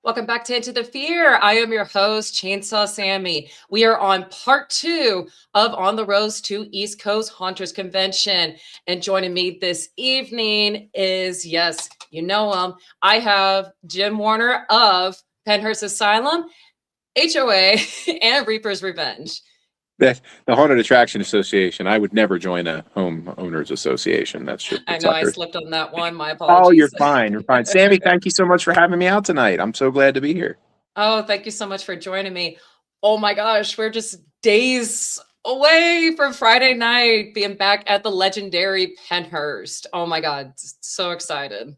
Welcome back to Into the Fear. I am your host, Chainsaw Sammy. We are on part 2 of On the Road to East Coast Haunters Convention. And joining me this evening is, yes, you know him, I have Jim Werner of Pennhurst Asylum, HOA, and Reaper's Revenge. The Haunted Attraction Association. I would never join a homeowners association. That's just I know I suckers. slipped on that one. My apologies. Oh, you're fine. You're fine. Sammy, thank you so much for having me out tonight. I'm so glad to be here. Oh, thank you so much for joining me. Oh my gosh, we're just days away from Friday night being back at the legendary Pennhurst. Oh my God, so excited.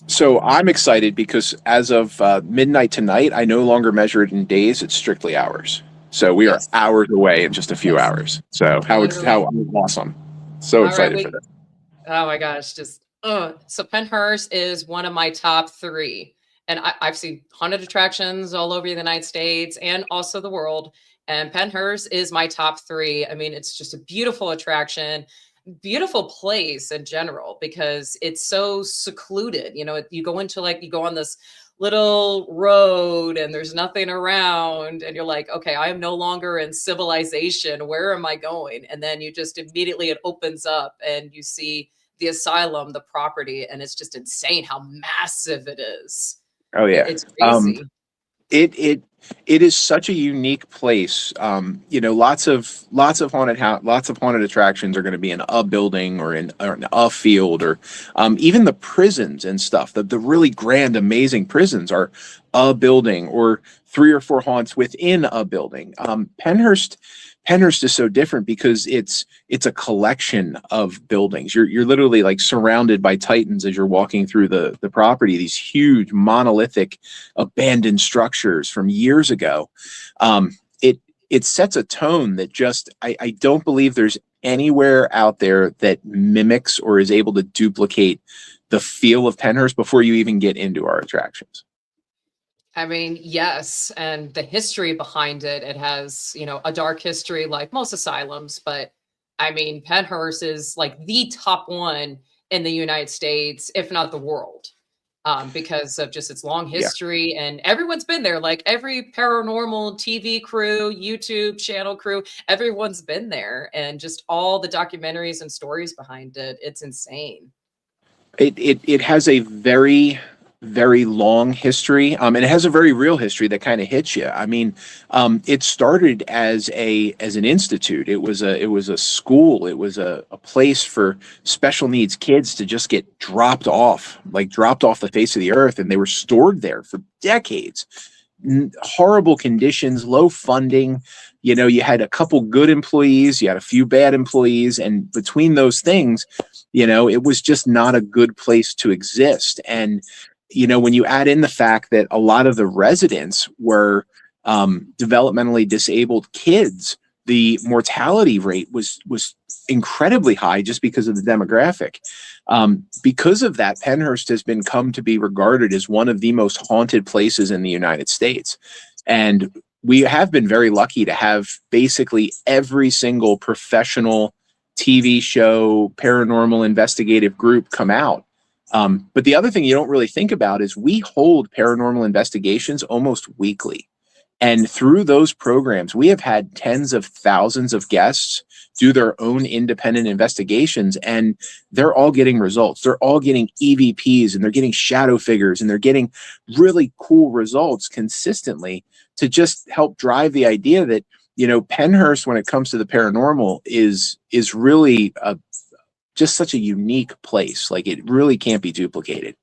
So I'm excited because as of midnight tonight, I no longer measure it in days. It's strictly hours. So we are hours away in just a few hours. So how awesome. So excited for that. Oh my gosh, just so Pennhurst is one of my top 3. And I've seen haunted attractions all over the United States and also the world. And Pennhurst is my top 3. I mean, it's just a beautiful attraction, beautiful place in general, because it's so secluded. You know, you go into you go on this little road and there's nothing around and you're like, okay, I am no longer in civilization. Where am I going? And then you just immediately, it opens up and you see the asylum, the property, and it's just insane how massive it is. Oh yeah, it's crazy. It is such a unique place. You know, lots of haunted attractions are going to be in a building or in a field, or even the prisons and stuff. The really grand, amazing prisons are a building or 3 or 4 haunts within a building. Pennhurst is so different because it's a collection of buildings. You're literally like surrounded by titans as you're walking through the property. These huge monolithic abandoned structures from years ago. It sets a tone that just I don't believe there's anywhere out there that mimics or is able to duplicate the feel of Pennhurst before you even get into our attractions. I mean, yes, and the history behind it, it has, you know, a dark history like most asylums, but I mean, Pennhurst is like the top one in the United States, if not the world, because of just its long history. And everyone's been there, like every paranormal TV crew, YouTube channel crew, everyone's been there, and just all the documentaries and stories behind it. It's insane. It has a very long history, and it has a very real history that kind of hits you. I mean, it started as an institute. It was a school. It was a place for special needs kids to just get dropped off the face of the earth, and they were stored there for decades. Horrible conditions, low funding. You know, you had a couple good employees, you had a few bad employees, and between those things, you know, it was just not a good place to exist. And you know, when you add in the fact that a lot of the residents were developmentally disabled kids, the mortality rate was incredibly high just because of the demographic. Because of that, Pennhurst has come to be regarded as one of the most haunted places in the United States. And we have been very lucky to have basically every single professional TV show, paranormal investigative group come out. But the other thing you don't really think about is we hold paranormal investigations almost weekly. And through those programs, we have had tens of thousands of guests do their own independent investigations, and they're all getting results. They're all getting EVPs, and they're getting shadow figures, and they're getting really cool results consistently to just help drive the idea that, you know, Pennhurst, when it comes to the paranormal, is really just such a unique place. Like, it really can't be duplicated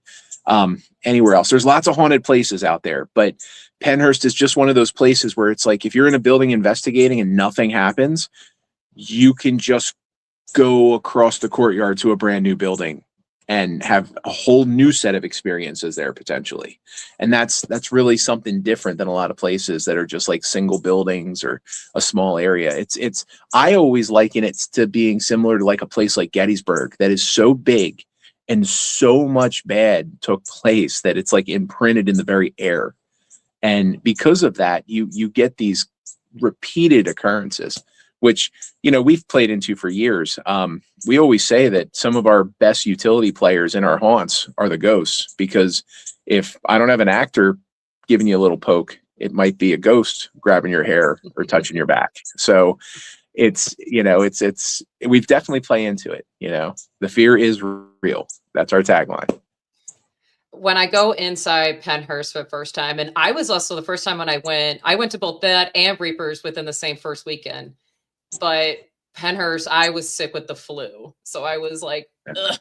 anywhere else. There's lots of haunted places out there, but Pennhurst is just one of those places where it's like, if you're in a building investigating and nothing happens, you can just go across the courtyard to a brand new building and have a whole new set of experiences there potentially. And that's really something different than a lot of places that are just like single buildings or a small area. I always liken it to being similar to like a place like Gettysburg that is so big and so much bad took place that it's like imprinted in the very air. And because of that, you get these repeated occurrences, which, you know, we've played into for years. We always say that some of our best utility players in our haunts are the ghosts, because if I don't have an actor giving you a little poke. It might be a ghost grabbing your hair or touching your back. So it's, we've definitely play into it. The fear is real. That's our tagline. When I go inside Pennhurst for the first time, and I was also the first time when I went to both that and Reapers within the same first weekend. But Pennhurst, I was sick with the flu. So I was like, ugh.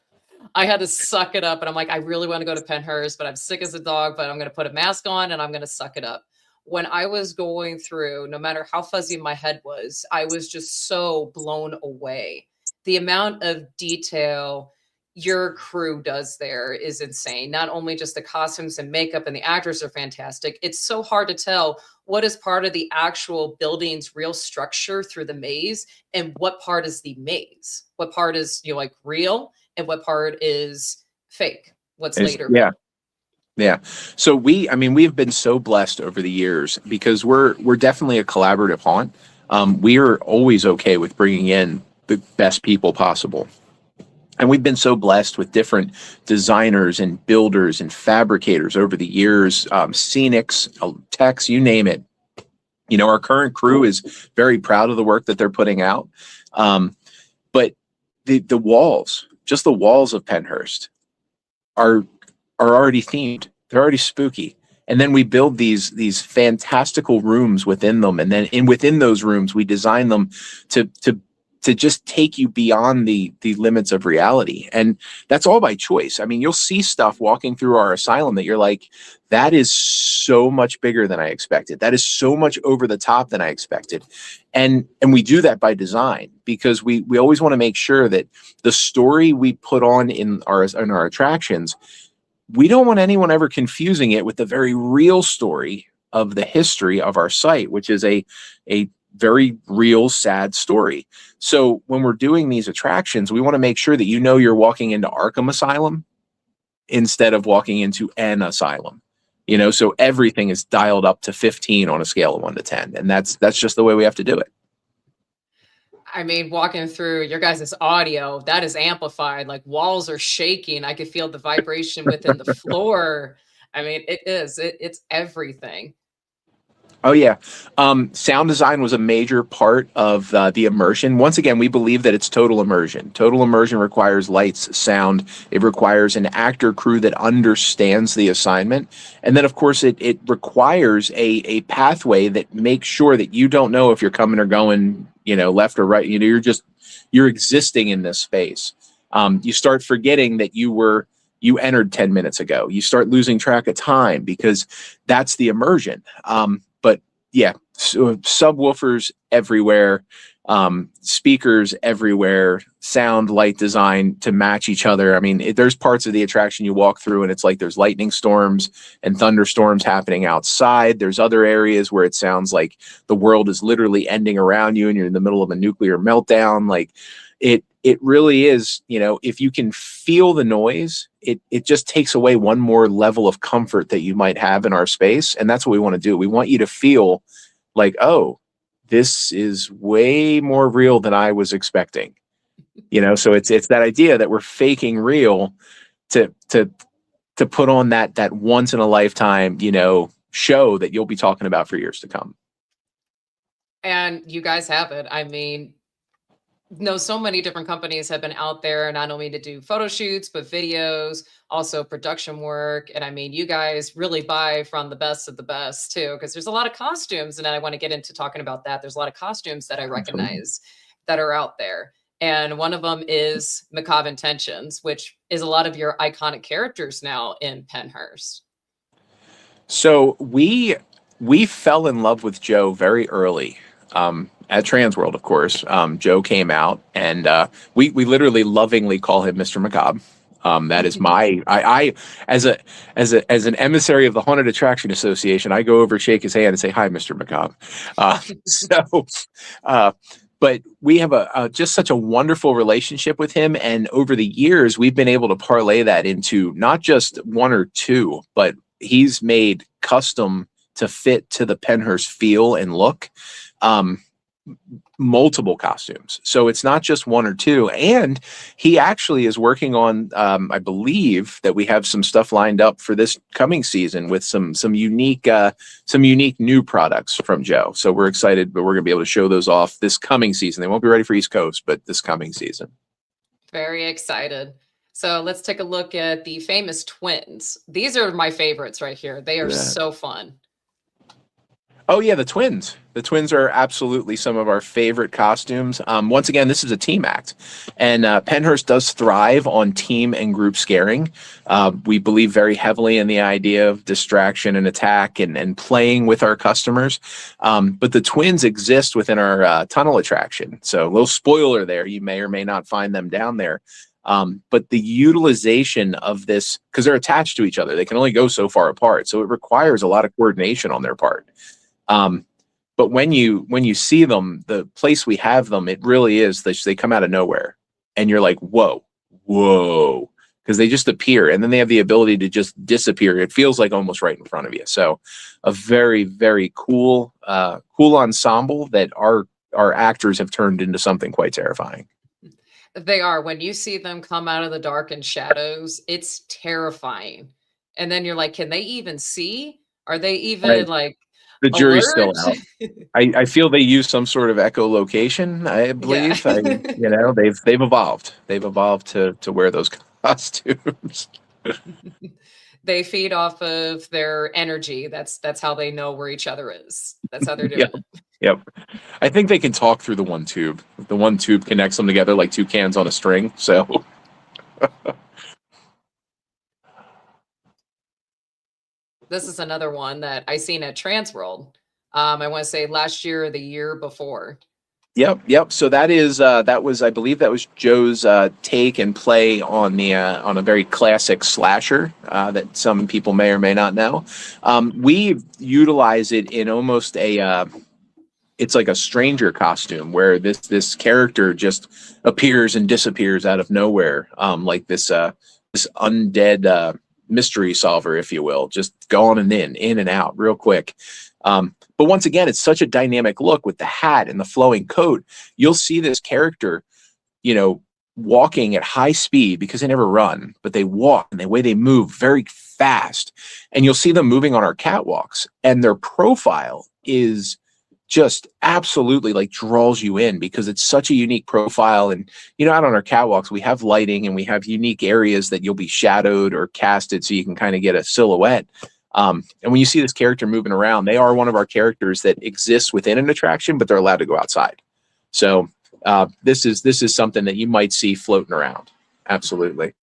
I had to suck it up. And I'm like, I really want to go to Pennhurst, but I'm sick as a dog, but I'm going to put a mask on and I'm going to suck it up. When I was going through, no matter how fuzzy my head was, I was just so blown away. The amount of detail your crew does there is insane. Not only just the costumes and makeup, and the actors are fantastic. It's so hard to tell what is part of the actual building's real structure through the maze and what part is the maze. What part is like real and what part is fake. What's later. Yeah. So we have been so blessed over the years because we're definitely a collaborative haunt. We are always okay with bringing in the best people possible. And we've been so blessed with different designers and builders and fabricators over the years, scenics, techs, you name it. Our current crew is very proud of the work that they're putting out. But the walls, just the walls of Pennhurst are already themed. They're already spooky. And then we build these fantastical rooms within them. And then within those rooms, we design them to just take you beyond the limits of reality. And that's all by choice. I mean, you'll see stuff walking through our asylum that you're like, that is so much bigger than I expected. That is so much over the top than I expected. And we do that by design because we always want to make sure that the story we put on in our attractions, we don't want anyone ever confusing it with the very real story of the history of our site, which is a very real, sad story. So when we're doing these attractions, we want to make sure that you're walking into Arkham Asylum instead of walking into an asylum. So everything is dialed up to 15 on a scale of 1 to 10. And that's just the way we have to do it. I mean, walking through your guys' audio, that is amplified. Like walls are shaking. I could feel the vibration within the floor. I mean, it's everything. Oh, yeah. Sound design was a major part of the immersion. Once again, we believe that it's total immersion. Total immersion requires lights, sound. It requires an actor crew that understands the assignment. And then, of course, it requires a pathway that makes sure that you don't know if you're coming or going, left or right. You're existing in this space. You start forgetting that you entered 10 minutes ago. You start losing track of time because that's the immersion. Yeah, so subwoofers everywhere, speakers everywhere, sound, light design to match each other. I mean, there's parts of the attraction you walk through and it's like there's lightning storms and thunderstorms happening outside. There's other areas where it sounds like the world is literally ending around you and you're in the middle of a nuclear meltdown. Like it really is, if you can feel the noise, it just takes away one more level of comfort that you might have in our space. And that's what we want to do. We want you to feel like, oh, this is way more real than I was expecting. So it's that idea that we're faking real to put on that once in a lifetime, show that you'll be talking about for years to come. And you guys have it. I mean, so many different companies have been out there, not only to do photo shoots, but videos, also production work. And I mean, you guys really buy from the best of the best too, because there's a lot of costumes. And I want to get into talking about that. There's a lot of costumes that I recognize that are out there. And one of them is Macabre Intentions, which is a lot of your iconic characters now in Pennhurst. So we fell in love with Joe very early. At Transworld, of course, Joe came out, and we literally lovingly call him Mr. Macabre. That is I as an emissary of the Haunted Attraction Association, I go over, shake his hand, and say, "Hi, Mr. Macabre." But we have just such a wonderful relationship with him, and over the years, we've been able to parlay that into not just one or two, but he's made custom to fit to the Pennhurst feel and look. multiple costumes. So it's not just one or two. And he actually is working on, I believe that we have some stuff lined up for this coming season with some unique new products from Joe. So we're excited, but we're gonna be able to show those off this coming season. They won't be ready for East Coast, but this coming season. Very excited. So let's take a look at the famous twins. These are my favorites right here. They are so fun. Oh yeah, the twins. The twins are absolutely some of our favorite costumes. Once again, this is a team act, and Pennhurst does thrive on team and group scaring. We believe very heavily in the idea of distraction and attack and playing with our customers. But the twins exist within our tunnel attraction. So a little spoiler there, you may or may not find them down there. But the utilization of this, because they're attached to each other, they can only go so far apart. So it requires a lot of coordination on their part. But when you see them, the place we have them, it really is they come out of nowhere, and you're like, whoa, because they just appear, and then they have the ability to just disappear. It feels like almost right in front of you. So a very, very cool ensemble that our actors have turned into something quite terrifying. They are. When you see them come out of the dark and shadows, it's terrifying. And then you're like, can they even see? Are they even like the jury's alert? still out? I feel they use some sort of echolocation, I believe. Yeah. They've evolved. They've evolved to wear those costumes. They feed off of their energy. That's how they know where each other is. That's how they're doing it. Yep. I think they can talk through the one tube. The one tube connects them together like two cans on a string. So this is another one that I seen at Transworld. I want to say last year or the year before. Yep. So that was, I believe that was Joe's take and play on a very classic slasher that some people may or may not know. We utilize it in almost it's like a stranger costume where this character just appears and disappears out of nowhere, like this undead mystery solver, if you will, just going and in and out real quick. But once again, it's such a dynamic look with the hat and the flowing coat. You'll see this character, walking at high speed because they never run, but they walk, and the way they move very fast. And you'll see them moving on our catwalks, and their profile is just absolutely like draws you in because it's such a unique profile. And out on our catwalks, we have lighting and we have unique areas that you'll be shadowed or casted so you can kind of get a silhouette. And when you see this character moving around, they are one of our characters that exists within an attraction, but they're allowed to go outside. So this is something that you might see floating around. Absolutely.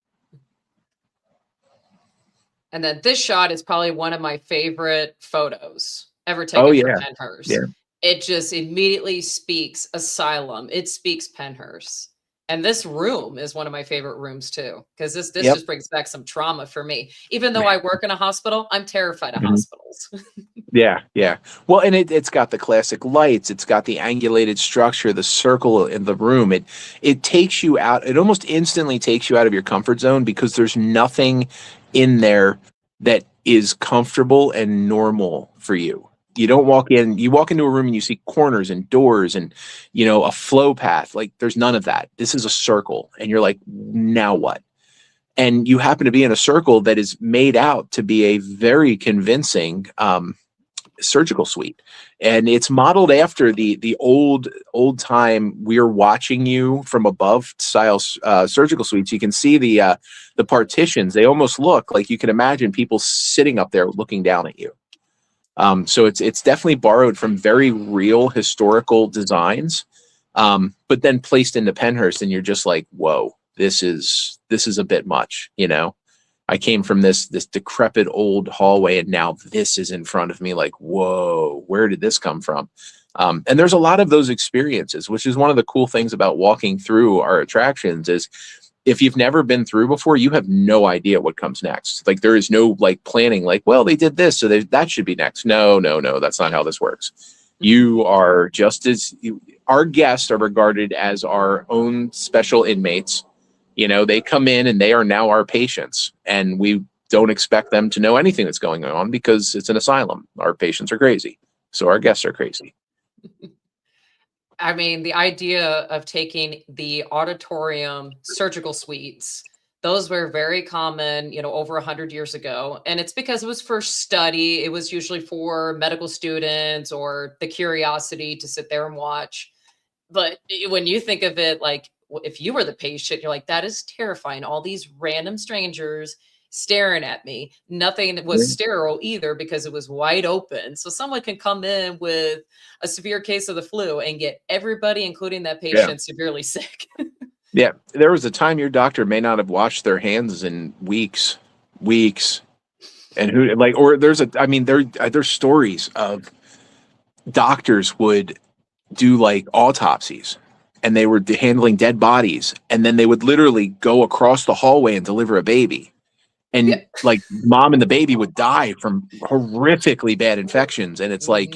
And then this shot is probably one of my favorite photos ever taken for Pennhurst. Yeah. It just immediately speaks Asylum. It speaks Pennhurst. And this room is one of my favorite rooms too, because this just brings back some trauma for me. Even though I work in a hospital, I'm terrified of hospitals. Yeah. Well, and it's got the classic lights. It's got the angulated structure, the circle in the room. It takes you out. It almost instantly takes you out of your comfort zone because there's nothing in there that is comfortable and normal for you. You don't walk into a room and you see corners and doors and, a flow path. Like there's none of that. This is a circle. And you're like, now what? And you happen to be in a circle that is made out to be a very convincing surgical suite. And it's modeled after the old time we're watching you from above style surgical suites. You can see the partitions. They almost look like you can imagine people sitting up there looking down at you. So it's definitely borrowed from very real historical designs, but then placed into Pennhurst, and you're just like, whoa, this is a bit much. I came from this decrepit old hallway, and now this is in front of me. Like, whoa, where did this come from? And there's a lot of those experiences, which is one of the cool things about walking through our attractions is, if you've never been through before, you have no idea what comes next. Like there is no planning, well, they did this, so that should be next. No, that's not how this works. You are our guests are regarded as our own special inmates. They come in and they are now our patients, and we don't expect them to know anything that's going on because it's an asylum. Our patients are crazy. So our guests are crazy. I mean, the idea of taking the auditorium surgical suites, those were very common, over 100 years ago. And it's because it was for study. It was usually for medical students or the curiosity to sit there and watch. But when you think of it, like if you were the patient, you're like, that is terrifying. All these random strangers staring at me. Nothing was sterile either because it was wide open. So someone can come in with a severe case of the flu and get everybody, including that Yeah. patient, severely sick. Yeah. There was a time your doctor may not have washed their hands in weeks. And who like, or there's stories of doctors would do like autopsies and they were handling dead bodies. And then they would literally go across the hallway and deliver a baby. And Yeah. like mom and the baby would die from horrifically bad infections. And it's like,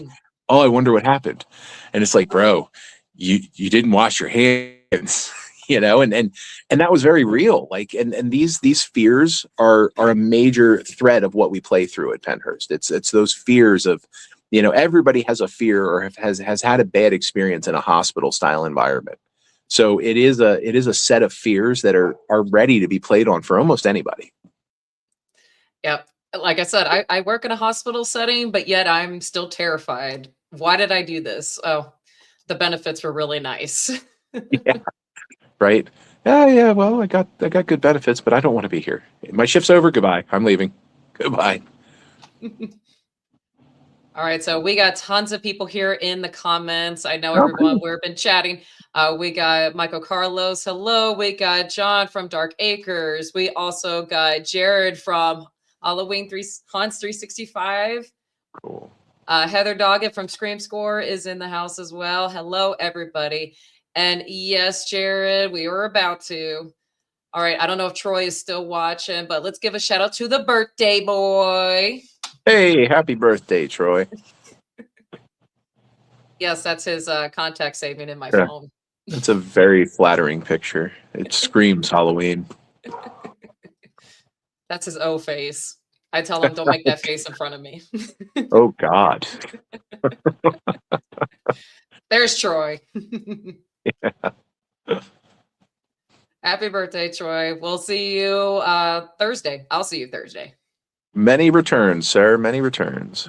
oh, I wonder what happened. And it's like, bro, you didn't wash your hands, and that was very real. Like, and these fears are a major thread of what we play through at Pennhurst. It's those fears of, everybody has a fear or has had a bad experience in a hospital style environment. So it is a set of fears that are ready to be played on for almost anybody. Yep. Like I said, I work in a hospital setting, but yet I'm still terrified. Why did I do this? Oh, the benefits were really nice. Yeah. Right. Yeah. Well, I got good benefits, but I don't want to be here. My shift's over. Goodbye. I'm leaving. Goodbye. All right, so we got tons of people here in the comments. I know Oh, everyone, cool. we've been chatting. We got Michael Carlos, hello. We got John from Dark Acres. We also got Jared from Halloween Haunts 365. Cool. Heather Doggett from Scream Score is in the house as well. Hello, everybody. And yes, Jared, we were about to. All right, I don't know if Troy is still watching, but let's give a shout out to the birthday boy. Hey, happy birthday, Troy. Yes, that's his contact saving in my Yeah. phone. It's a very flattering picture. It screams Halloween. That's his O face. I tell him, don't make that face in front of me. Oh, God. There's Troy. Yeah. Happy birthday, Troy. We'll see you Thursday. I'll see you Thursday. Many returns, sir. Many returns.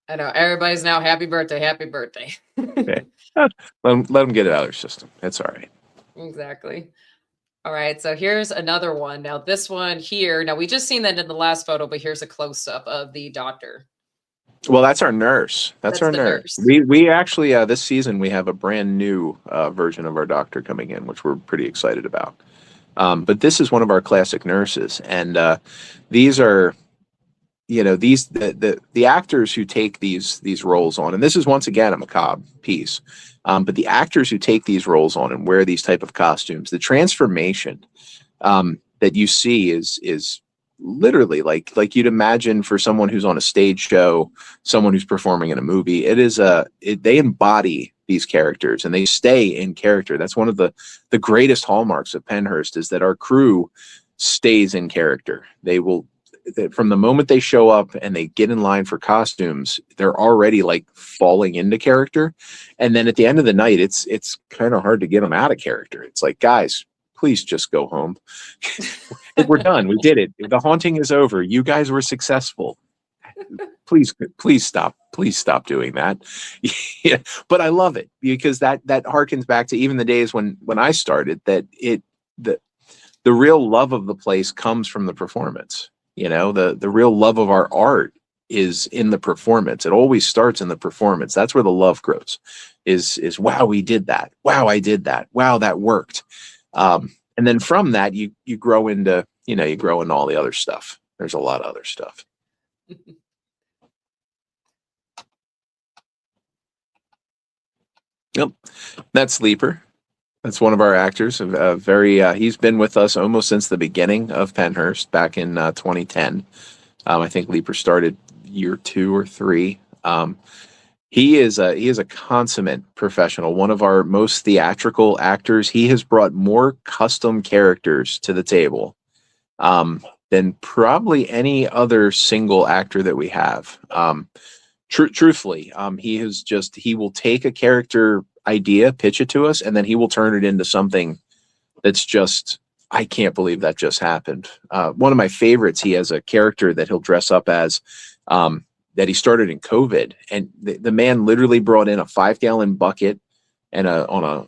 I know everybody's now happy birthday, happy birthday. Okay. Let them get it out of their system. It's all right. Exactly. All right, so here's another one. Now this one here, now we just seen that in the last photo, but here's a close-up of the doctor. Well, that's our nurse. That's our the nurse. We actually this season we have a brand new version of our doctor coming in, which we're pretty excited about. But this is one of our classic nurses, and these are, the actors who take these roles on, and this is once again a macabre piece. But the actors who take these roles on and wear these type of costumes, the transformation that you see is literally like you'd imagine for someone who's on a stage show, someone who's performing in a movie. They embody these characters and they stay in character. That's one of the greatest hallmarks of Pennhurst, is that our crew stays in character. They will, from the moment they show up and they get in line for costumes, they're already like falling into character. And then at the end of the night, it's kind of hard to get them out of character. It's like, guys, please just go home. We're done. We did it. The haunting is over. You guys were successful. Please stop. Please stop doing that. Yeah, but I love it because that harkens back to even the days when I started, that the real love of the place comes from the performance. The real love of our art is in the performance. It always starts in the performance. That's where the love grows, is wow, we did that. Wow, I did that. Wow, that worked. And then from that, you grow into, you grow into all the other stuff. There's a lot of other stuff. Yep. That's Sleeper. That's one of our actors. He's been with us almost since the beginning of Pennhurst back in 2010. I think Leaper started year 2 or 3. He is a consummate professional, one of our most theatrical actors. He has brought more custom characters to the table than probably any other single actor that we have. Truthfully, he will take a character idea, pitch it to us, and then he will turn it into something that's just, I can't believe that just happened. One of my favorites, he has a character that he'll dress up as, that he started in COVID, and the man literally brought in a 5-gallon bucket and on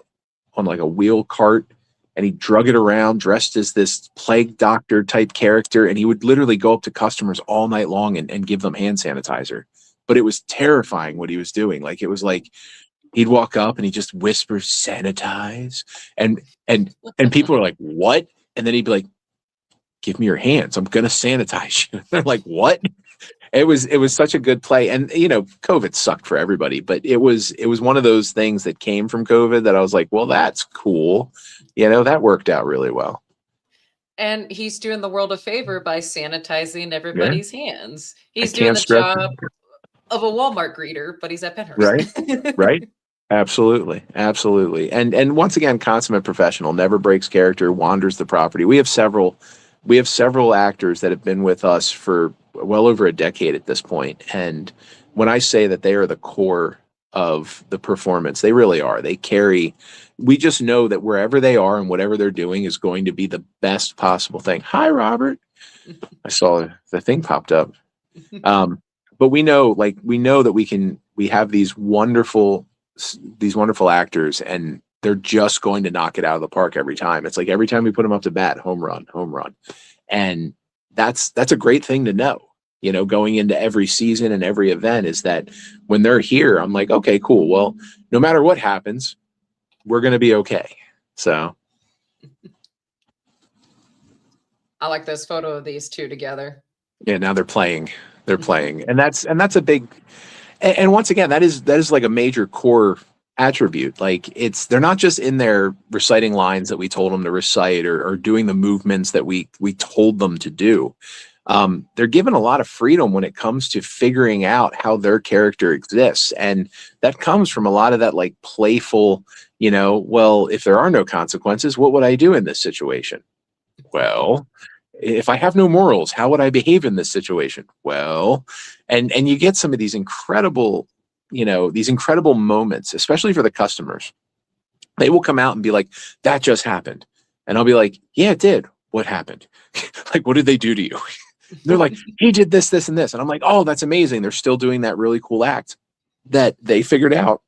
like a wheel cart, and he drug it around dressed as this plague doctor type character, and he would literally go up to customers all night long and give them hand sanitizer. But it was terrifying what he was doing. Like, it was like he'd walk up and he just whispers sanitize, and people are like, what? And then he'd be like, give me your hands, I'm gonna sanitize you. They're like, what? It was such a good play. And COVID sucked for everybody, but it was one of those things that came from COVID that I was like, well, that's cool. That worked out really well. And he's doing the world a favor by sanitizing everybody's hands. He's I doing can't the stress job of a Walmart greeter, but he's at Pennhurst. Right. Absolutely. And once again, consummate professional, never breaks character, wanders the property. We have several actors that have been with us for well over a decade at this point. And when I say that they are the core of the performance, they really are. We just know that wherever they are and whatever they're doing is going to be the best possible thing. Hi, Robert. I saw the thing popped up. But we know that we have these wonderful actors, and they're just going to knock it out of the park every time. It's like every time we put them up to bat, home run. And that's a great thing to know, going into every season and every event, is that when they're here, I'm like, okay, cool. Well, no matter what happens, we're going to be okay. So I like this photo of these two together. Yeah, now they're playing. And that's a big, and once again, that is like a major core attribute. Like, they're not just in there reciting lines that we told them to recite or doing the movements that we told them to do. They're given a lot of freedom when it comes to figuring out how their character exists. And that comes from a lot of that, like, playful, well, if there are no consequences, what would I do in this situation? Well, if I have no morals, how would I behave in this situation? Well, and you get some of these incredible moments, especially for the customers. They will come out and be like, that just happened. And I'll be like, yeah, it did. What happened? Like, what did they do to you? They're like, he did this, this, and this. And I'm like, oh, that's amazing. They're still doing that really cool act that they figured out,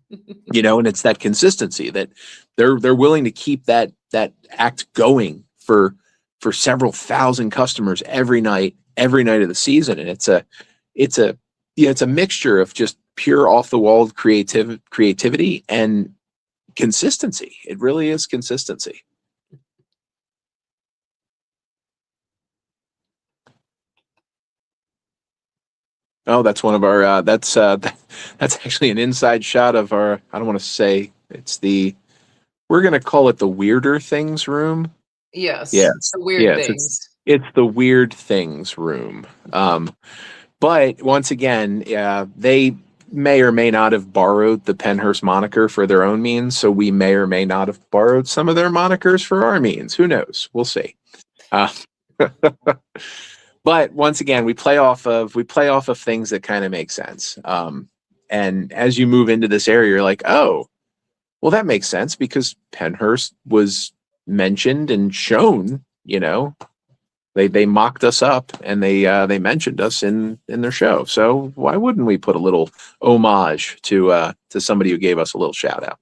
and it's that consistency that they're willing to keep that act going for several thousand customers every night of the season. And it's a mixture of just pure off the wall creativity and consistency. It really is consistency. Oh, that's one of our, that's actually an inside shot of our, I don't want to say, we're going to call it the weirder things room. Yes. Yes. The weird things. It's the weird things room. But once again, they may or may not have borrowed the Pennhurst moniker for their own means. So we may or may not have borrowed some of their monikers for our means. Who knows? We'll see. But once again, we play off of things that kind of make sense. And as you move into this area, you're like, oh, well, that makes sense because Pennhurst was mentioned and shown. They mocked us up and they mentioned us in their show. So why wouldn't we put a little homage to somebody who gave us a little shout out?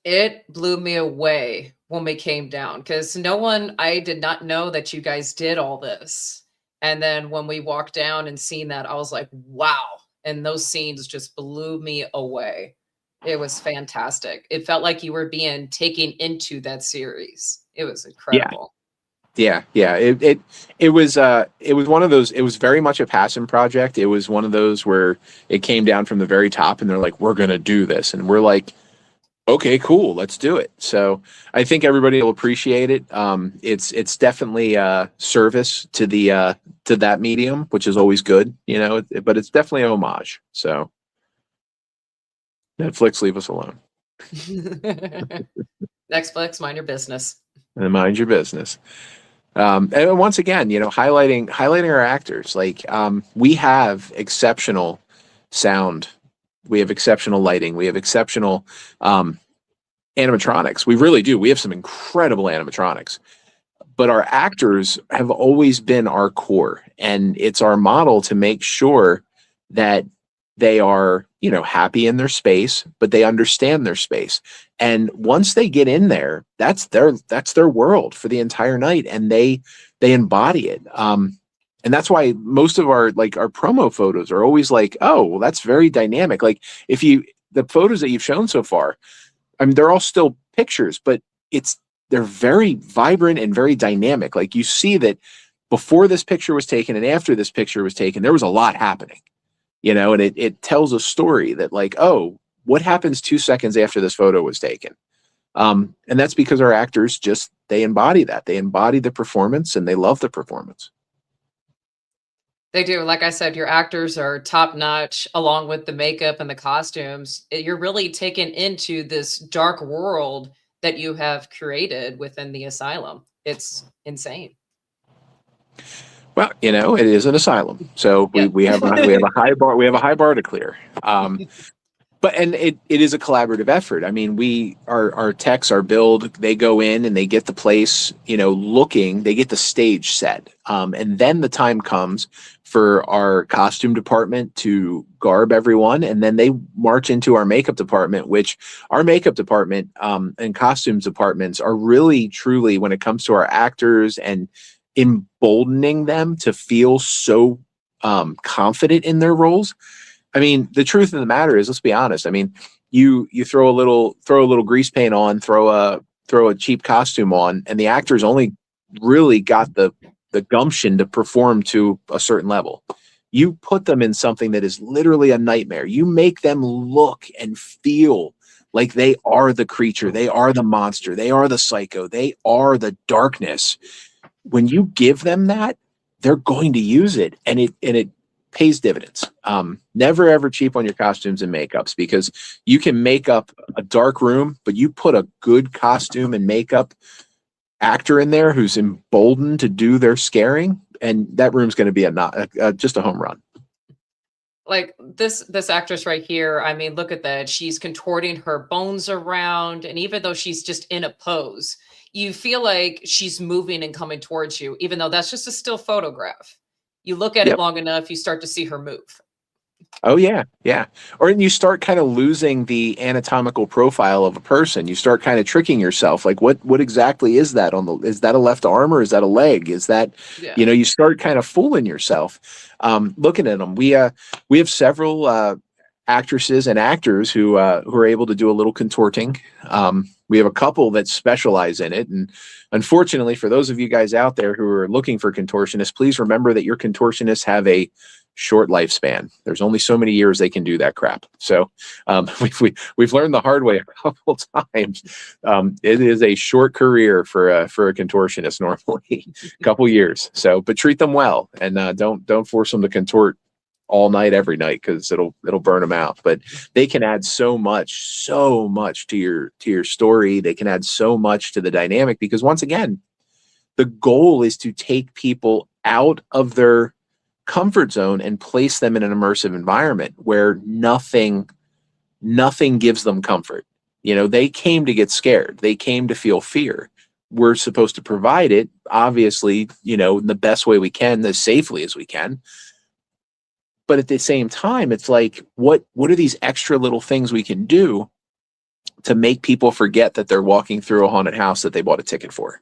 It blew me away when we came down because I did not know that you guys did all this. And then when we walked down and seen that, I was like, wow. And those scenes just blew me away. It was fantastic. It felt like you were being taken into that series. It was incredible. Yeah. It was one of those, it was very much a passion project. It was one of those where it came down from the very top and they're like, we're going to do this. And we're like, okay, cool, let's do it. So I think everybody will appreciate it. It's definitely service to that medium, which is always good, but it's definitely a homage. So Netflix, leave us alone. Netflix, mind your business. And mind your business. And once again, highlighting our actors. Like we have exceptional sound. We have exceptional lighting. We have exceptional animatronics. We really do. We have some incredible animatronics. But our actors have always been our core, and it's our model to make sure that they are, you know, happy in their space, but they understand their space. And once they get in there, that's their world for the entire night, and they embody it. And that's why most of our promo photos are always like, oh, well, that's very dynamic. Like the photos that you've shown so far, I mean, they're all still pictures, but they're very vibrant and very dynamic. Like you see that before this picture was taken and after this picture was taken, there was a lot happening, you know, and it tells a story that like, oh, what happens 2 seconds after this photo was taken? And that's because our actors they embody that. They embody the performance and they love the performance. They do. Like I said, your actors are top notch, along with the makeup and the costumes. You're really taken into this dark world that you have created within the asylum. It's insane. Well, you know, it is an asylum, so Yeah. we have a high bar. We have a high bar to clear. But it is a collaborative effort. I mean, our techs, our build, they go in and they get the place, you know, they get the stage set. And then the time comes for our costume department to garb everyone. And then they march into our makeup department, which our makeup department and costumes departments are really, truly, when it comes to our actors and emboldening them to feel so confident in their roles. I mean, the truth of the matter is, let's be honest. I mean, you throw a little grease paint on, throw a cheap costume on, and the actors only really got the gumption to perform to a certain level. You put them in something that is literally a nightmare. You make them look and feel like they are the creature, they are the monster, they are the psycho, they are the darkness. When you give them that, they're going to use it, and it pays dividends. Never ever cheap on your costumes and makeups, because you can make up a dark room, but you put a good costume and makeup actor in there who's emboldened to do their scaring, and that room's going to be just a home run. Like this actress right here, I mean, look at that. She's contorting her bones around, and even though she's just in a pose, you feel like she's moving and coming towards you, even though that's just a still photograph. You look at it long enough, you start to see her move. Oh yeah, yeah. Or you start kind of losing the anatomical profile of a person. You start kind of tricking yourself. Like what exactly is that is that a left arm or is that a leg? Is that, you know, you start kind of fooling yourself. Looking at them. We have several actresses and actors who are able to do a little contorting. We have a couple that specialize in it. And unfortunately, for those of you guys out there who are looking for contortionists, please remember that your contortionists have a short lifespan. There's only so many years they can do that crap. So we've learned the hard way a couple times. It is a short career for a contortionist normally, a couple years. So, but treat them well, and don't force them to contort all night every night, because it'll burn them out. But they can add so much to your story. They can add so much to the dynamic, because once again, the goal is to take people out of their comfort zone and place them in an immersive environment where nothing gives them comfort. You know, they came to get scared. They came to feel fear. We're supposed to provide it, obviously, you know, in the best way we can, as safely as we can. But at the same time, it's like, what are these extra little things we can do to make people forget that they're walking through a haunted house that they bought a ticket for,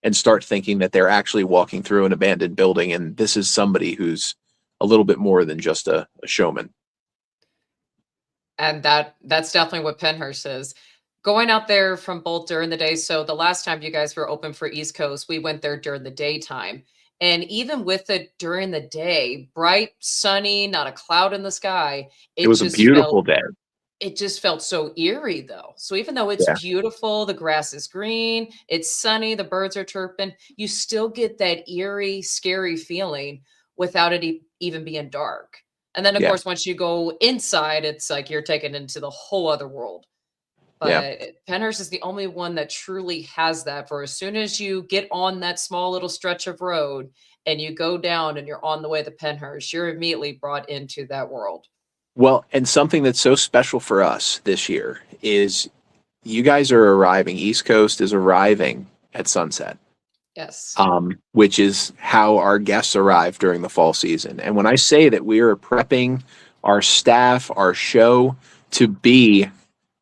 and start thinking that they're actually walking through an abandoned building, and this is somebody who's a little bit more than just a showman. And that's definitely what Pennhurst is. Going out there from both during the day. So the last time you guys were open for East Coast, we went there during the daytime. And even with it during the day, bright, sunny, not a cloud in the sky, It was a beautiful day. It just felt so eerie, though. So even though it's beautiful, the grass is green, it's sunny, the birds are chirping, you still get that eerie, scary feeling without it even being dark. And then, of course, once you go inside, it's like you're taken into the whole other world. But Pennhurst is the only one that truly has that. For as soon as you get on that small little stretch of road and you go down and you're on the way to Pennhurst, you're immediately brought into that world. Well, and something that's so special for us this year is you guys are arriving. East Coast is arriving at sunset, Yes. which is how our guests arrive during the fall season. And when I say that we are prepping our staff, our show to be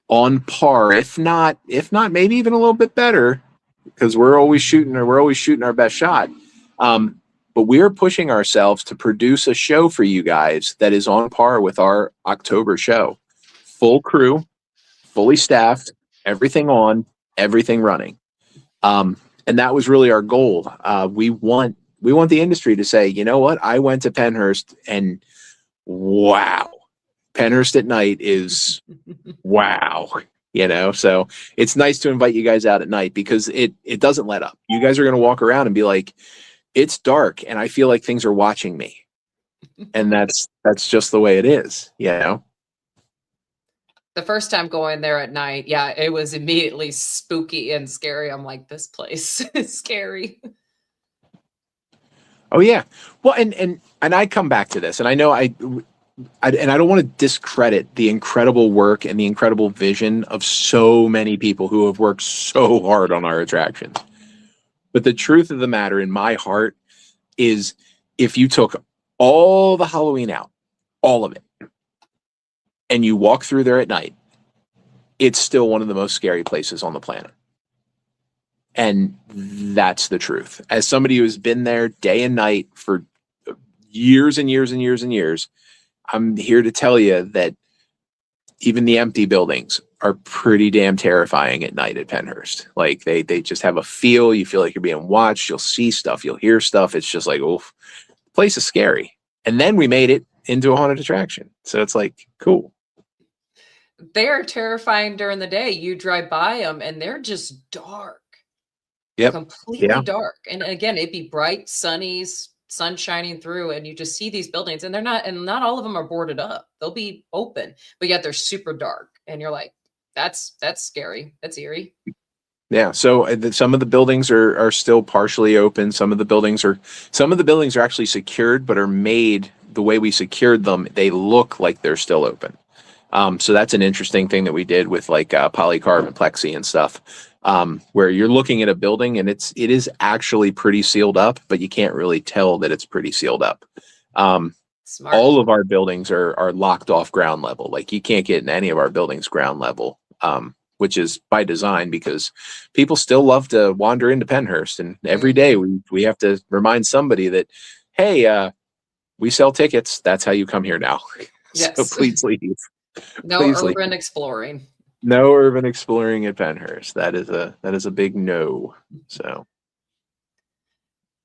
on par, if not maybe even a little bit better, because we're always shooting our best shot. But we're pushing ourselves to produce a show for you guys that is on par with our October show. Full crew, fully staffed, everything on, everything running. And that was really our goal. We want the industry to say, you know what? I went to Pennhurst and wow, Pennhurst at night is wow. So it's nice to invite you guys out at night because it doesn't let up. You guys are going to walk around and be like, it's dark and I feel like things are watching me. And that's just the way it is, The first time going there at night, yeah, it was immediately spooky and scary. I'm like, this place is scary. Oh yeah. Well, and I come back to this, and I know I don't want to discredit the incredible work and the incredible vision of so many people who have worked so hard on our attractions. But the truth of the matter in my heart is if you took all the Halloween out, all of it, and you walk through there at night, it's still one of the most scary places on the planet. And that's the truth. As somebody who has been there day and night for years and years and years and years, I'm here to tell you that even the empty buildings are pretty damn terrifying at night at Pennhurst. Like they just have a feel. You feel like you're being watched. You'll see stuff. You'll hear stuff. It's just like, oh, the place is scary. And then we made it into a haunted attraction. So it's like, cool. They're terrifying during the day. You drive by them and they're just dark. Yep. Completely dark. And again, it'd be bright, sunny, sun shining through, and you just see these buildings and not all of them are boarded up. They'll be open, but yet they're super dark. And you're like, that's scary. That's eerie. Yeah. So some of the buildings are still partially open. Some of the buildings are actually secured, but are made the way we secured them. They look like they're still open. So that's an interesting thing that we did with like polycarb and plexi and stuff, where you're looking at a building and it is actually pretty sealed up, but you can't really tell that it's pretty sealed up. Smart. All of our buildings are locked off ground level. Like you can't get in any of our buildings ground level, which is by design because people still love to wander into Pennhurst, and every day we have to remind somebody that, hey, we sell tickets. That's how you come here now. Yes. So please leave. No please urban leave. exploring. No urban exploring at Pennhurst. That is a big no. So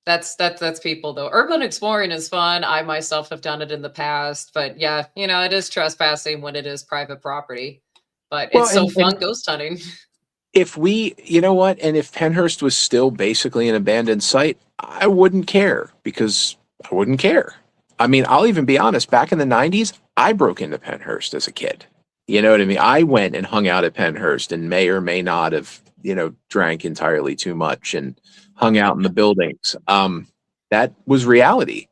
that's people though. Urban exploring is fun. I myself have done it in the past, but yeah, it is trespassing when it is private property. But it's so fun ghost hunting. If if Pennhurst was still basically an abandoned site, I wouldn't care because I wouldn't care. I mean, I'll even be honest, back in the 90s, I broke into Pennhurst as a kid. You know what I mean? I went and hung out at Pennhurst and may or may not have, drank entirely too much and hung out in the buildings. That was reality.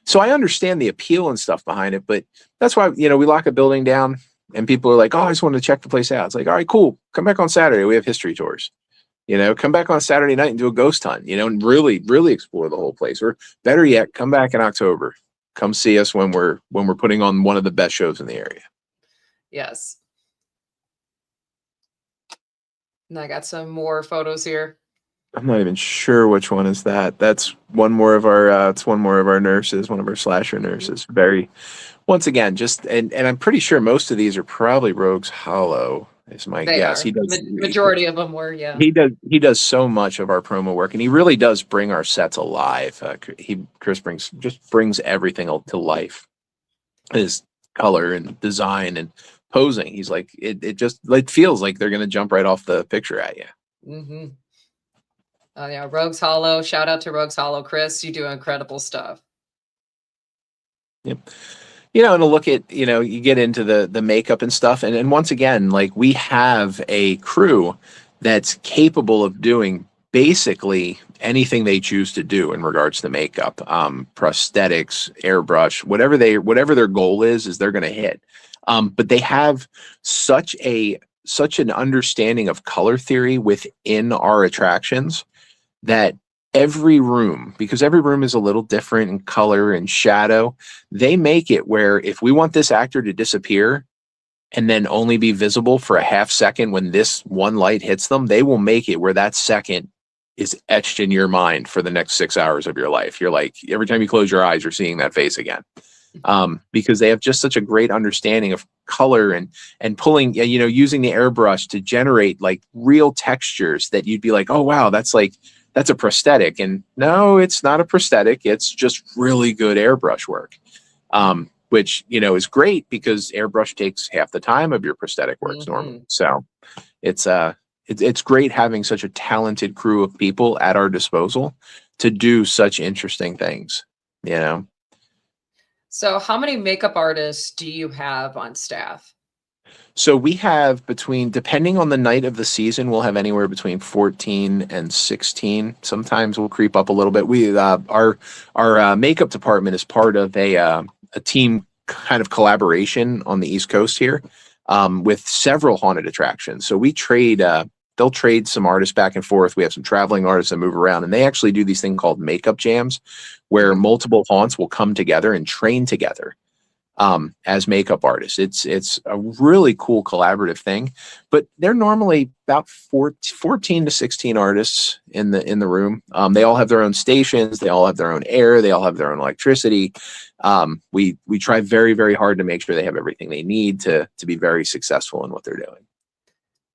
So I understand the appeal and stuff behind it, but that's why, we lock a building down and people are like, oh, I just wanted to check the place out. It's like, all right, cool. Come back on Saturday. We have history tours. Come back on Saturday night and do a ghost hunt, and really, really explore the whole place. Or better yet, come back in October. Come see us when we're putting on one of the best shows in the area. Yes. And I got some more photos here. I'm not even sure which one is that. That's one more of our nurses, one of our slasher nurses. Once again, and I'm pretty sure most of these are probably Rogues Hollow. Is my guess. He does majority of them were, yeah. He does so much of our promo work, and he really does bring our sets alive. Chris brings everything to life. His color and design and posing. He's like it just like feels like they're gonna jump right off the picture at you. Mm-hmm. Oh yeah, Rogues Hollow. Shout out to Rogues Hollow, Chris. You do incredible stuff. Yep. And to look at, you get into the makeup and stuff. And once again, like we have a crew that's capable of doing basically anything they choose to do in regards to makeup, prosthetics, airbrush, whatever their goal is they're going to hit. But they have such an understanding of color theory within our attractions that because every room is a little different in color and shadow, they make it where if we want this actor to disappear and then only be visible for a half second when this one light hits them, they will make it where that second is etched in your mind for the next 6 hours of your life. You're like, every time you close your eyes, you're seeing that face again. Because they have just such a great understanding of color and pulling, using the airbrush to generate like real textures that you'd be like, oh wow, that's a prosthetic. And no, it's not a prosthetic. It's just really good airbrush work. Which, is great because airbrush takes half the time of your prosthetic works normally. So it's great having such a talented crew of people at our disposal to do such interesting things, So how many makeup artists do you have on staff? So we have depending on the night of the season, we'll have anywhere between 14 and 16. Sometimes we'll creep up a little bit. Our makeup department is part of a team kind of collaboration on the East Coast here, with several haunted attractions. So we trade, they'll trade some artists back and forth. We have some traveling artists that move around, and they actually do these things called makeup jams where multiple haunts will come together and train together as makeup artists. It's a really cool collaborative thing, but they're normally about 14 to 16 artists in the room. They all have their own stations. They all have their own air. They all have their own electricity. We try very, very hard to make sure they have everything they need to be very successful in what they're doing.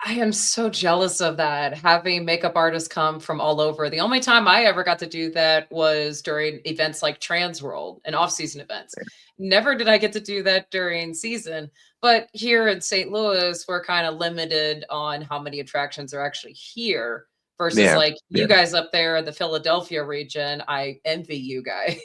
I am so jealous of that, having makeup artists come from all over. The only time I ever got to do that was during events like Trans World and off-season events. Never did I get to do that during season. But here in St. Louis, we're kind of limited on how many attractions are actually here versus you guys up there in the Philadelphia region. I envy you guys.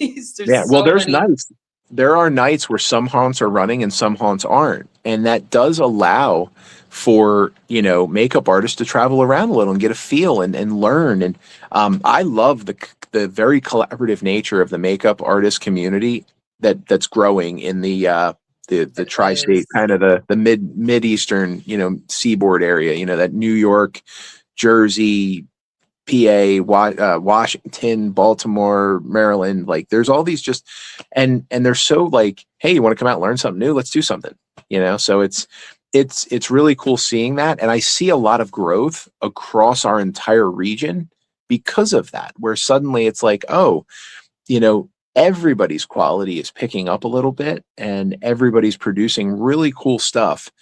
Well, there's nights. There are nights where some haunts are running and some haunts aren't. And that does allow for, makeup artists to travel around a little and get a feel and learn. And I love the very collaborative nature of the makeup artist community that's growing in the tri-state, kind of the mid-eastern, seaboard area, that New York, Jersey, PA, Washington, Baltimore, Maryland. Like there's all these and they're so hey, you want to come out and learn something new? Let's do something, so it's really cool seeing that. And I see a lot of growth across our entire region because of that, where suddenly it's like, oh, everybody's quality is picking up a little bit and everybody's producing really cool stuff.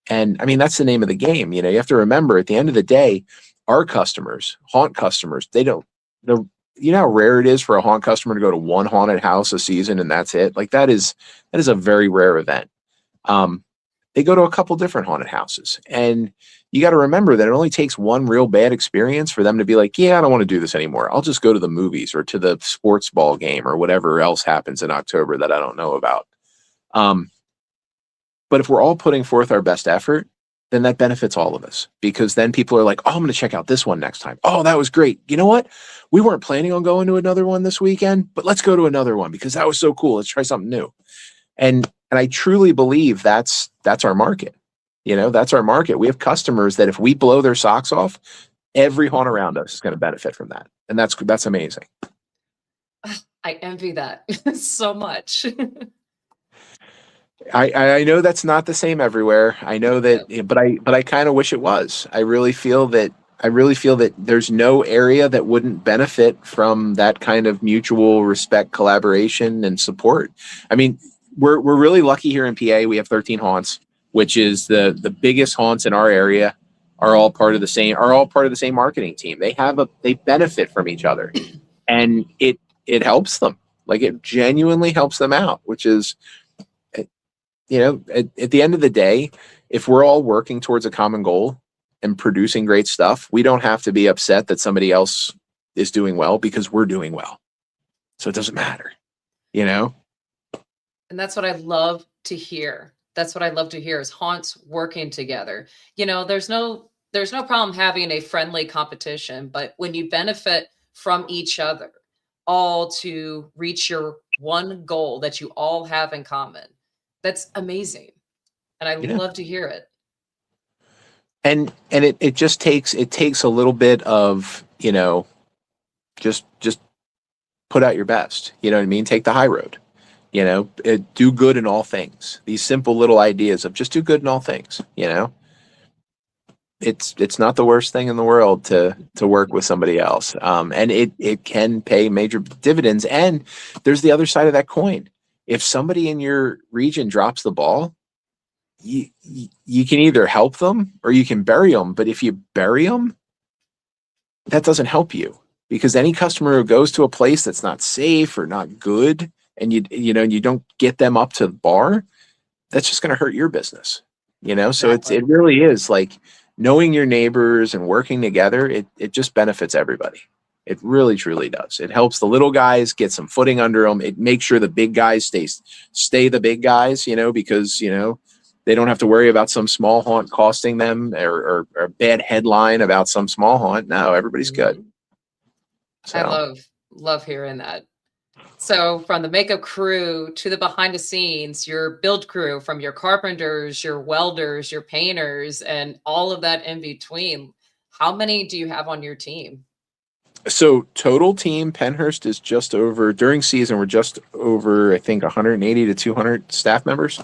And I mean, that's the name of the game. You have to remember at the end of the day, our customers, haunt customers, how rare it is for a haunt customer to go to one haunted house a season and that's it. Like that is a very rare event. They go to a couple different haunted houses, and you got to remember that it only takes one real bad experience for them to be like, yeah, I don't want to do this anymore. I'll just go to the movies or to the sports ball game or whatever else happens in October that I don't know about. But if we're all putting forth our best effort, then that benefits all of us, because then people are like, oh, I'm going to check out this one next time. Oh, that was great. You know what? We weren't planning on going to another one this weekend, but let's go to another one because that was so cool. Let's try something new. And I truly believe that's our market. That's our market. We have customers that if we blow their socks off, every haunt around us is going to benefit from that. And that's amazing. I envy that so much. I know that's not the same everywhere. I know that, but I kind of wish it was. I really feel that there's no area that wouldn't benefit from that kind of mutual respect, collaboration, and support. I mean, we're really lucky here in PA. We have 13 haunts, which is the biggest haunts in our area are all part of the same marketing team. They benefit from each other, and it helps them. Like it genuinely helps them out, which is, at the end of the day, if we're all working towards a common goal and producing great stuff, we don't have to be upset that somebody else is doing well because we're doing well. So it doesn't matter, And that's what I love to hear. That's what I love to hear is haunts working together. There's no there's no problem having a friendly competition, but when you benefit from each other, all to reach your one goal that you all have in common, that's amazing. And I Yeah. love to hear it. And it just takes a little bit of, just put out your best. You know what I mean? Take the high road. Do good in all things. These simple little ideas of just do good in all things. It's not the worst thing in the world to work with somebody else. And it can pay major dividends. And there's the other side of that coin. If somebody in your region drops the ball, you can either help them or you can bury them. But if you bury them, that doesn't help you, because any customer who goes to a place that's not safe or not good, and you don't get them up to the bar, that's just going to hurt your business. So Exactly. it really is like knowing your neighbors and working together. It just benefits everybody. It really truly does. It helps the little guys get some footing under them. It makes sure the big guys stay the big guys, because they don't have to worry about some small haunt costing them, or a bad headline about some small haunt. No, everybody's good. I So love hearing that. So from the makeup crew to the behind the scenes, your build crew, from your carpenters, your welders, your painters, and all of that in between, how many do you have on your team? So total team Pennhurst is just over, during season, we're just over, I think, 180 to 200 staff members.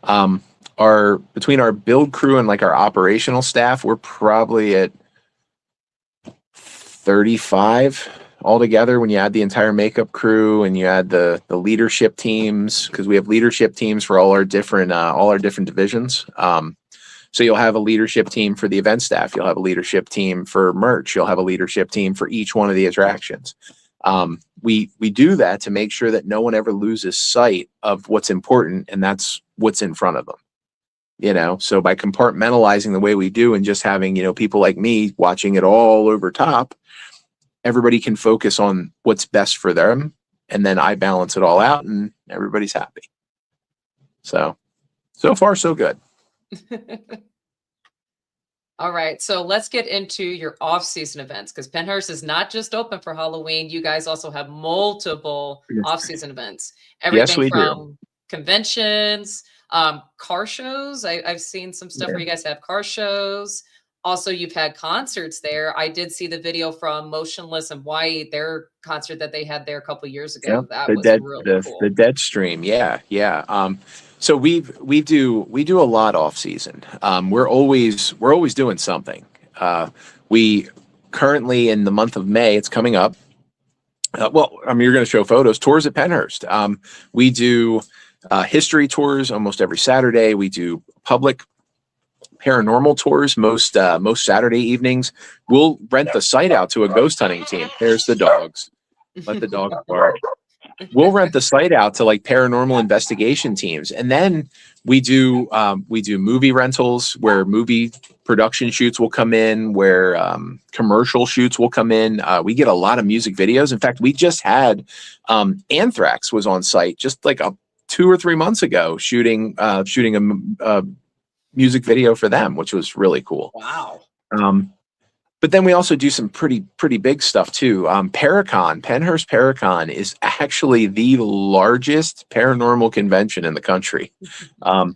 Between our build crew and like our operational staff, we're probably at 35 altogether when you add the entire makeup crew and you add the leadership teams, because we have leadership teams for all our different divisions. So you'll have a leadership team for the event staff. You'll have a leadership team for merch. You'll have a leadership team for each one of the attractions. We do that to make sure that no one ever loses sight of what's important, and that's what's in front of them. So by compartmentalizing the way we do and just having, people like me watching it all over top, everybody can focus on what's best for them. And then I balance it all out and everybody's happy. So far, so good. All right, so let's get into your off-season events, because Pennhurst is not just open for Halloween. You guys also have multiple off-season events. Yes, Everything we do. from conventions, car shows. I've seen some stuff where you guys have car shows. Also, you've had concerts there. I did see the video from Motionless in White, their concert that they had there a couple years ago. Yeah, That was really cool. the dead stream. Yeah. So we do a lot off season. We're always doing something. We currently, in the month of May, it's coming up. You're going to show photos, tours at Pennhurst. We do history tours almost every Saturday. We do public paranormal tours most Saturday evenings. We'll rent the site out to a ghost hunting team. There's the dogs. Let the dogs bark. We'll rent the site out to like paranormal investigation teams, and then we do movie rentals where movie production shoots will come in, where commercial shoots will come in. We get a lot of music videos. In fact, we just had Anthrax was on site just like 2 or 3 months ago shooting a music video for them, which was really cool. Wow. But then we also do some pretty big stuff too. Pennhurst Paracon is actually the largest paranormal convention in the country.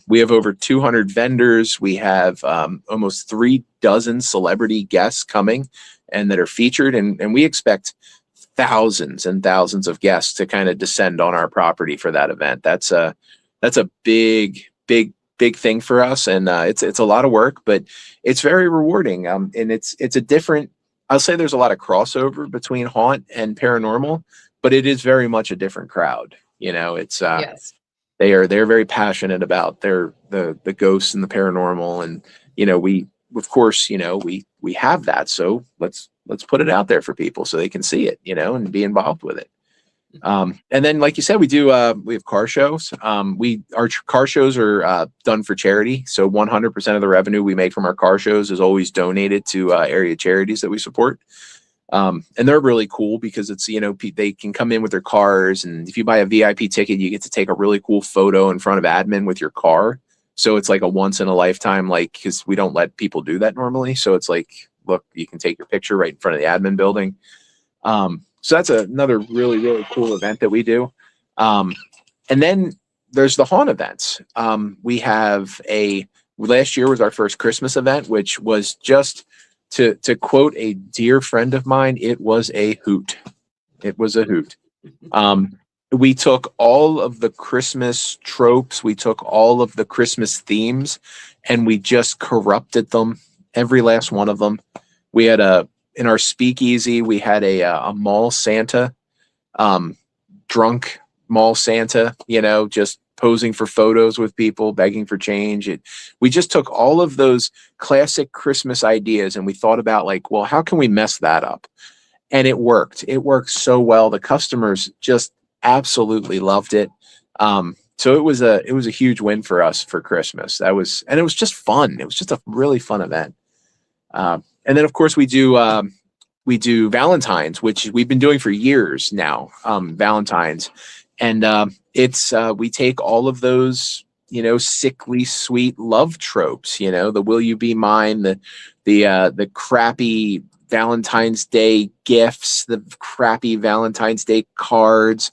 We have over 200 vendors. We have almost 36 celebrity guests coming and that are featured, and we expect thousands and thousands of guests to kind of descend on our property for that event. That's a big thing for us, and it's a lot of work, but it's very rewarding. And it's a different. I'll say there's a lot of crossover between haunt and paranormal, but it is very much a different crowd. It's Yes. they're very passionate about the ghosts and the paranormal, and we of course we have that, so let's put it out there for people so they can see it, and be involved with it. And then, like you said, we have car shows. Our car shows are done for charity. So 100% of the revenue we make from our car shows is always donated to area charities that we support. And they're really cool because it's, they can come in with their cars, and if you buy a VIP ticket, you get to take a really cool photo in front of admin with your car. So it's like a once in a lifetime, like, because we don't let people do that normally. So it's like, look, you can take your picture right in front of the admin building. So that's another really, really cool event that we do. And then there's the haunt events. We have last year was our first Christmas event, which was just to quote a dear friend of mine, it was a hoot. It was a hoot. We took all of the Christmas tropes, we took all of the Christmas themes, and we just corrupted them, every last one of them. We had in our speakeasy, we had a mall Santa, drunk mall Santa, just posing for photos with people, begging for change. We just took all of those classic Christmas ideas and we thought about like, well, how can we mess that up? And it worked. It worked so well. The customers just absolutely loved it. So it was a huge win for us for Christmas. And it was just fun. It was just a really fun event. And then of course we do Valentine's, which we've been doing for years now. Valentine's, and we take all of those, sickly sweet love tropes. The "Will you be mine?" the crappy Valentine's Day gifts, the crappy Valentine's Day cards,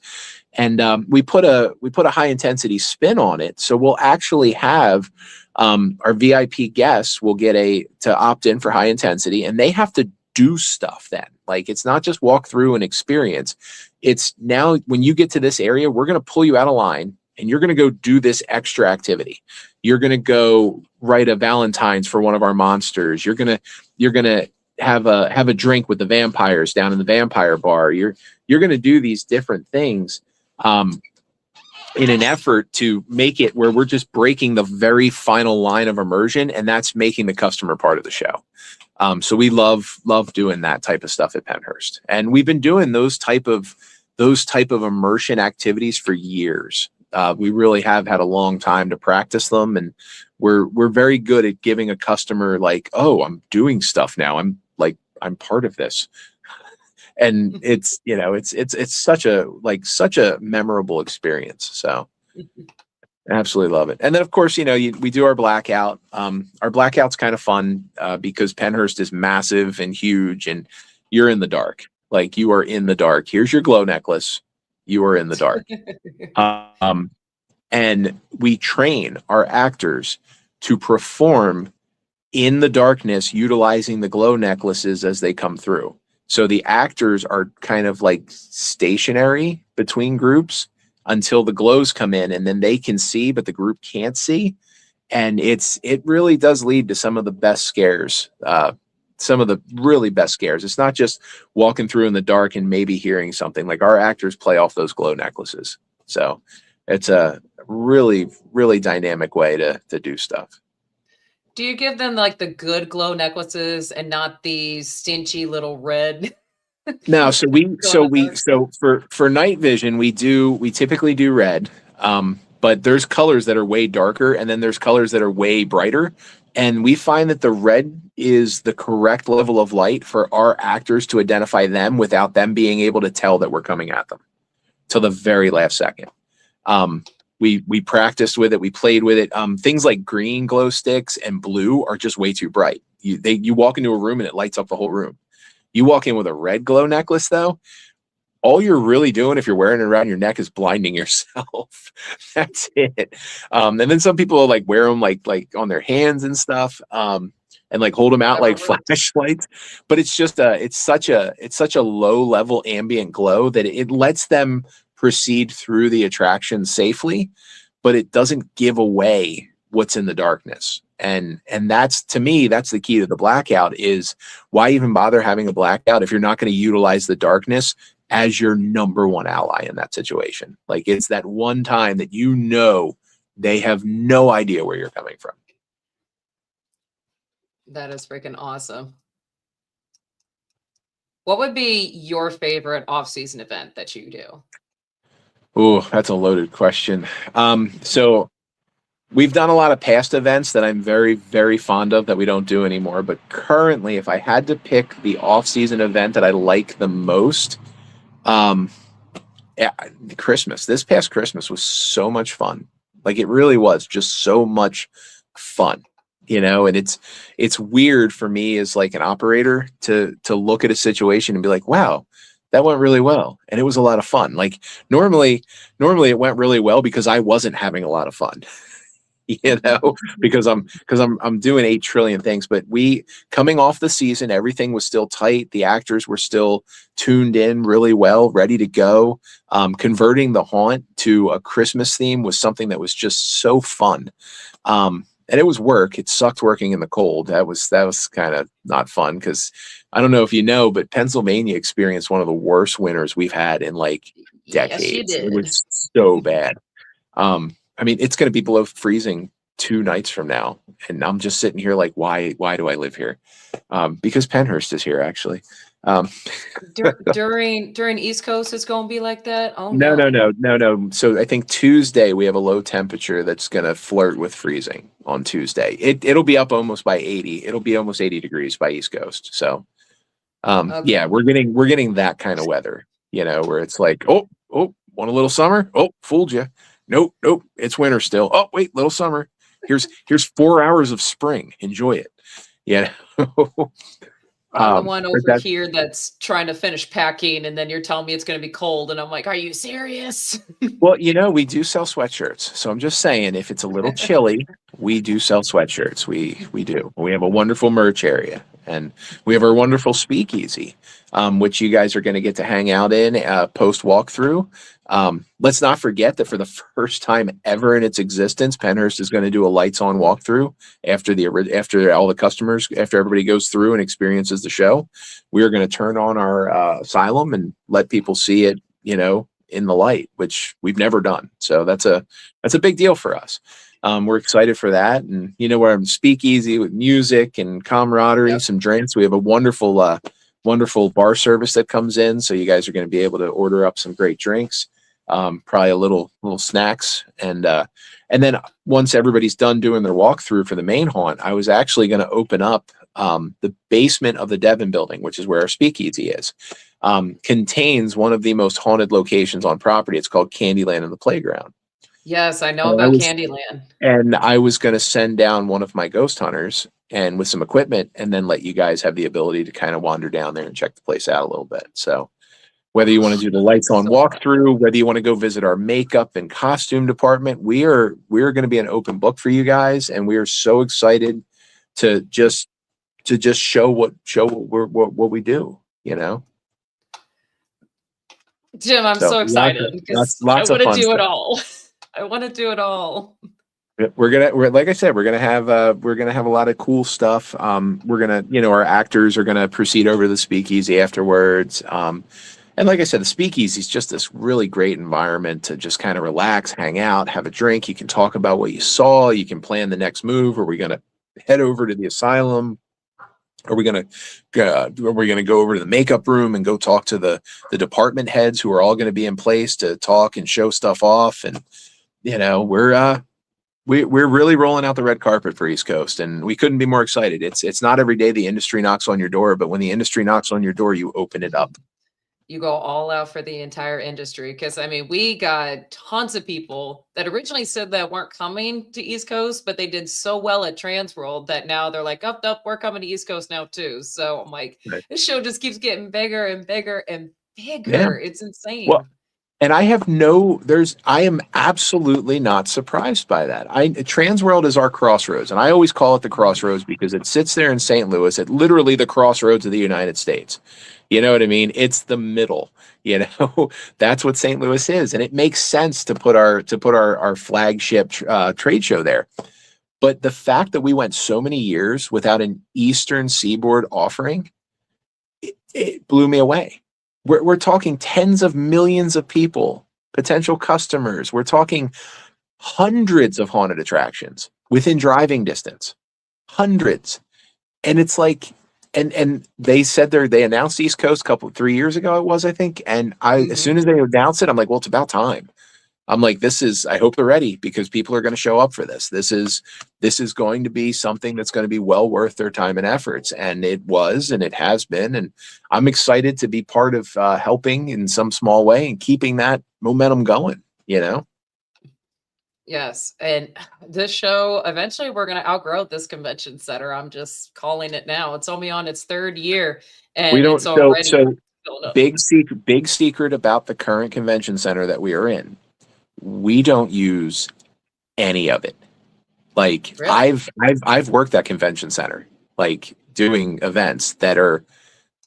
and we put a high intensity spin on it. So we'll actually have our VIP guests will get to opt in for high intensity, and they have to do stuff then. Like, it's not just walk through and experience. It's now when you get to this area, we're going to pull you out of line and you're going to go do this extra activity. You're going to go write a Valentine's for one of our monsters. You're going to have a drink with the vampires down in the vampire bar. You're going to do these different things in an effort to make it where we're just breaking the very final line of immersion, and that's making the customer part of the show. So we love doing that type of stuff at Pennhurst, and we've been doing those type of immersion activities for years. We really have had a long time to practice them, and we're very good at giving a customer like, oh, I'm doing stuff now. I'm part of this. And it's such a memorable experience. So absolutely love it. And then of course, we do our blackout. Our blackout's kind of fun because Pennhurst is massive and huge, and you're in the dark. Like, you are in the dark. Here's your glow necklace. You are in the dark. And we train our actors to perform in the darkness, utilizing the glow necklaces as they come through. So the actors are kind of like stationary between groups until the glows come in, and then they can see, but the group can't see. And it really does lead to some of the best scares, some of the really best scares. It's not just walking through in the dark and maybe hearing something. Like, our actors play off those glow necklaces. So it's a really, really dynamic way to do stuff. Do you give them like the good glow necklaces and not the stingy little red? No, so for night vision, we typically do red. But there's colors that are way darker, and then there's colors that are way brighter. And we find that the red is the correct level of light for our actors to identify them without them being able to tell that we're coming at them till the very last second. We practiced with it. We played with it. Things like green glow sticks and blue are just way too bright. You walk into a room and it lights up the whole room. You walk in with a red glow necklace, though, all you're really doing if you're wearing it around your neck is blinding yourself. That's it. And then some people like wear them like on their hands and stuff, and like hold them out like flashlights. But it's just it's such a low level ambient glow that it lets them proceed through the attraction safely, but it doesn't give away what's in the darkness. And that's, to me, that's the key to the blackout. Is why even bother having a blackout if you're not going to utilize the darkness as your number one ally in that situation? Like, it's that one time that they have no idea where you're coming from. That is freaking awesome. What would be your favorite off-season event that you do? Oh, that's a loaded question. So we've done a lot of past events that I'm very, very fond of that we don't do anymore. But currently, if I had to pick the off-season event that I like the most, Christmas. This past Christmas was so much fun. Like it really was just so much fun, you know, and it's weird for me as like an operator to look at a situation and be like, wow, that went really well. And it was a lot of fun. Like normally it went really well because I wasn't having a lot of fun. You know, because I'm doing 8 trillion things. But we coming off the season, everything was still tight. The actors were still tuned in really well, ready to go. Converting the haunt to a Christmas theme was something that was just so fun. And it was work. It sucked working in the cold. That was kind of not fun because I don't know if you know, but Pennsylvania experienced one of the worst winters we've had in like Yes, you decades. It did. was so bad. I mean, it's going to be below freezing 2 nights from now, and I'm just sitting here like, why do I live here? Because Pennhurst is here, actually. Um, During East Coast, it's gonna be like that. Oh no, no, no. no, no, no. So I think Tuesday we have a low temperature that's going to flirt with freezing on Tuesday. It'll be up almost by 80. It'll be almost 80 degrees by East Coast. So, Okay. yeah, we're getting that kind of weather, you know, where it's like, oh, want a little summer? Oh, fooled you. Nope, nope, it's winter still. Oh, wait, little summer. Here's 4 hours of spring. Enjoy it. Yeah. I'm the one But over here that's trying to finish packing, and then you're telling me it's gonna be cold, and I'm like, are you serious? well, you know, we do sell sweatshirts. So I'm just saying, if it's a little chilly, we do sell sweatshirts. We do. We have a wonderful merch area, and we have our wonderful speakeasy, which you guys are going to get to hang out in post walkthrough. Let's not forget that for the first time ever in its existence, Pennhurst is going to do a lights on walkthrough after all the customers, after everybody goes through and experiences the show. We are going to turn on our Asylum and let people see it, you know, in the light, which we've never done. So that's a big deal for us. We're excited for that. And you know, we're having speakeasy with music and camaraderie, Yep. some drinks. We have a wonderful bar service that comes in. So you guys are going to be able to order up some great drinks, probably a little snacks. And then once everybody's done doing their walkthrough for the main haunt, I was actually going to open up the basement of the Devon building, which is where our speakeasy is. Contains one of the most haunted locations on property. It's called Candyland in the Playground. Yes, I know And I about was Candyland. going to send down one of my ghost hunters and with some equipment, and then let you guys have the ability to kind of wander down there and check the place out a little bit. So whether you want to do the lights on So walkthrough, whether you want to go visit our makeup and costume department, we're going to be an open book for you guys, and we are so excited to just show what we do, you know. Jim, I'm So so excited because I lots of want to fun do it stuff. all. I want to do it all. We're like I said, we're gonna have a lot of cool stuff. We're gonna, you know, our actors are gonna proceed over to the speakeasy afterwards. And like I said, the speakeasy is just this really great environment to just kind of relax, hang out, have a drink. You can talk about what you saw. You can plan the next move. Are we gonna head over to the asylum? Are we gonna go over to the makeup room and go talk to the department heads who are all going to be in place to talk and show stuff off? And you know, we're really rolling out the red carpet for East Coast, and we couldn't be more excited. It's not every day the industry knocks on your door, but when the industry knocks on your door, you open it up. You go all out for the entire industry because I mean, we got tons of people that originally said that weren't coming to East Coast, but they did so well at Transworld that now they're like, up, up, we're coming to East Coast now too. So I'm like, Right. this show just keeps getting bigger and bigger and Yeah. bigger. It's Well, insane. and I am absolutely not surprised by that. Transworld is our crossroads, and I always call it the crossroads because it sits there in St. Louis at literally the crossroads of the United States. You know what I mean? It's the middle, you know, that's what St. Louis is. And it makes sense to put our flagship trade show there. But the fact that we went so many years without an Eastern Seaboard offering, it blew me away. We're talking tens of millions of people, potential customers. We're talking hundreds of haunted attractions within driving distance, hundreds. And it's like, and they said they announced East Coast 3 years ago, it was, I think. And as soon as they announced it, I'm like, well, it's about time. I'm like, I hope they're ready because people are going to show up for this. This is going to be something that's going to be well worth their time and efforts. And it was, and it has been. And I'm excited to be part of helping in some small way and keeping that momentum going, you know? Yes. And this show, eventually we're going to outgrow this convention center. I'm just calling it now. It's only on its third year We and don't, it's already so filled up. big secret about the current convention center that we are in. We don't use any of it. Like Really? I've worked at convention center, like doing events that are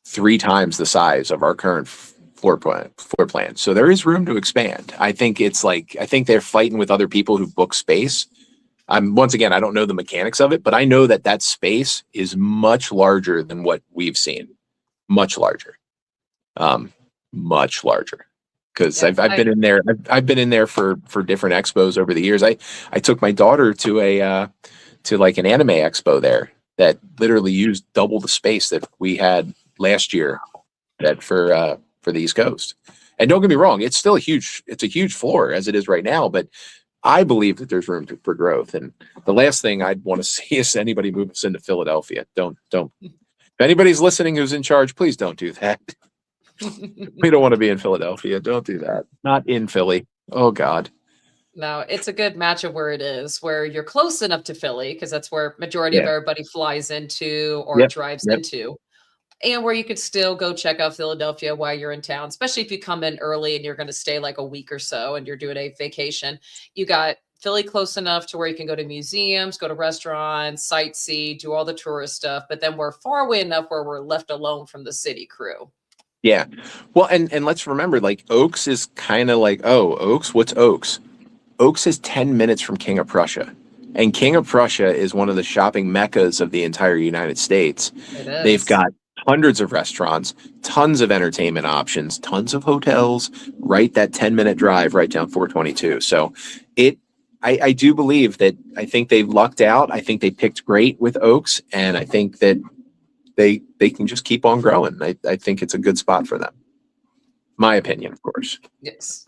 3 times the size of our current floor plan. So there is room to expand. I think I think they're fighting with other people who book space. Once again, I don't know the mechanics of it, but I know that that space is much larger than what we've seen. Much larger. Much larger. Because Yeah. I've been in there. I've been in there for different expos over the years. I took my daughter to to like an anime expo there that literally used double the space that we had last year that for the East Coast. And don't get me wrong, it's still it's a huge floor as it is right now, but I believe that there's room for growth. And the last thing I'd want to see is anybody move us into Philadelphia. Don't. If anybody's listening who's in charge, please don't do that. We don't want to be in Philadelphia. Don't do that. Not in Philly. Oh God. No, it's a good match of where it is, where you're close enough to Philly, because that's where majority of Yeah. everybody flies into or Yep. drives Yep. into. And where you could still go check out Philadelphia while you're in town, especially if you come in early and you're going to stay like a week or so and you're doing a vacation. You got Philly close enough to where you can go to museums, go to restaurants, sightsee, do all the tourist stuff. But then we're far away enough where we're left alone from the city crew. Yeah. Well, and let's remember, like Oaks is kind of like, oh, Oaks, what's Oaks? Oaks is 10 minutes from King of Prussia. And King of Prussia is one of the shopping meccas of the entire United States. It They've is. got hundreds of restaurants, tons of entertainment options, tons of hotels, right that 10-minute drive right down 422. So I do believe that I think they've lucked out. I think they picked great with Oaks, and I think that they can just keep on growing. I think it's a good spot for them. My opinion, of course. Yes.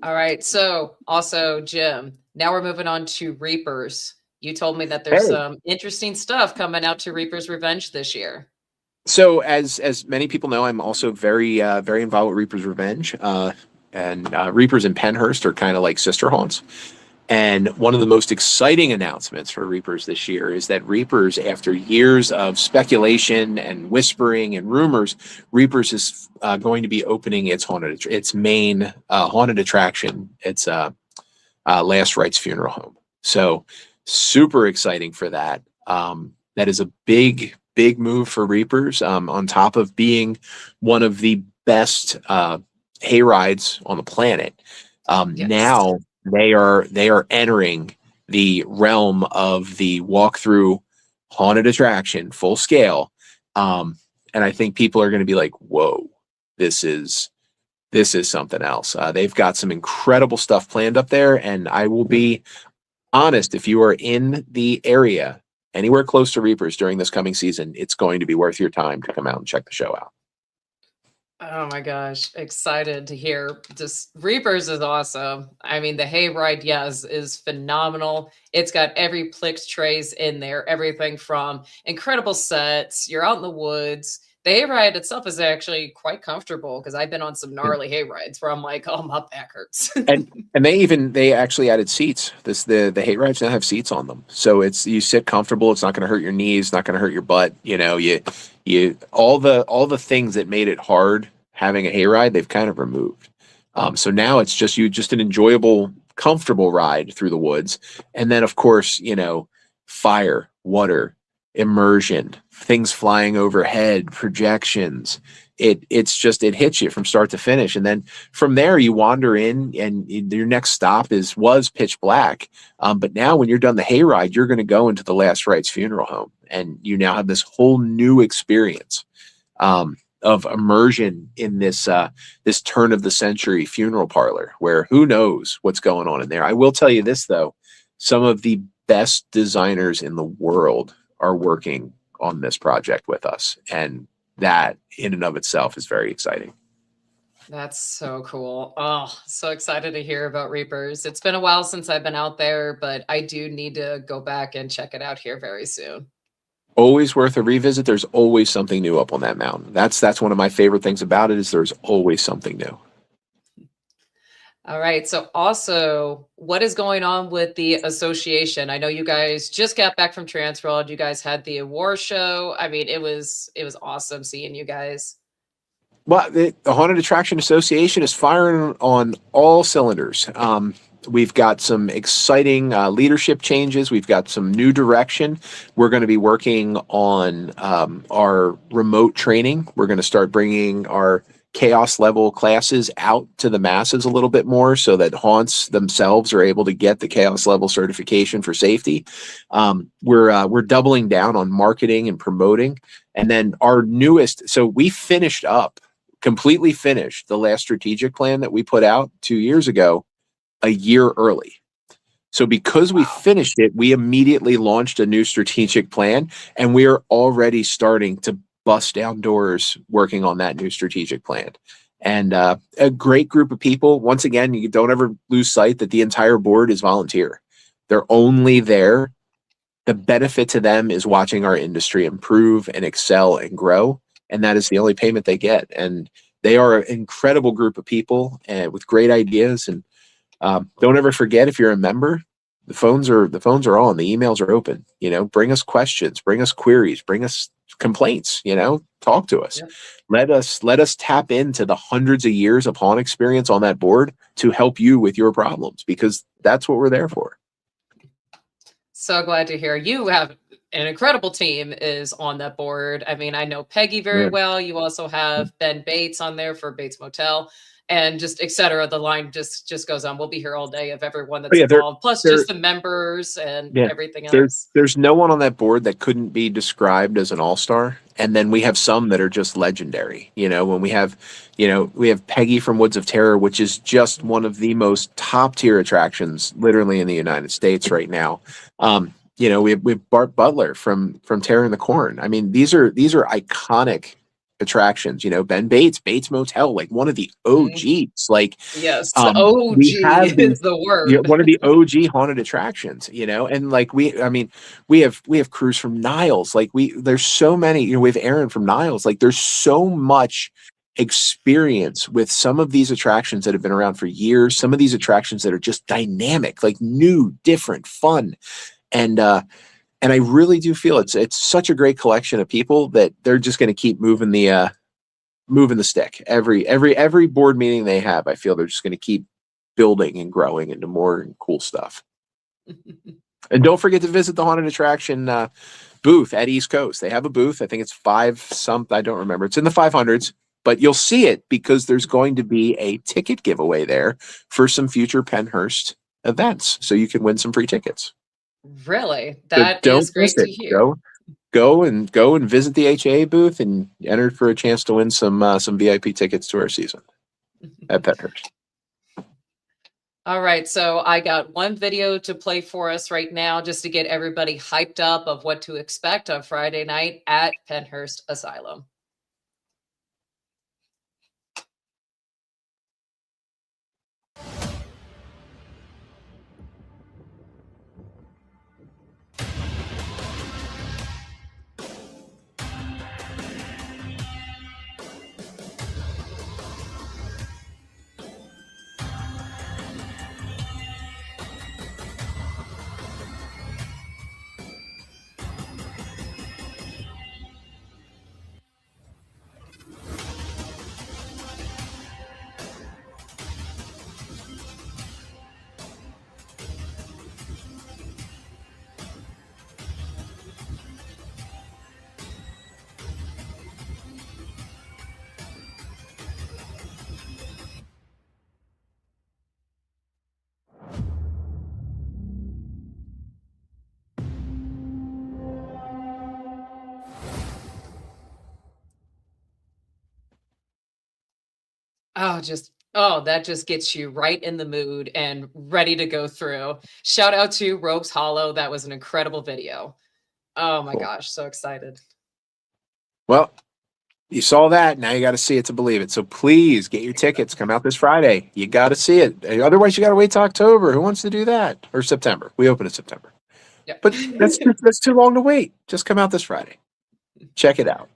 All right. So also, Jim, now we're moving on to Reapers. You told me that there's Hey. some interesting stuff coming out to Reaper's Revenge this year. So as many people know, I'm also very involved with Reaper's Revenge. And Reapers and Pennhurst are kind of like sister haunts. And one of the most exciting announcements for Reapers this year is that Reapers, after years of speculation and whispering and rumors, Reapers is going to be opening its main haunted attraction. It's Last Rites Funeral Home. So super exciting for that. That is a big move for Reapers. On top of being one of the best hay rides on the planet, Yes. now they are entering the realm of the walkthrough haunted attraction full scale. And I think people are going to be like, whoa, this is something else. They've got some incredible stuff planned up there. And I will be honest, if you are in the area, anywhere close to Reapers during this coming season, it's going to be worth your time to come out and check the show out. Oh my gosh, excited to hear. Just Reapers is awesome. I mean, the hayride, yes, is phenomenal. It's got every Plix trace in there, everything from incredible sets. You're out in the woods. The hayride itself is actually quite comfortable because I've been on some gnarly hayrides where I'm like, oh, my back hurts. And they actually added seats. The hay rides now have seats on them, so you sit comfortable. It's not going to hurt your knees, not going to hurt your butt. You all the things that made it hard having a hayride, they've kind of removed. So now it's just an enjoyable, comfortable ride through the woods. And then of course, fire, water, immersion, things flying overhead, projections. It hits you from start to finish. And then from there you wander in and your next stop was pitch black. But now when you're done the hayride, you're going to go into the Last Rites Funeral Home, and you now have this whole new experience of immersion in this turn of the century funeral parlor, where who knows what's going on in there. I will tell you this though, some of the best designers in the world are working on this project with us, and that in and of itself is very exciting. That's so cool. Oh, so excited to hear about Reapers. It's been a while since I've been out there, but I do need to go back and check it out here very soon. Always worth a revisit. There's always something new up on that mountain. That's one of my favorite things about it, is there's always something new. All right. So also, what is going on with the association? I know you guys just got back from Transworld. You guys had the award show. I mean, it was awesome seeing you guys. Well, the Haunted Attraction Association is firing on all cylinders. We've got some exciting leadership changes. We've got some new direction. We're going to be working on our remote training. We're going to start bringing our chaos level classes out to the masses a little bit more so that haunts themselves are able to get the chaos level certification for safety. We're doubling down on marketing and promoting. And then our newest, so we completely finished the last strategic plan that we put out 2 years ago, a year early. So because we finished it, we immediately launched a new strategic plan, and we are already starting to bust down doors working on that new strategic plan. And a great group of people. Once again, you don't ever lose sight that the entire board is volunteer. They're only there. The benefit to them is watching our industry improve and excel and grow. And that is the only payment they get. And they are an incredible group of people and with great ideas. And don't ever forget, if you're a member, the phones are on, the emails are open. Bring us questions, bring us queries, bring us complaints. Talk to us. Yep. Let us tap into the hundreds of years of haunt experience on that board to help you with your problems, because that's what we're there for. So glad to hear you have an incredible team is on that board. I mean, I know Peggy very well. You also have Ben Bates on there for Bates Motel, and just et cetera. The line just goes on. We'll be here all day of everyone that's involved, plus just the members and everything else. There's no one on that board that couldn't be described as an all-star. And then we have some that are just legendary. When we have Peggy from Woods of Terror, which is just one of the most top tier attractions literally in the United States right now. We have Bart Butler from Terror in the Corn. I mean, these are iconic attractions. Ben Bates Motel, like one of the OGs. Like, yes, OG is the word. One of the OG haunted attractions. And like we have crews from Niles. Like there's so many. We have Aaron from Niles. Like there's so much experience with some of these attractions that have been around for years. Some of these attractions that are just dynamic, like new, different, fun. And I really do feel it's such a great collection of people that they're just going to keep moving the stick. Every board meeting they have, I feel they're just going to keep building and growing into more cool stuff. And don't forget to visit the Haunted Attraction booth at East Coast. They have a booth. I think it's I don't remember. It's in the 500s, but you'll see it because there's going to be a ticket giveaway there for some future Pennhurst events, so you can win some free tickets. Really? That is great to hear. Go and visit the HA booth and enter for a chance to win some VIP tickets to our season at Pennhurst. All right, so I got one video to play for us right now just to get everybody hyped up of what to expect on Friday night at Pennhurst Asylum. That just gets you right in the mood and ready to go through. Shout out to Rogues Hollow. That was an incredible video. Oh my gosh, so excited. Well, you saw that. Now you got to see it to believe it. So please get your tickets. Come out this Friday. You got to see it. Otherwise, you got to wait till October. Who wants to do that? Or September. We open in September. Yep. But that's too long to wait. Just come out this Friday. Check it out.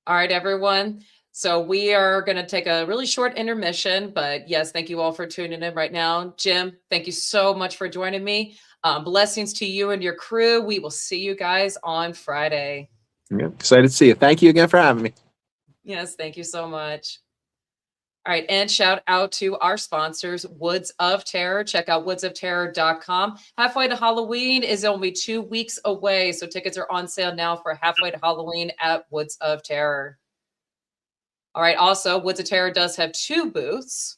All right, everyone. So we are going to take a really short intermission, but yes, thank you all for tuning in right now. Jim, thank you so much for joining me. Blessings to you and your crew. We will see you guys on Friday. Yeah, excited to see you. Thank you again for having me. Yes, thank you so much. All right, and shout out to our sponsors, Woods of Terror. Check out woodsofterror.com. Halfway to Halloween is only 2 weeks away, so tickets are on sale now for Halfway to Halloween at Woods of Terror. All right, also, Woods of Terror does have 2 booths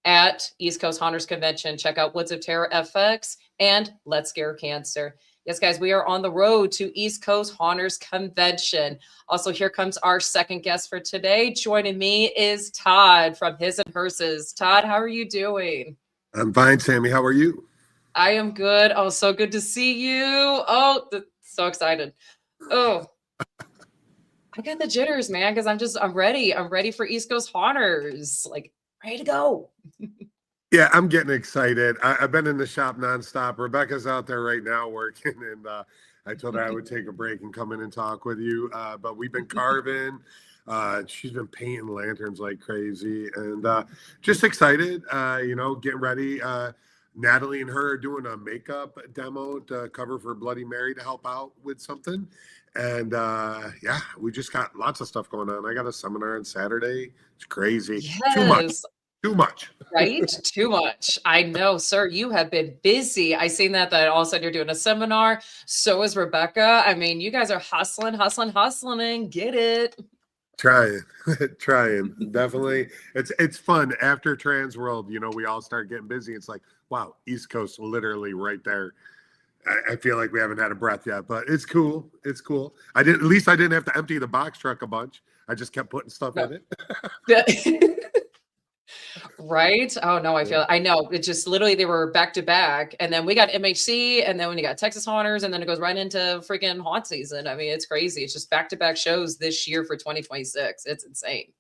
at East Coast Haunters Convention. Check out Woods of Terror FX and Let's Scare Cancer. Yes, guys, we are on the road to East Coast Haunters Convention. Also, here comes our second guest for today. Joining me is Todd from His and Hearses. Todd, how are you doing? I'm fine, Sammy. How are you? I am good. Oh, so good to see you. Oh, so excited. Oh, I got the jitters, man, because I'm ready. I'm ready for East Coast Haunters. Like, ready to go. Yeah, I'm getting excited. I've been in the shop nonstop. Rebecca's out there right now working, and I told her I would take a break and come in and talk with you. But we've been carving. She's been painting lanterns like crazy, and just excited. Getting ready. Natalie and her are doing a makeup demo to cover for Bloody Mary to help out with something. And yeah, we just got lots of stuff going on. I got a seminar on Saturday. It's crazy. Yes. Too much. Right? Too much. I know, sir. You have been busy. I seen that all of a sudden you're doing a seminar. So is Rebecca. I mean, you guys are hustling, and get it. Trying, definitely. It's fun after Trans World. We all start getting busy. It's like, wow, East Coast, literally right there. I feel like we haven't had a breath yet, but it's cool. It's cool. At least I didn't have to empty the box truck a bunch. I just kept putting stuff in it. Right? Oh no, I know. It just literally they were back to back, and then we got MHC, and then when you got Texas Haunters, and then it goes right into freaking haunt season. I mean, it's crazy. It's just back to back shows this year for 2026. It's insane.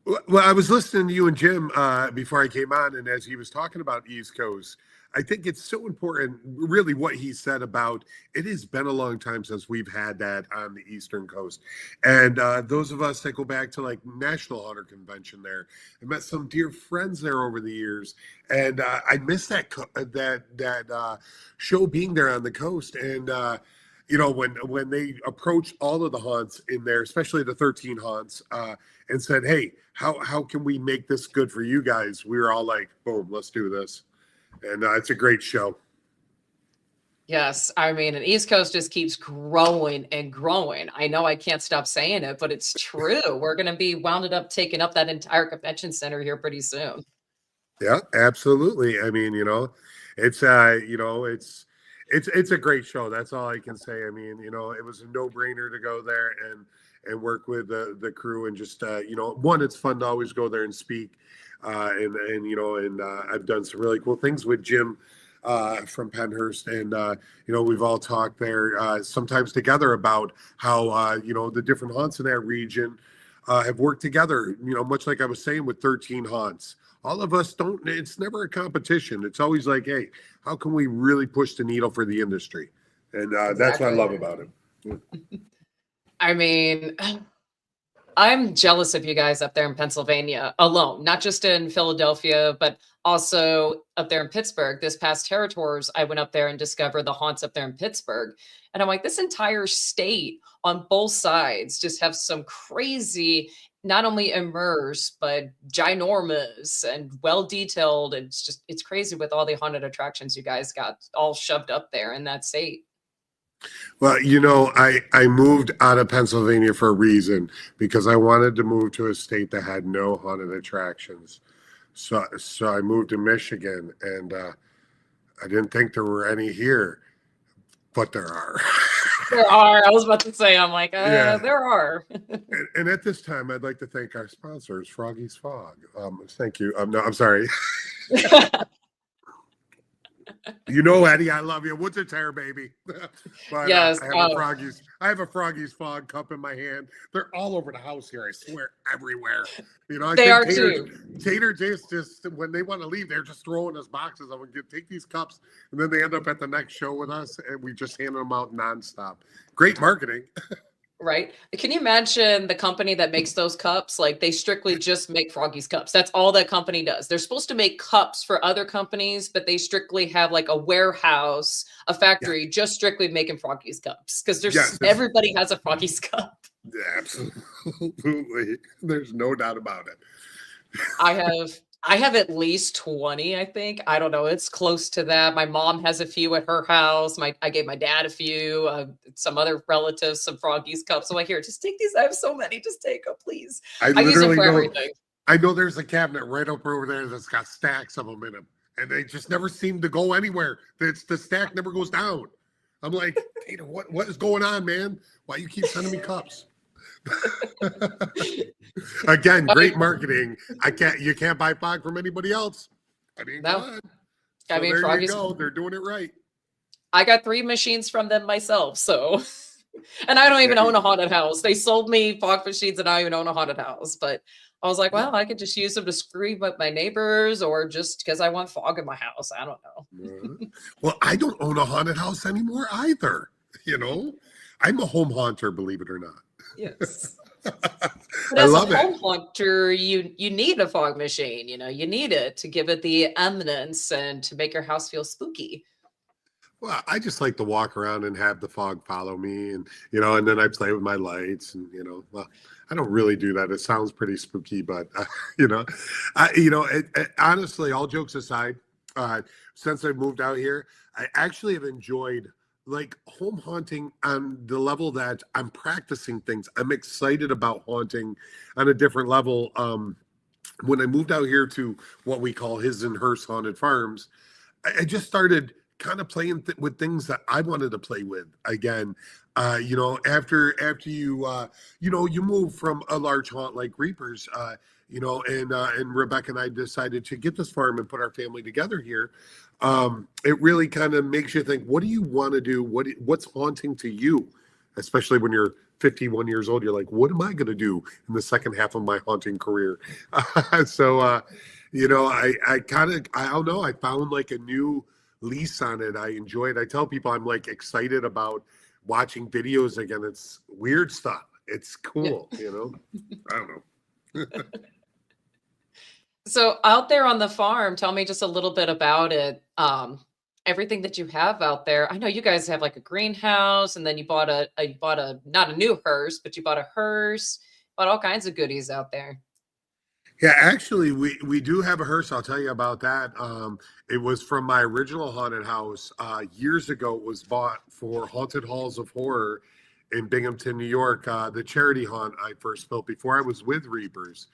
Well, I was listening to you and Jim before I came on, and as he was talking about East Coast, I think it's so important, really, what he said about it has been a long time since we've had that on the Eastern Coast. And those of us that go back to like National Haunter Convention there, I met some dear friends there over the years, and I miss that show being there on the coast. And when they approached all of the haunts in there, especially the 13 haunts, and said, "Hey, how can we make this good for you guys?" We were all like, "Boom, let's do this." And it's a great show. Yes, I mean, and East Coast just keeps growing and growing. I know I can't stop saying it, but it's true. We're going to be wound up taking up that entire convention center here pretty soon. Yeah, absolutely. I mean, it's it's a great show. That's all I can say. I mean, it was a no-brainer to go there and work with the crew, and just one, it's fun to always go there and speak. And I've done some really cool things with Jim from Pennhurst, and we've all talked there sometimes together about how the different haunts in that region have worked together. Much like I was saying with 13 haunts, all of us don't. It's never a competition. It's always like, hey, how can we really push the needle for the industry? And that's what I love about it. Yeah. I mean, I'm jealous of you guys up there in Pennsylvania alone, not just in Philadelphia, but also up there in Pittsburgh. This past Terror Tours, I went up there and discovered the haunts up there in Pittsburgh. And I'm like, this entire state on both sides just have some crazy, not only immersed, but ginormous and well-detailed. It's crazy with all the haunted attractions you guys got all shoved up there in that state. Well, I moved out of Pennsylvania for a reason, because I wanted to move to a state that had no haunted attractions. So I moved to Michigan, and I didn't think there were any here, but there are. There are. I was about to say, I'm like, Yeah. there are. And at this time, I'd like to thank our sponsors, Froggy's Fog. Thank you. No, I'm sorry. Eddie, I love you. Woods of Terror, baby. But Yes. I have a Froggy's Fog cup in my hand. They're all over the house here. I swear, everywhere. They are too. Tater just when they want to leave, they're just throwing us boxes. I'm gonna take these cups, and then they end up at the next show with us, and we just hand them out nonstop. Great marketing. Right? Can you imagine the company that makes those cups? Like they strictly just make Froggy's cups. That's all that company does. They're supposed to make cups for other companies, but they strictly have like a warehouse, a Yeah. factory just strictly making Froggy's cups because there's Yes. everybody has a Froggy's cup. Absolutely. There's no doubt about it. I have at least 20, I think. I don't know. It's close to that. My mom has a few at her house. I gave my dad a few, some other relatives, some Froggy's cups. I'm like, here, just take these. I have so many. Just take them, please. I I use them literally for know. everything. I know there's a cabinet right up over there that's got stacks of them in them, and they just never seem to go anywhere. The stack never goes down. I'm like, Tater, what is going on, man? Why you keep sending me cups? Again, great marketing. You can't buy fog from anybody else. I mean, No. come on. I mean, there you Froggy's. go. They're doing it right. I got 3 machines from them myself, so and I don't even own a haunted house. They sold me fog machines and I don't even own a haunted house. But I was like, well, I could just use them to scream at my neighbors or just because I want fog in my house. I don't know. Well, I don't own a haunted house anymore either. You know, I'm a home haunter, believe it or not. Yes. But I as love a it. home haunter, you need a fog machine. You know, you need it to give it the eminence and to make your house feel spooky. Well, I just like to walk around and have the fog follow me, and and then I play with my lights, and well, I don't really do that. It sounds pretty spooky, but honestly, all jokes aside, since I moved out here, I actually have enjoyed like home haunting on the level that I'm practicing things. I'm excited about haunting on a different level. When I moved out here to what we call His and Hearse Haunted Farms, I just started kind of playing with things that I wanted to play with again. After you move from a large haunt like Reapers, and Rebecca and I decided to get this farm and put our family together here. It really kind of makes you think, what do you want to do? What's haunting to you? Especially when you're 51 years old, you're like, what am I going to do in the second half of my haunting career? I don't know. I found like a new lease on it. I enjoy it. I tell people I'm like excited about watching videos again. It's weird stuff. It's cool, I don't know. So out there on the farm, tell me just a little bit about it. Everything that you have out there. I know you guys have like a greenhouse, and then you bought a not a new hearse, but you bought a hearse, bought all kinds of goodies out there. Yeah, actually, we do have a hearse. I'll tell you about that. It was from my original haunted house. Years ago, it was bought for Haunted Halls of Horror in Binghamton, New York, the charity haunt I first built before I was with Reapers.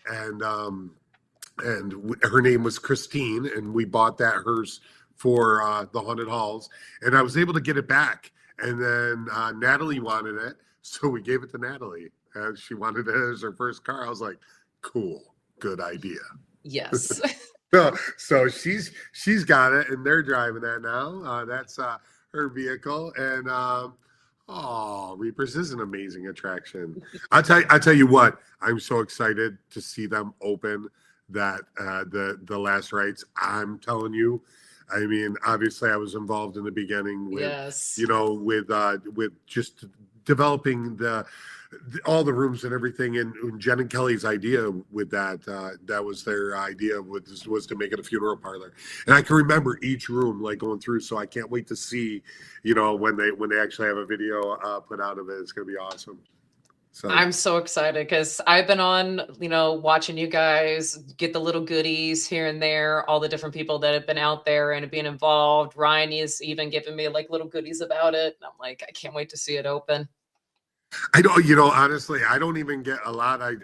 And her name was Christine, and we bought that hearse for the Haunted Halls. And I was able to get it back. And then Natalie wanted it, so we gave it to Natalie. She wanted it as her first car. I was like, cool. Good idea. Yes. So she's got it, and they're driving that now. That's her vehicle, and Reapers is an amazing attraction. I tell you what, I'm so excited to see them open that the last rites. I'm telling you, I mean, obviously, I was involved in the beginning with with just developing all the rooms and everything, and Jen and Kelly's idea with that was their idea was to make it a funeral parlor. And I can remember each room like going through, so I can't wait to see when they actually have a video put out of it. It's going to be awesome. So I'm so excited because I've been on, watching you guys get the little goodies here and there, all the different people that have been out there and have been involved. Ryan is even giving me like little goodies about it. And I'm like, I can't wait to see it open. I don't, honestly, I don't even get a lot. I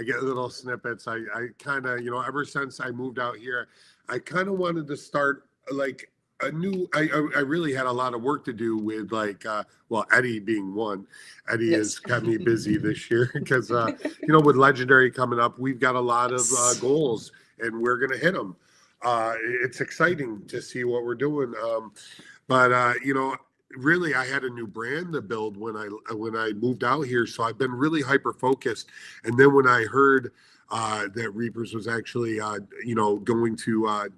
get little snippets. I kind of, ever since I moved out here, I kind of wanted to start like a new, I really had a lot of work to do with like, Eddie being one. Eddie has kept me busy this year because, with Legendary coming up, we've got a lot of goals and we're going to hit them. It's exciting to see what we're doing. Really, I had a new brand to build when I moved out here, so I've been really hyper focused. And then when I heard that Reapers was actually going to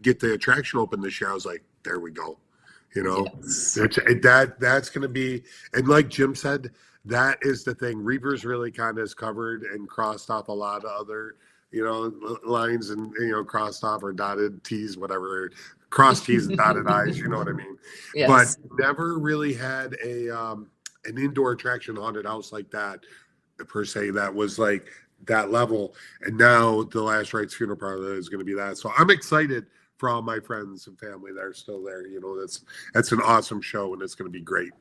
get the attraction open this year, I was like, there we go. That's going to be, and like Jim said, that is the thing. Reapers really kind of is covered and crossed off a lot of other, lines, and, crossed off or dotted T's, whatever, crossed T's and dotted I's, you know what I mean? But Yes. never really had an indoor attraction haunted house like that, per se, that was like that level. And now the Last Rites Funeral Parlor is going to be that. So I'm excited for all my friends and family that are still there. That's an awesome show, and it's going to be great.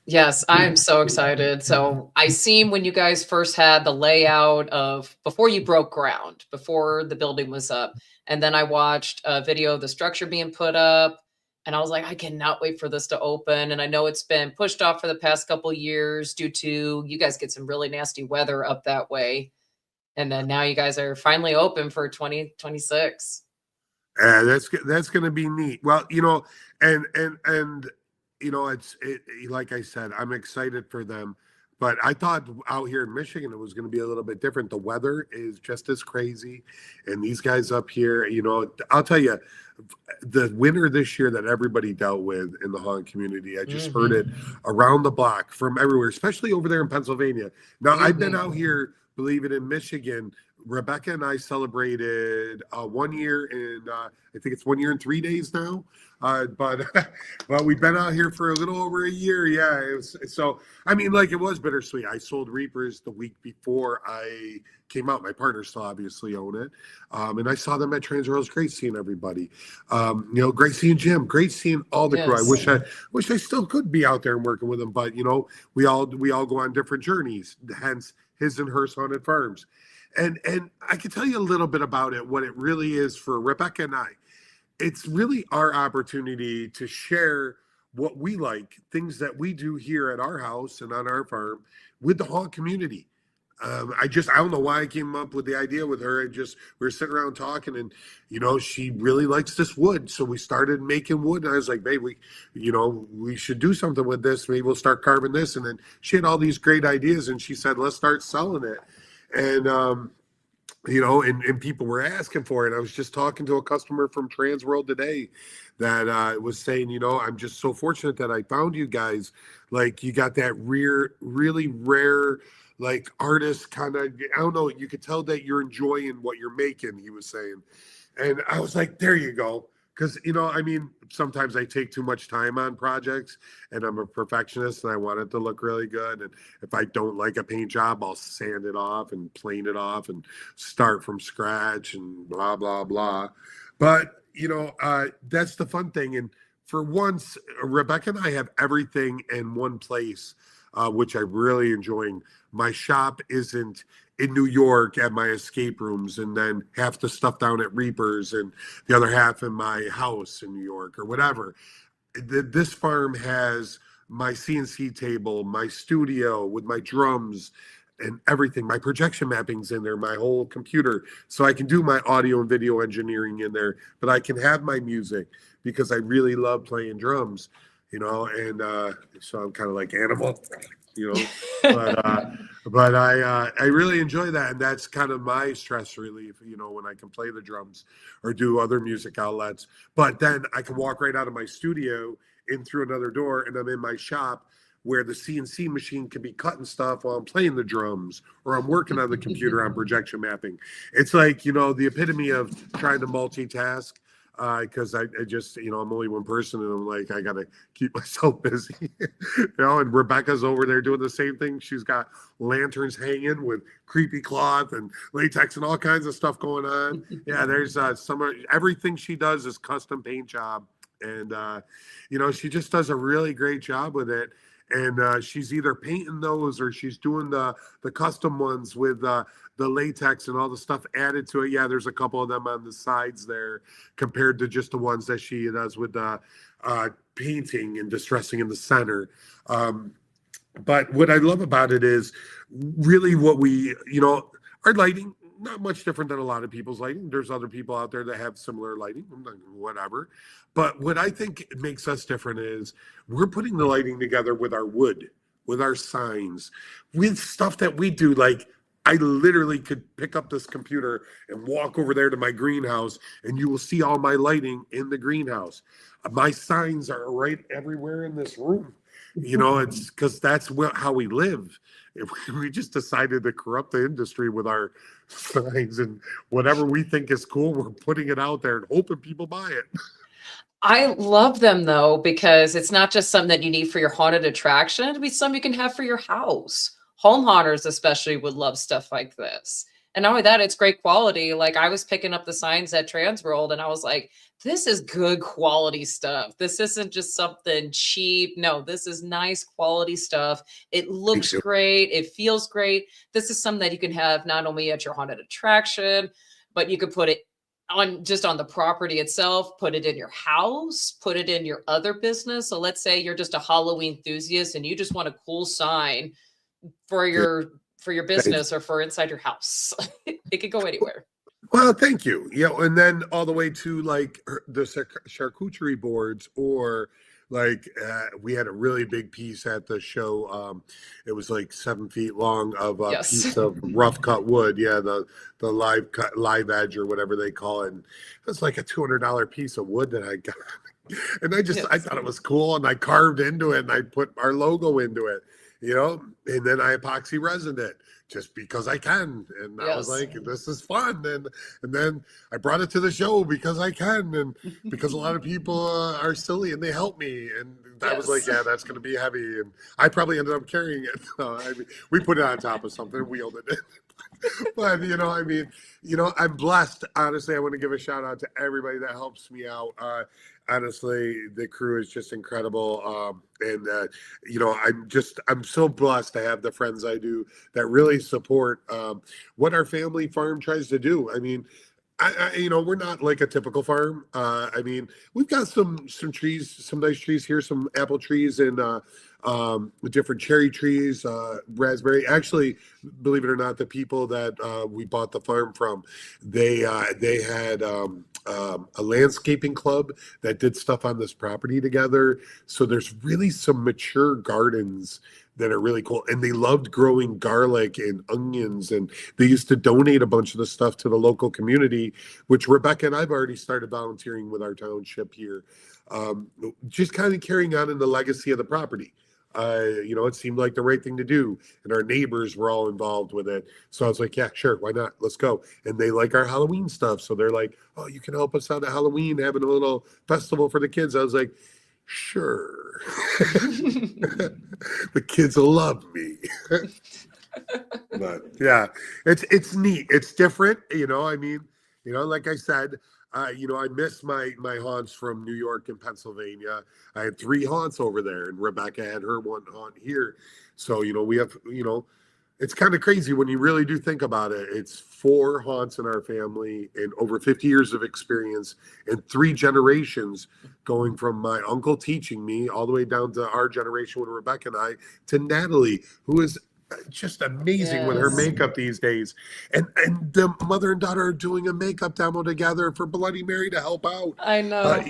Yes, I'm so excited. So I seen when you guys first had the layout of before you broke ground, before the building was up. And then I watched a video of the structure being put up. And I was like, I cannot wait for this to open. And I know it's been pushed off for the past couple years due to you guys get some really nasty weather up that way. And then now you guys are finally open for 2026. That's going to be neat. Well, and it's like I said, I'm excited for them, but I thought out here in Michigan it was going to be a little bit different. The weather is just as crazy, and these guys up here, I'll tell you, the winter this year that everybody dealt with in the haunt community, I just heard it around the block from everywhere, especially over there in Pennsylvania. Now, I've been out here, believe it, in Michigan. Rebecca and I celebrated 1 year in, I think it's 1 year and 3 days now. But well, we've been out here for a little over a year. Yeah. It was bittersweet. I sold Reapers the week before I came out. My partner still obviously own it. And I saw them at Trans World's. Great seeing everybody. Great seeing Jim. Great seeing all the crew. I wish I still could be out there and working with them, but we all go on different journeys, hence his and Hearse Haunted Farms. And I can tell you a little bit about it, what it really is for Rebecca and I. It's really our opportunity to share what we like, things that we do here at our house and on our farm with the haunt community. I don't know why I came up with the idea with her. We were sitting around talking, and, she really likes this wood. So we started making wood, and I was like, babe, we should do something with this. Maybe we'll start carving this. And then she had all these great ideas, and she said, let's start selling it. And, and people were asking for it. I was just talking to a customer from Trans World today that was saying, I'm just so fortunate that I found you guys. Like, you got that really rare, like, artist kind of, I don't know, you could tell that you're enjoying what you're making, he was saying. And I was like, there you go. Because, sometimes I take too much time on projects, and I'm a perfectionist, and I want it to look really good. And if I don't like a paint job, I'll sand it off and plane it off and start from scratch and blah, blah, blah. But, that's the fun thing. And for once, Rebecca and I have everything in one place, which I'm really enjoying. My shop isn't in New York at my escape rooms, and then half the stuff down at Reapers and the other half in my house in New York or whatever. This farm has my CNC table, my studio with my drums and everything. My projection mapping's in there, my whole computer. So I can do my audio and video engineering in there, but I can have my music because I really love playing drums, and so I'm kind of like Animal. But I really enjoy that, and that's kind of my stress relief, when I can play the drums or do other music outlets. But then I can walk right out of my studio in through another door, and I'm in my shop where the CNC machine can be cutting stuff while I'm playing the drums, or I'm working on the computer on projection mapping. It's like, the epitome of trying to multitask. Because I just, I'm only one person, and I'm like, I got to keep myself busy, and Rebecca's over there doing the same thing. She's got lanterns hanging with creepy cloth and latex and all kinds of stuff going on. Yeah, there's everything she does is custom paint job. And, she just does a really great job with it. And she's either painting those or she's doing the custom ones with the latex and all the stuff added to it. Yeah, there's a couple of them on the sides there compared to just the ones that she does with the painting and distressing in the center. But what I love about it is really what we, our lighting, not much different than a lot of people's lighting. There's other people out there that have similar lighting, whatever. But what I think makes us different is we're putting the lighting together with our wood, with our signs, with stuff that we do. Like, I literally could pick up this computer and walk over there to my greenhouse, and you will see all my lighting in the greenhouse. My signs are right everywhere in this room. it's because that's how we live. If we just decided to corrupt the industry with our signs and whatever we think is cool, we're putting it out there and hoping people buy it. I love them though, because it's not just something that you need for your haunted attraction. It'd be something you can have for your house. Home haunters especially would love stuff like this. And not only that, it's great quality. Like I was picking up the signs at Transworld and I was like, this is good quality stuff. This isn't just something cheap. No, this is nice quality stuff. It looks great. It feels great. This is something that you can have not only at your haunted attraction, but you could put it on the property itself, put it in your house, put it in your other business. So let's say you're just a Halloween enthusiast and you just want a cool sign for your business or for inside your house. It could go anywhere. Well, thank you. Yeah, and then all the way to like the charcuterie boards, or like we had a really big piece at the show. It was like 7 feet long of a piece of rough cut wood. Yeah, the live edge or whatever they call it. And it was like a $200 piece of wood that I got, and I thought it was cool, and I carved into it, and I put our logo into it. And then I epoxy resined it just because I can. And I was like, this is fun. And then I brought it to the show because I can, and because a lot of people are silly and they help me. And I was like, yeah, that's going to be heavy. And I probably ended up carrying it. I mean, we put it on top of something, wheeled it. But, I'm blessed. Honestly, I want to give a shout out to everybody that helps me out. Honestly, the crew is just incredible. I'm so blessed to have the friends I do that really support what our family farm tries to do. I mean, we're not like a typical farm. We've got some trees, some nice trees here, some apple trees and different cherry trees, raspberry. Actually, believe it or not, the people that we bought the farm from, they had a landscaping club that did stuff on this property together. So there's really some mature gardens that are really cool. And they loved growing garlic and onions. And they used to donate a bunch of the stuff to the local community, which Rebecca and I've already started volunteering with our township here. Just kind of carrying on in the legacy of the property. It seemed like the right thing to do, and our neighbors were all involved with it. So I was like, yeah, sure, why not? Let's go. And they like our Halloween stuff. So they're like, oh, you can help us out at Halloween, having a little festival for the kids. I was like, sure. The kids will love me. But yeah, it's neat. It's different. Like I said, I miss my haunts from New York and Pennsylvania. I had 3 haunts over there, and Rebecca had her 1 haunt here. So, we have, it's kind of crazy when you really do think about it. It's 4 haunts in our family and over 50 years of experience and 3 generations, going from my uncle teaching me all the way down to our generation with Rebecca and I, to Natalie, who is just amazing with her makeup these days. And the mother and daughter are doing a makeup demo together for Bloody Mary to help out. I know.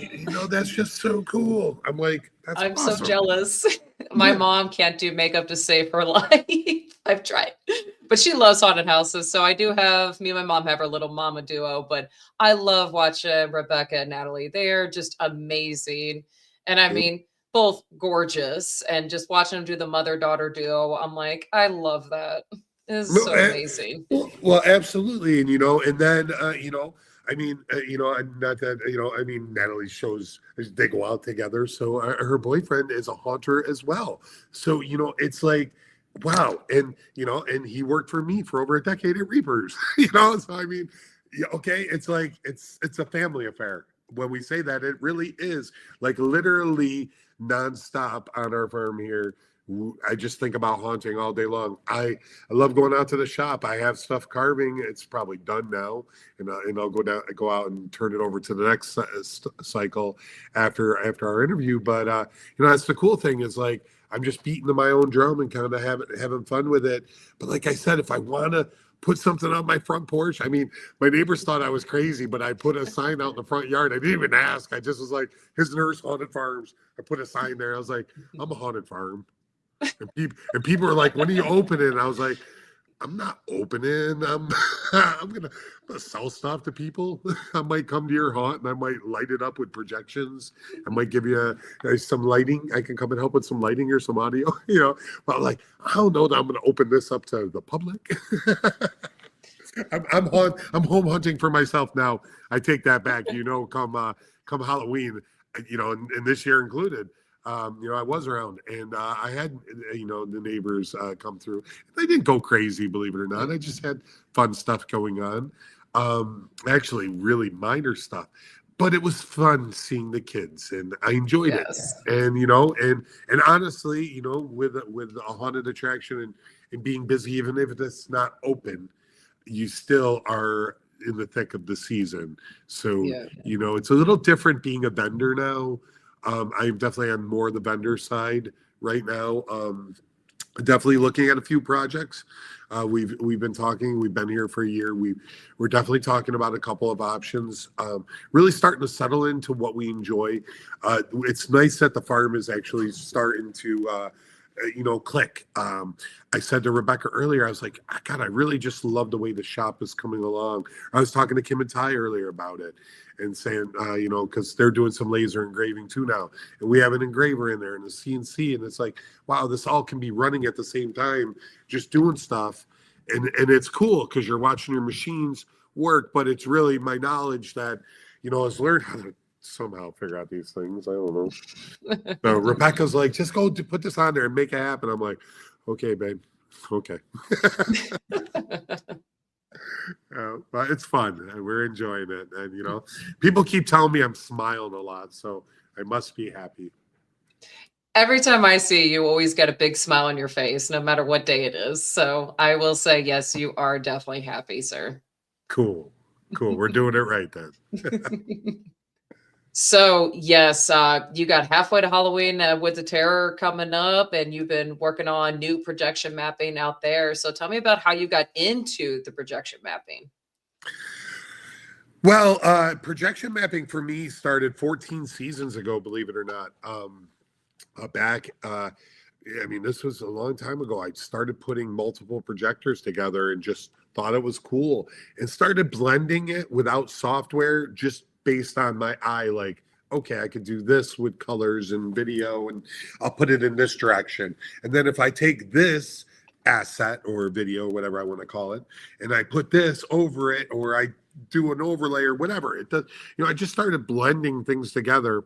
That's just so cool. I'm like, I'm awesome. So jealous. My mom can't do makeup to save her life. I've tried, but she loves haunted houses. So I do have, me and my mom have our little mama duo, but I love watching Rebecca and Natalie. They're just amazing. And I mean, both gorgeous, and just watching them do the mother-daughter duo, I'm like, I love that. It's so amazing. Well, absolutely. And then, not that, Natalie shows, they go out together. So her boyfriend is a haunter as well. So, it's like, wow. And, and he worked for me for over a decade at Reapers, so okay. It's like, it's a family affair. When we say that, it really is like literally nonstop on our farm here. I just think about haunting all day long. I love going out to the shop. I have stuff carving. It's probably done now, and I'll go out and turn it over to the next cycle after our interview. But that's the cool thing, is like I'm just beating to my own drum and kind of having fun with it. But like I said, if I want to put something on my front porch. My neighbors thought I was crazy, but I put a sign out in the front yard. I didn't even ask. I just was like, his nurse haunted farms. I put a sign there. I was like, I'm a haunted farm. And people were like, when are you opening? And I was like, I'm not opening. I'm gonna sell stuff to people. I might come to your haunt and I might light it up with projections. I might give you some lighting. I can come and help with some lighting or some audio, But like, I don't know that I'm gonna open this up to the public. I'm home hunting for myself now. I take that back. Come Halloween, and this year included. I was around, and I had the neighbors come through. They didn't go crazy, believe it or not. I just had fun stuff going on. Actually, really minor stuff, but it was fun seeing the kids, and I enjoyed it. And and honestly, with a haunted attraction and being busy, even if it's not open, you still are in the thick of the season. So, it's a little different being a vendor now. I'm definitely on more the vendor side right now. Definitely looking at a few projects. We've been talking. We've been here for a year. We're definitely talking about a couple of options. Really starting to settle into what we enjoy. It's nice that the farm is actually starting to click. I said to Rebecca earlier, I was like, God, I really just love the way the shop is coming along. I was talking to Kim and Ty earlier about it and saying, because they're doing some laser engraving too now. And we have an engraver in there and a CNC. And it's like, wow, this all can be running at the same time, just doing stuff. And it's cool because you're watching your machines work, but it's really my knowledge that, has learned how to somehow figure out these things. I don't know. So Rebecca's like, just go put this on there and make it happen. I'm like, okay, babe. Okay. But it's fun. And we're enjoying it. And, people keep telling me I'm smiling a lot. So I must be happy. Every time I see you, always get a big smile on your face, no matter what day it is. So I will say, yes, you are definitely happy, sir. Cool. We're doing it right then. So yes, you got halfway to Halloween with the Terror coming up, and you've been working on new projection mapping out there. So tell me about how you got into the projection mapping. Well, projection mapping for me started 14 seasons ago, believe it or not. This was a long time ago. I started putting multiple projectors together and just thought it was cool and started blending it without software, just based on my eye. Like, okay, I could do this with colors and video, and I'll put it in this direction. And then if I take this asset or video, whatever I want to call it, and I put this over it, or I do an overlay or whatever it does, I just started blending things together.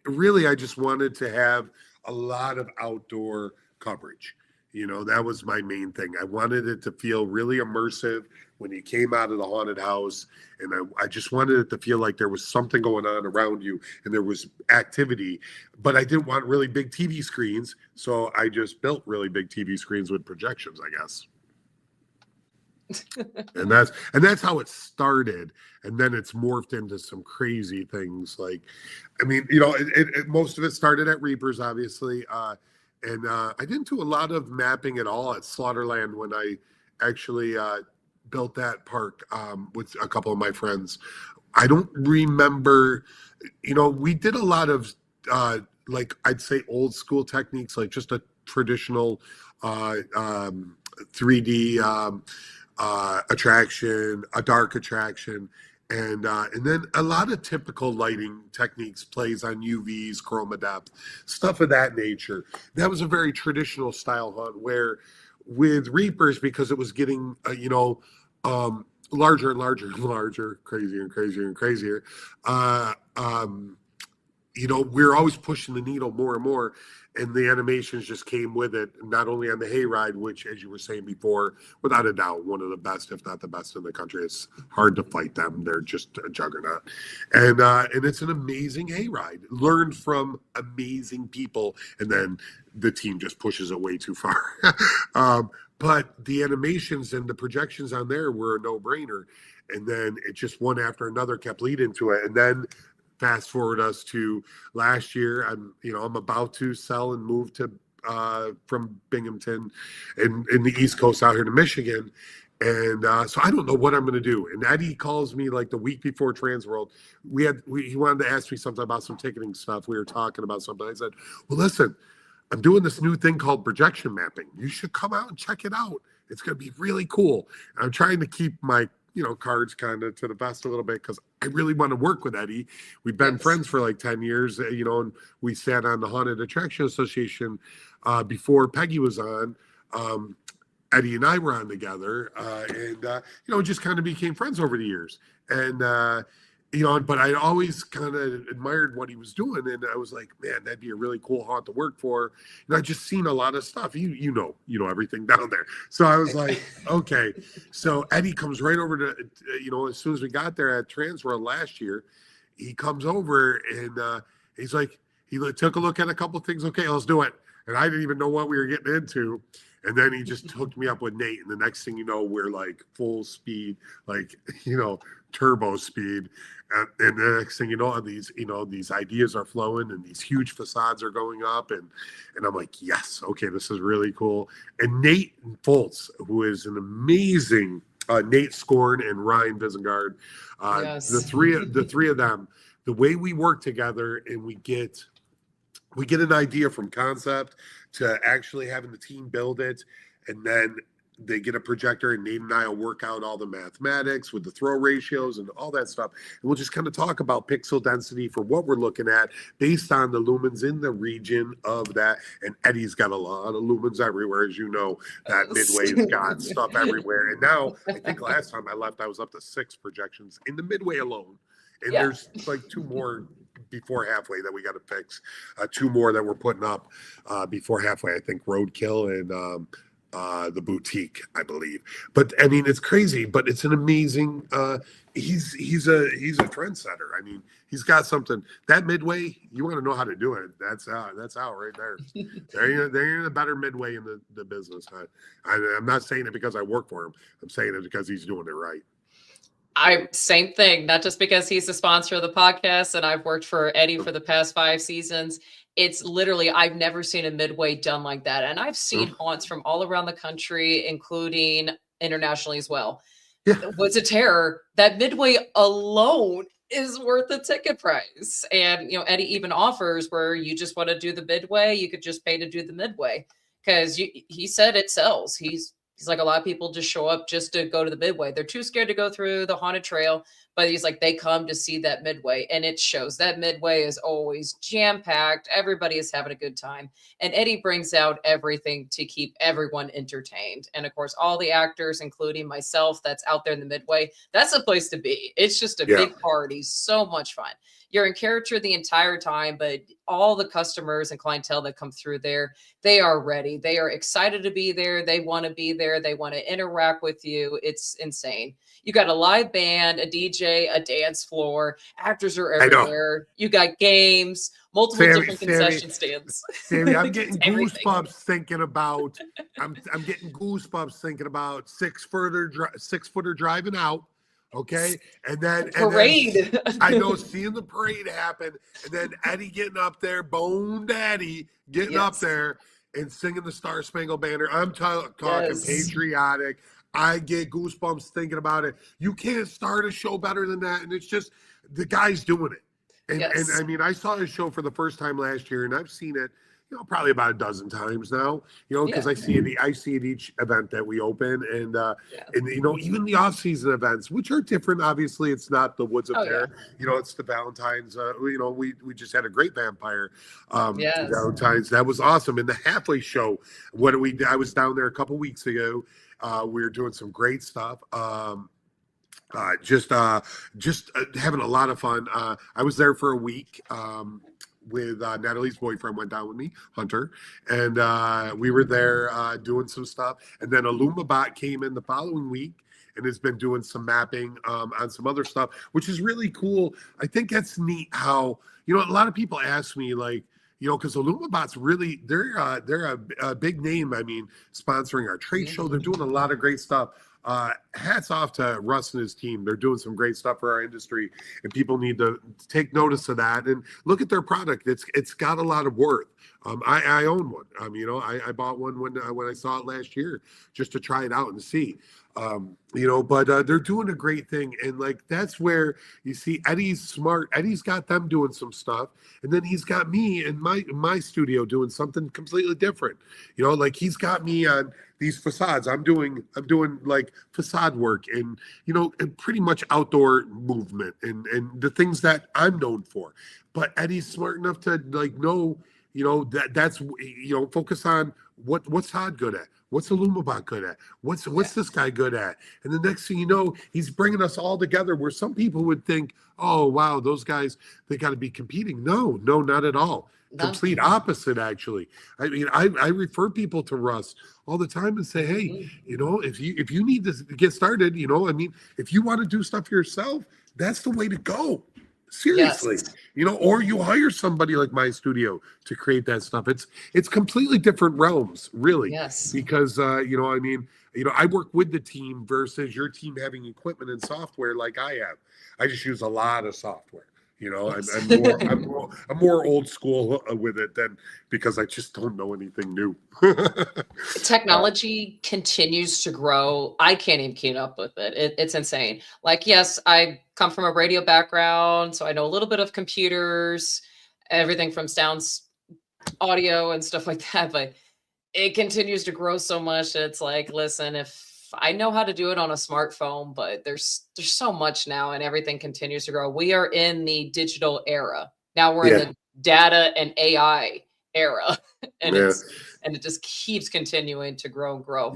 Really, I just wanted to have a lot of outdoor coverage. That was my main thing. I wanted it to feel really immersive when you came out of the haunted house. And I just wanted it to feel like there was something going on around you and there was activity. But I didn't want really big TV screens. So I just built really big TV screens with projections, I guess. and that's how it started. And then it's morphed into some crazy things. Like, most of it started at Reapers, obviously. And I didn't do a lot of mapping at all at Slaughterland when I actually built that park with a couple of my friends. I don't remember, we did a lot of, I'd say old school techniques, like just a traditional 3D attraction, a dark attraction. And then a lot of typical lighting techniques, plays on UVs, chroma depth, stuff of that nature. That was a very traditional style hunt, where with Reapers, because it was getting, larger and larger and larger, crazier and crazier and crazier, we're always pushing the needle more and more. And the animations just came with it, not only on the hayride, which, as you were saying before, without a doubt, one of the best, if not the best in the country. It's hard to fight them. They're just a juggernaut. And it's an amazing hayride. Learned from amazing people, and then the team just pushes it way too far. But the animations and the projections on there were a no-brainer. And then it just one after another kept leading to it. And then fast forward us to last year, I'm about to sell and move to from Binghamton and in the East Coast out here to Michigan. And so I don't know what I'm going to do. And Eddie calls me like the week before Transworld. He wanted to ask me something about some ticketing stuff. We were talking about something. I said, well, listen, I'm doing this new thing called projection mapping. You should come out and check it out. It's going to be really cool. I'm trying to keep my cards kind of to the vest a little bit because I really want to work with Eddie. We've been friends for like 10 years, and we sat on the Haunted Attraction Association before Peggy was on. Eddie and I were on together, and just kind of became friends over the years. And but I always kind of admired what he was doing, and I was like, man, that'd be a really cool haunt to work for. And I just seen a lot of stuff. You know everything down there. So I was like, okay. So Eddie comes right over to, as soon as we got there at Transworld last year, he comes over and he's like, he took a look at a couple of things. Okay, let's do it. And I didn't even know what we were getting into. And then he just hooked me up with Nate. And the next thing you know, we're like full speed, like, turbo speed. And the next thing you know, these ideas are flowing and these huge facades are going up. And I'm like, yes, okay, this is really cool. And Nate Foltz, who is an amazing, Nate Scorn and Ryan Visengard, the three of them, the way we work together and we get an idea from concept to actually having the team build it, and then they get a projector and Nate and I will work out all the mathematics with the throw ratios and all that stuff. And we'll just kind of talk about pixel density for what we're looking at based on the lumens in the region of that. And Eddie's got a lot of lumens everywhere, as you know, that Midway's got stuff everywhere. And now I think last time I left, I was up to 6 projections in the Midway alone. And there's like 2 more before halfway that we got to fix. 2 more that we're putting up before halfway. I think Roadkill and the Boutique, I believe. But I mean, it's crazy, but it's an amazing. He's a trendsetter. I mean, he's got something. That Midway, you want to know how to do it. That's out right there. They're in a better Midway in the business. I'm not saying it because I work for him. I'm saying it because he's doing it right. Same thing, not just because he's the sponsor of the podcast and I've worked for Eddie for the past 5 seasons. It's literally, I've never seen a Midway done like that. And I've seen haunts from all around the country, including internationally as well. Yeah. What's a terror? That Midway alone is worth the ticket price. And, Eddie even offers where you just want to do the Midway, you could just pay to do the Midway. Because he said it sells. He's like, a lot of people just show up just to go to the Midway. They're too scared to go through the haunted trail, but he's like, they come to see that Midway, and it shows. That Midway is always jam-packed. Everybody is having a good time. And Eddie brings out everything to keep everyone entertained. And of course, all the actors, including myself, that's out there in the Midway, that's a place to be. It's just a big party. So much fun. You're in character the entire time, but all the customers and clientele that come through there, they are ready. They are excited to be there. They want to be there. They want to interact with you. It's insane. You got a live band, a DJ, a dance floor. Actors are everywhere. You got games, multiple different concession stands. Sammy, I'm getting goosebumps thinking about. I'm getting goosebumps thinking about 6-footer driving out. Okay, and then parade. I know, seeing the parade happen, and then Eddie getting up there, Bone Daddy getting up there and singing the Star Spangled Banner. I'm talking patriotic. I get goosebumps thinking about it. You can't start a show better than that, and it's just the guy's doing it. And I mean, I saw his show for the first time last year, and I've seen it, probably about a dozen times now, because I see it at each event that we open, and even the off-season events, which are different. Obviously, it's not the Woods of Terror. It's the Valentine's. We just had a great vampire Valentine's. That was awesome. And the halfway show, I was down there a couple weeks ago. We were doing some great stuff. Just having a lot of fun. I was there for a week. With Natalie's boyfriend went down with me, Hunter, and we were there doing some stuff. And then Illumabot came in the following week and has been doing some mapping on some other stuff, which is really cool. I think that's neat how, a lot of people ask me, like, because Illumabot's really, they're a big name. I mean, sponsoring our trade show. They're doing a lot of great stuff. hats off to Russ and his team. They're doing some great stuff for our industry, and people need to take notice of that and look at their product. It's got a lot of worth. I own one. I bought one when I saw it last year just to try it out and see. But they're doing a great thing, and like that's where you see Eddie's smart. Eddie's got them doing some stuff, and then he's got me in my studio doing something completely different. Like he's got me on these facades. I'm doing like facade work and and pretty much outdoor movement and the things that I'm known for. But Eddie's smart enough to like know that's focus on what's Todd good at. What's Illumibot good at? What's this guy good at? And the next thing you know, he's bringing us all together where some people would think, oh, wow, those guys, they got to be competing. No, not at all. No. Complete opposite, actually. I mean, I refer people to Russ all the time and say, hey, if you need to get started, if you want to do stuff yourself, that's the way to go. Seriously, yes. Or you hire somebody like my studio to create that stuff. It's completely different realms, really. Yes. Because I work with the team versus your team having equipment and software like I have. I just use a lot of software. I'm more old school with it than because I just don't know anything new. Technology continues to grow. I can't even keep up with it. It's insane. Like, yes, I come from a radio background, so I know a little bit of computers, everything from sounds, audio and stuff like that, but it continues to grow so much. It's like, listen, if I know how to do it on a smartphone, but there's so much now and everything continues to grow. We are in the digital era. Now we're in the data and AI era. And it just keeps continuing to grow and grow.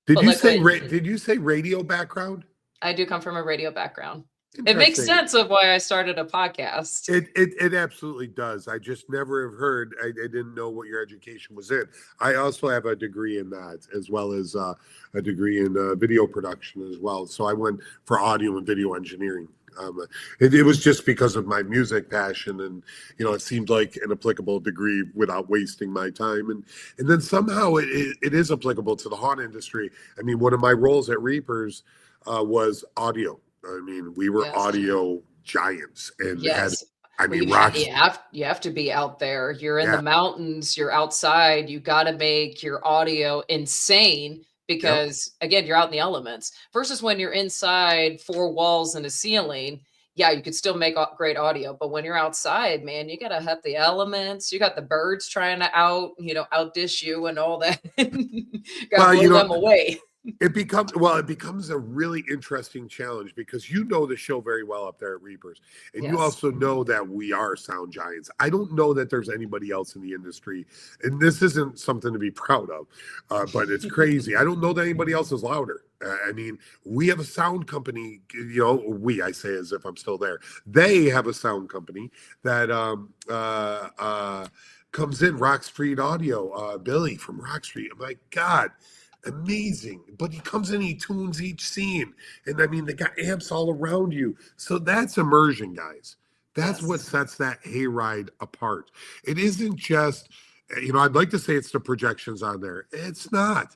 Did you say radio background? I do come from a radio background. It makes sense of why I started a podcast. It absolutely does. I just never have heard. I didn't know what your education was in. I also have a degree in that, as well as a degree in video production as well. So I went for audio and video engineering. It was just because of my music passion, and it seemed like an applicable degree without wasting my time. And then somehow it is applicable to the haunt industry. I mean, one of my roles at Reapers was audio. I mean, we were audio giants, and you have to be out there. You're in the mountains, you're outside. You got to make your audio insane because again, you're out in the elements versus when you're inside four walls and a ceiling. Yeah, you could still make great audio, but when you're outside, man, you got to have the elements. You got the birds trying to outdish you and all that. Got to blow them away. It becomes a really interesting challenge because the show very well up there at Reapers. And you also know that we are sound giants. I don't know that there's anybody else in the industry, and this isn't something to be proud of, but it's crazy. I don't know that anybody else is louder. I mean, we have a sound company, I say as if I'm still there. They have a sound company that comes in, Rock Street Audio, Billy from Rock Street. I'm like, God, amazing. But he comes in, he tunes each scene. And I mean, they got amps all around you. So that's immersion, guys. That's what sets that hayride apart. It isn't just, I'd like to say it's the projections on there. It's not.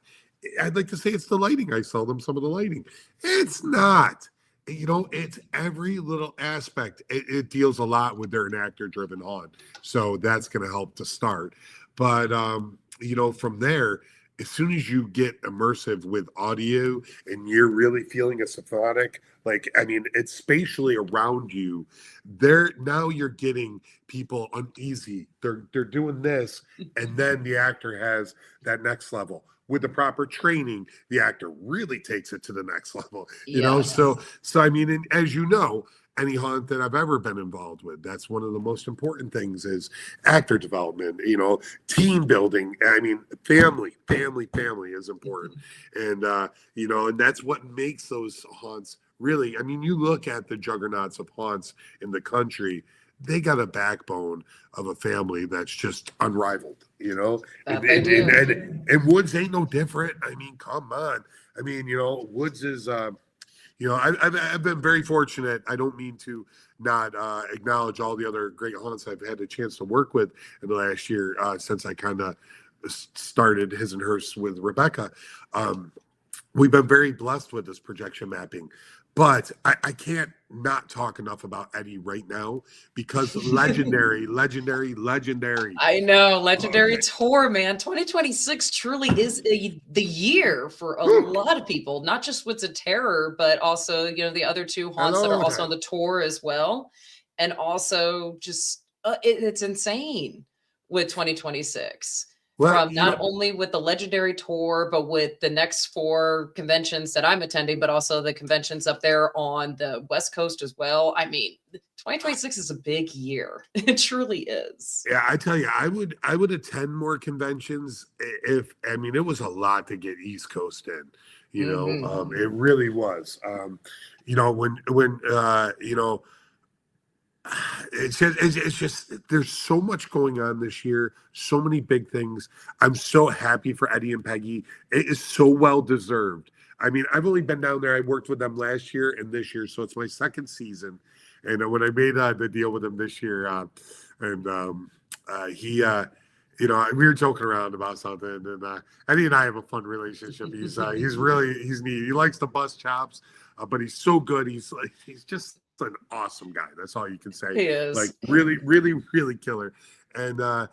I'd like to say it's the lighting. I sell them some of the lighting. It's not. It's every little aspect. It deals a lot with their actor-driven haunt. So that's going to help to start. But, from there, as soon as you get immersive with audio and you're really feeling a symphonic, it's spatially around you, now you're getting people uneasy. They're doing this, and then the actor has that next level. With the proper training, the actor really takes it to the next level. So I mean, and as you know, any haunt that I've ever been involved with, that's one of the most important things is actor development, team building. I mean, family is important. And, and that's what makes those haunts really, I mean, you look at the juggernauts of haunts in the country, they got a backbone of a family that's just unrivaled, and Woods ain't no different. I mean, come on. I mean, Woods is, I've been very fortunate. I don't mean to not acknowledge all the other great haunts I've had a chance to work with in the last year since I kind of started his and hers with Rebecca. we've been very blessed with this projection mapping. But I can't not talk enough about Eddie right now because legendary, legendary, legendary. I know, legendary Okay. tour, man. 2026 truly is the year for a lot of people, not just Woods of Terror, but also, you know, the other two haunts that are Hello also there. on the tour as well. And also just it's insane with 2026 Well, from not only with the legendary tour, but with the next 4 conventions that I'm attending, but also the conventions up there on the West Coast as well. I mean, 2026 is a big year. It truly is. yeah, I tell you, I would attend more conventions if I mean it was a lot to get East Coast in. Mhm. It really was. When it's just there's so much going on this year, so many big things. I'm so happy for Eddie and Peggy. It is so well deserved. I mean, I've only been down there. I worked with them last year and this year, so it's my second season. And when I made the deal with him this year, and he, we were joking around about something, and Eddie and I have a fun relationship. He's neat. He likes to bust chops, but he's so good. He's just an awesome guy. That's all you can say. He is. Like really, really, really killer. And I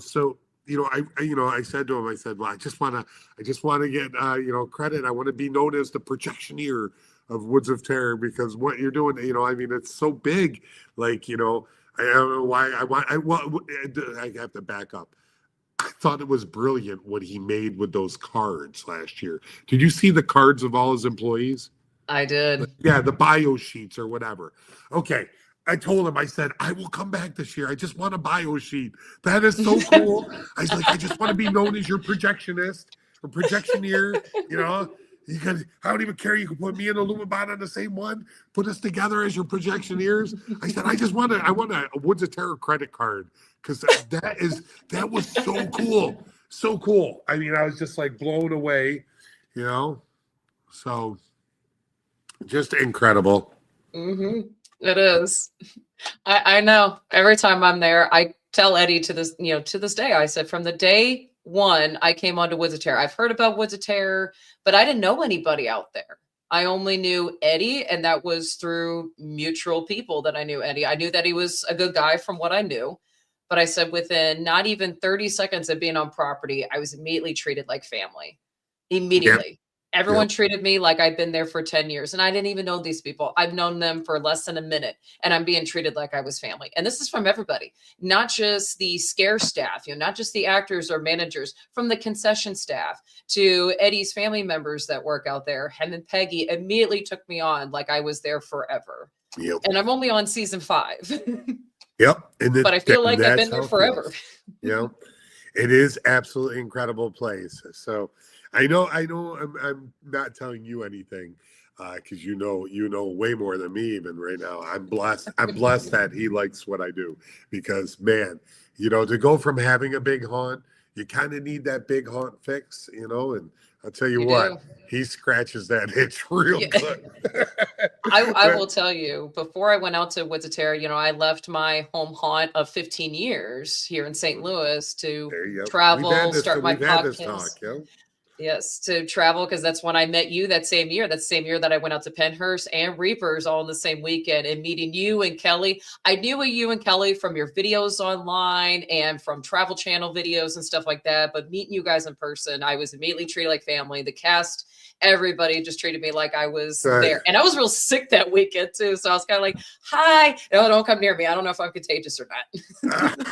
said to him, I said, well, I just want to get credit. I want to be known as the projectioneer of Woods of Terror because what you're doing, I mean, it's so big. Like, I don't know why I have to back up. I thought it was brilliant what he made with those cards last year. Did you see the cards of all his employees? I did. Yeah, the bio sheets or whatever. Okay. I told him, I said, I will come back this year. I just want a bio sheet. That is so cool. I was like, I just want to be known as your projectionist or projectioneer. I don't even care. You can put me and Illumibot on the same one. Put us together as your projectioneers. I said, I want a Woods of Terror credit card because that was so cool. So cool. I mean, I was just like blown away, so just incredible. Mm-hmm. It is. I know. Every time I'm there, I tell Eddie to this day, I said, from the day one I came onto Woods of Terror, I've heard about Woods of Terror, but I didn't know anybody out there. I only knew Eddie, and that was through mutual people that I knew Eddie. I knew that he was a good guy from what I knew, but I said within not even 30 seconds of being on property, I was immediately treated like family. Immediately. Yep. Everyone treated me like I'd been there for 10 years and I didn't even know these people. I've known them for less than a minute and I'm being treated like I was family. And this is from everybody, not just the scare staff, not just the actors or managers, from the concession staff to Eddie's family members that work out there. Him and Peggy immediately took me on like I was there forever. Yep. And I'm only on season 5. Yep. But I feel like I've been there forever. It is absolutely incredible place. So I know I'm not telling you anything because you know way more than me even right now. I'm blessed that he likes what I do because man, to go from having a big haunt, you kind of need that big haunt fix, and I'll tell you what, he scratches that itch real good. I will tell you, before I went out to Woods of Terror, I left my home haunt of 15 years here in St. Louis to travel, start my podcast. Yes, to travel, because that's when I met you that same year. That same year that I went out to Pennhurst and Reapers all in the same weekend, and meeting you and Kelly. I knew you and Kelly from your videos online and from Travel Channel videos and stuff like that. But meeting you guys in person, I was immediately treated like family. The cast, everybody just treated me like I was there. And I was real sick that weekend too. So I was kind of like, hi, no, don't come near me. I don't know if I'm contagious or not.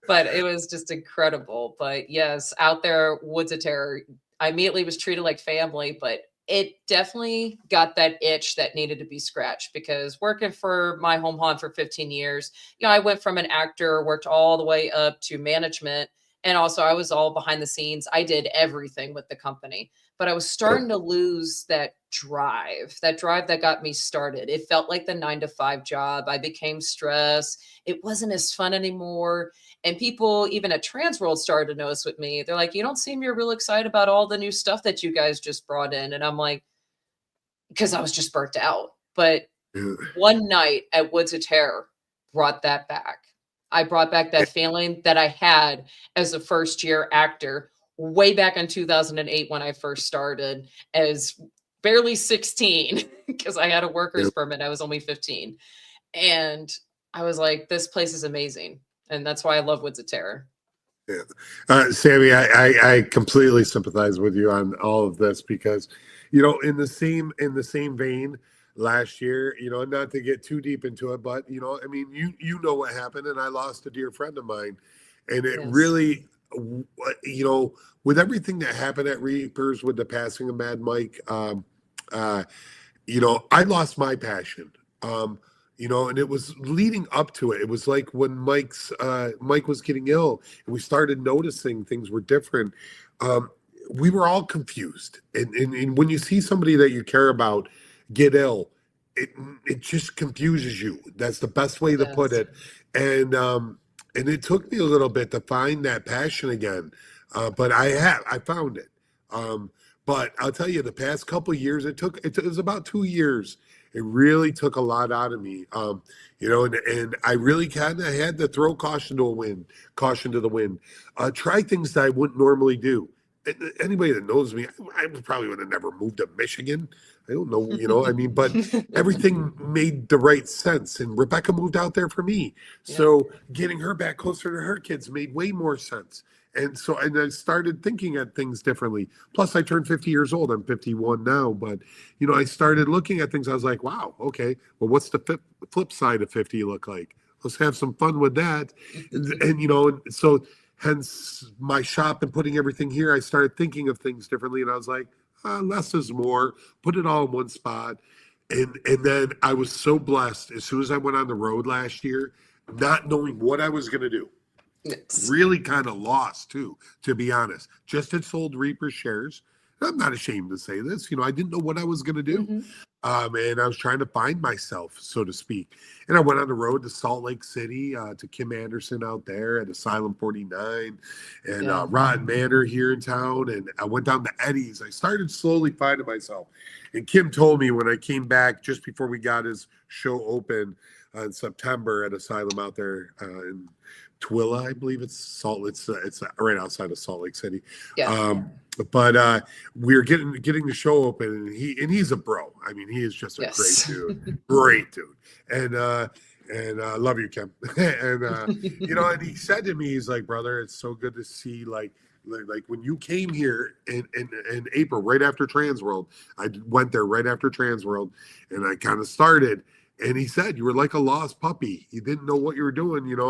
But it was just incredible. But yes, out there, Woods of Terror, I immediately was treated like family, but it definitely got that itch that needed to be scratched, because working for my home haunt for 15 years, I went from an actor, worked all the way up to management. And also I was all behind the scenes. I did everything with the company, but I was starting to lose that drive that got me started. It felt like the 9-to-5 job. I became stressed. It wasn't as fun anymore. And people, even at Transworld, started to notice with me. They're like, you don't seem you're real excited about all the new stuff that you guys just brought in. And I'm like, because I was just burnt out. But one night at Woods of Terror brought that back. I brought back that feeling that I had as a first-year actor way back in 2008 when I first started as barely 16 because I had a worker's Yeah. permit. I was only 15. And I was like, this place is amazing. And that's why I love Woods of Terror. Yeah. Sammy, I completely sympathize with you on all of this because, in the same vein, last year, not to get too deep into it, but I mean, you know what happened, and I lost a dear friend of mine, and it Yes. really, with everything that happened at Reapers with the passing of Mad Mike, uh, I lost my passion. And it was leading up to it. It was like when Mike was getting ill and we started noticing things were different. We were all confused. And when you see somebody that you care about get ill, it just confuses you. That's the best way to put Yes. it. And it took me a little bit to find that passion again. But I found it. But I'll tell you, the past couple of years, it was about 2 years. It really took a lot out of me, and I really kind of had to throw caution to the wind, try things that I wouldn't normally do. Anybody that knows me, I probably would have never moved to Michigan. I don't know, I mean, but everything made the right sense. And Rebecca moved out there for me. Yeah. So getting her back closer to her kids made way more sense. And I started thinking at things differently. Plus, I turned 50 years old. I'm 51 now. But, I started looking at things. I was like, wow, okay, well, what's the flip side of 50 look like? Let's have some fun with that. And so hence my shop and putting everything here, I started thinking of things differently. And I was like, less is more. Put it all in one spot. And then I was so blessed as soon as I went on the road last year, not knowing what I was going to do. Yes. Really kind of lost too, to be honest. Just had sold Reaper shares. I'm not ashamed to say this. I didn't know what I was going to do. And I was trying to find myself, so to speak. And I went on the road to Salt Lake City, to Kim Anderson out there at Asylum 49 and Rod Manor here in town. And I went down to Eddie's. I started slowly finding myself. And Kim told me when I came back just before we got his show open in September at Asylum out there in Twilla, I believe it's right outside of Salt Lake City. Yeah. But we're getting the show open, and he's a bro. I mean, he is just a great dude, and love you, Kim. And and he said to me, he's like, brother, it's so good to see like when you came here in April, right after Transworld. I went there right after Transworld, and I kind of started. And he said, you were like a lost puppy. You didn't know what you were doing, and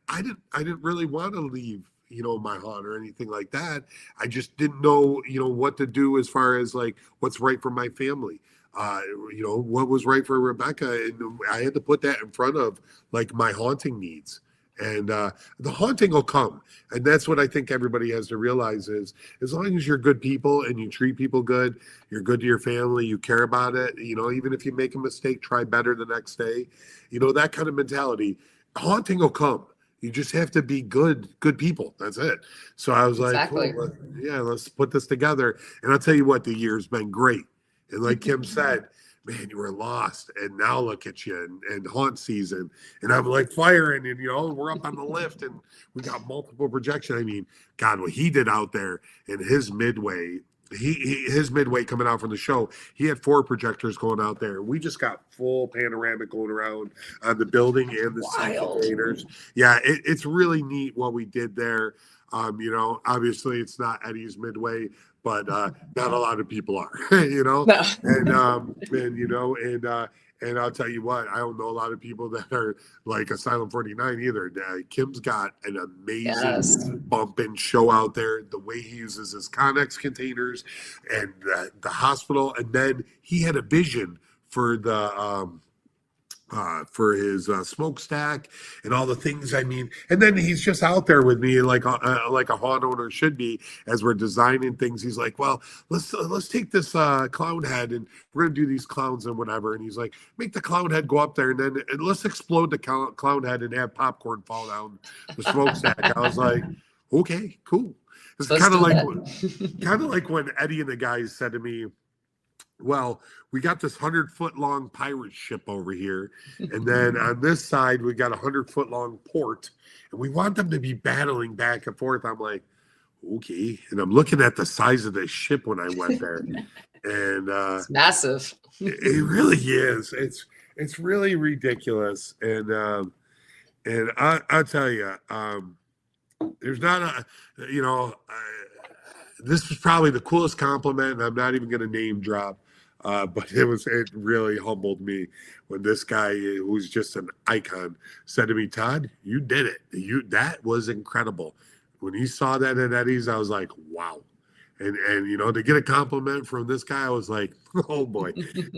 I didn't really want to leave, my haunt or anything like that. I just didn't know, what to do as far as like what's right for my family. What was right for Rebecca. And I had to put that in front of like my haunting needs. And the haunting will come. And that's what I think everybody has to realize is as long as you're good people and you treat people good, you're good to your family, you care about it, even if you make a mistake, try better the next day, that kind of mentality, haunting will come. You just have to be good people. That's it. So I was like, cool, let's put this together. And I'll tell you what, the year's been great. And like Kim said, man, you were lost, and now look at you, and haunt season, and I'm like firing, and we're up on the lift, and we got multiple projection. I mean, God, what he did out there in his midway, his midway coming out from the show, he had 4 projectors going out there. We just got full panoramic going around on the building and the seat containers. Yeah, it's really neat what we did there. Obviously it's not Eddie's midway, but not a lot of people are, No. and I'll tell you what, I don't know a lot of people that are like Asylum 49 either. Kim's got an amazing bump in show out there. The way he uses his Connex containers and the hospital, and then he had a vision for the for his smokestack and all the things. I mean, and then he's just out there with me like a haunt owner should be as we're designing things. He's like, well, let's take this clown head and we're gonna do these clowns and whatever. And he's like, make the clown head go up there and then let's explode the clown head and have popcorn fall down the smokestack. I was like, okay, cool. It's kind of like when Eddie and the guys said to me, well, we got this 100-foot long pirate ship over here, and then on this side we got a 100-foot long port, and we want them to be battling back and forth. I'm like, okay. And I'm looking at the size of the ship when I went there. And It's massive. it really is. It's really ridiculous. And I'll tell you, there's not a, this was probably the coolest compliment, and I'm not even going to name drop, but it really humbled me when this guy, who's just an icon, said to me, "Todd, you did it. That was incredible." When he saw that at Eddie's, I was like, "Wow." And to get a compliment from this guy, I was like, "Oh boy,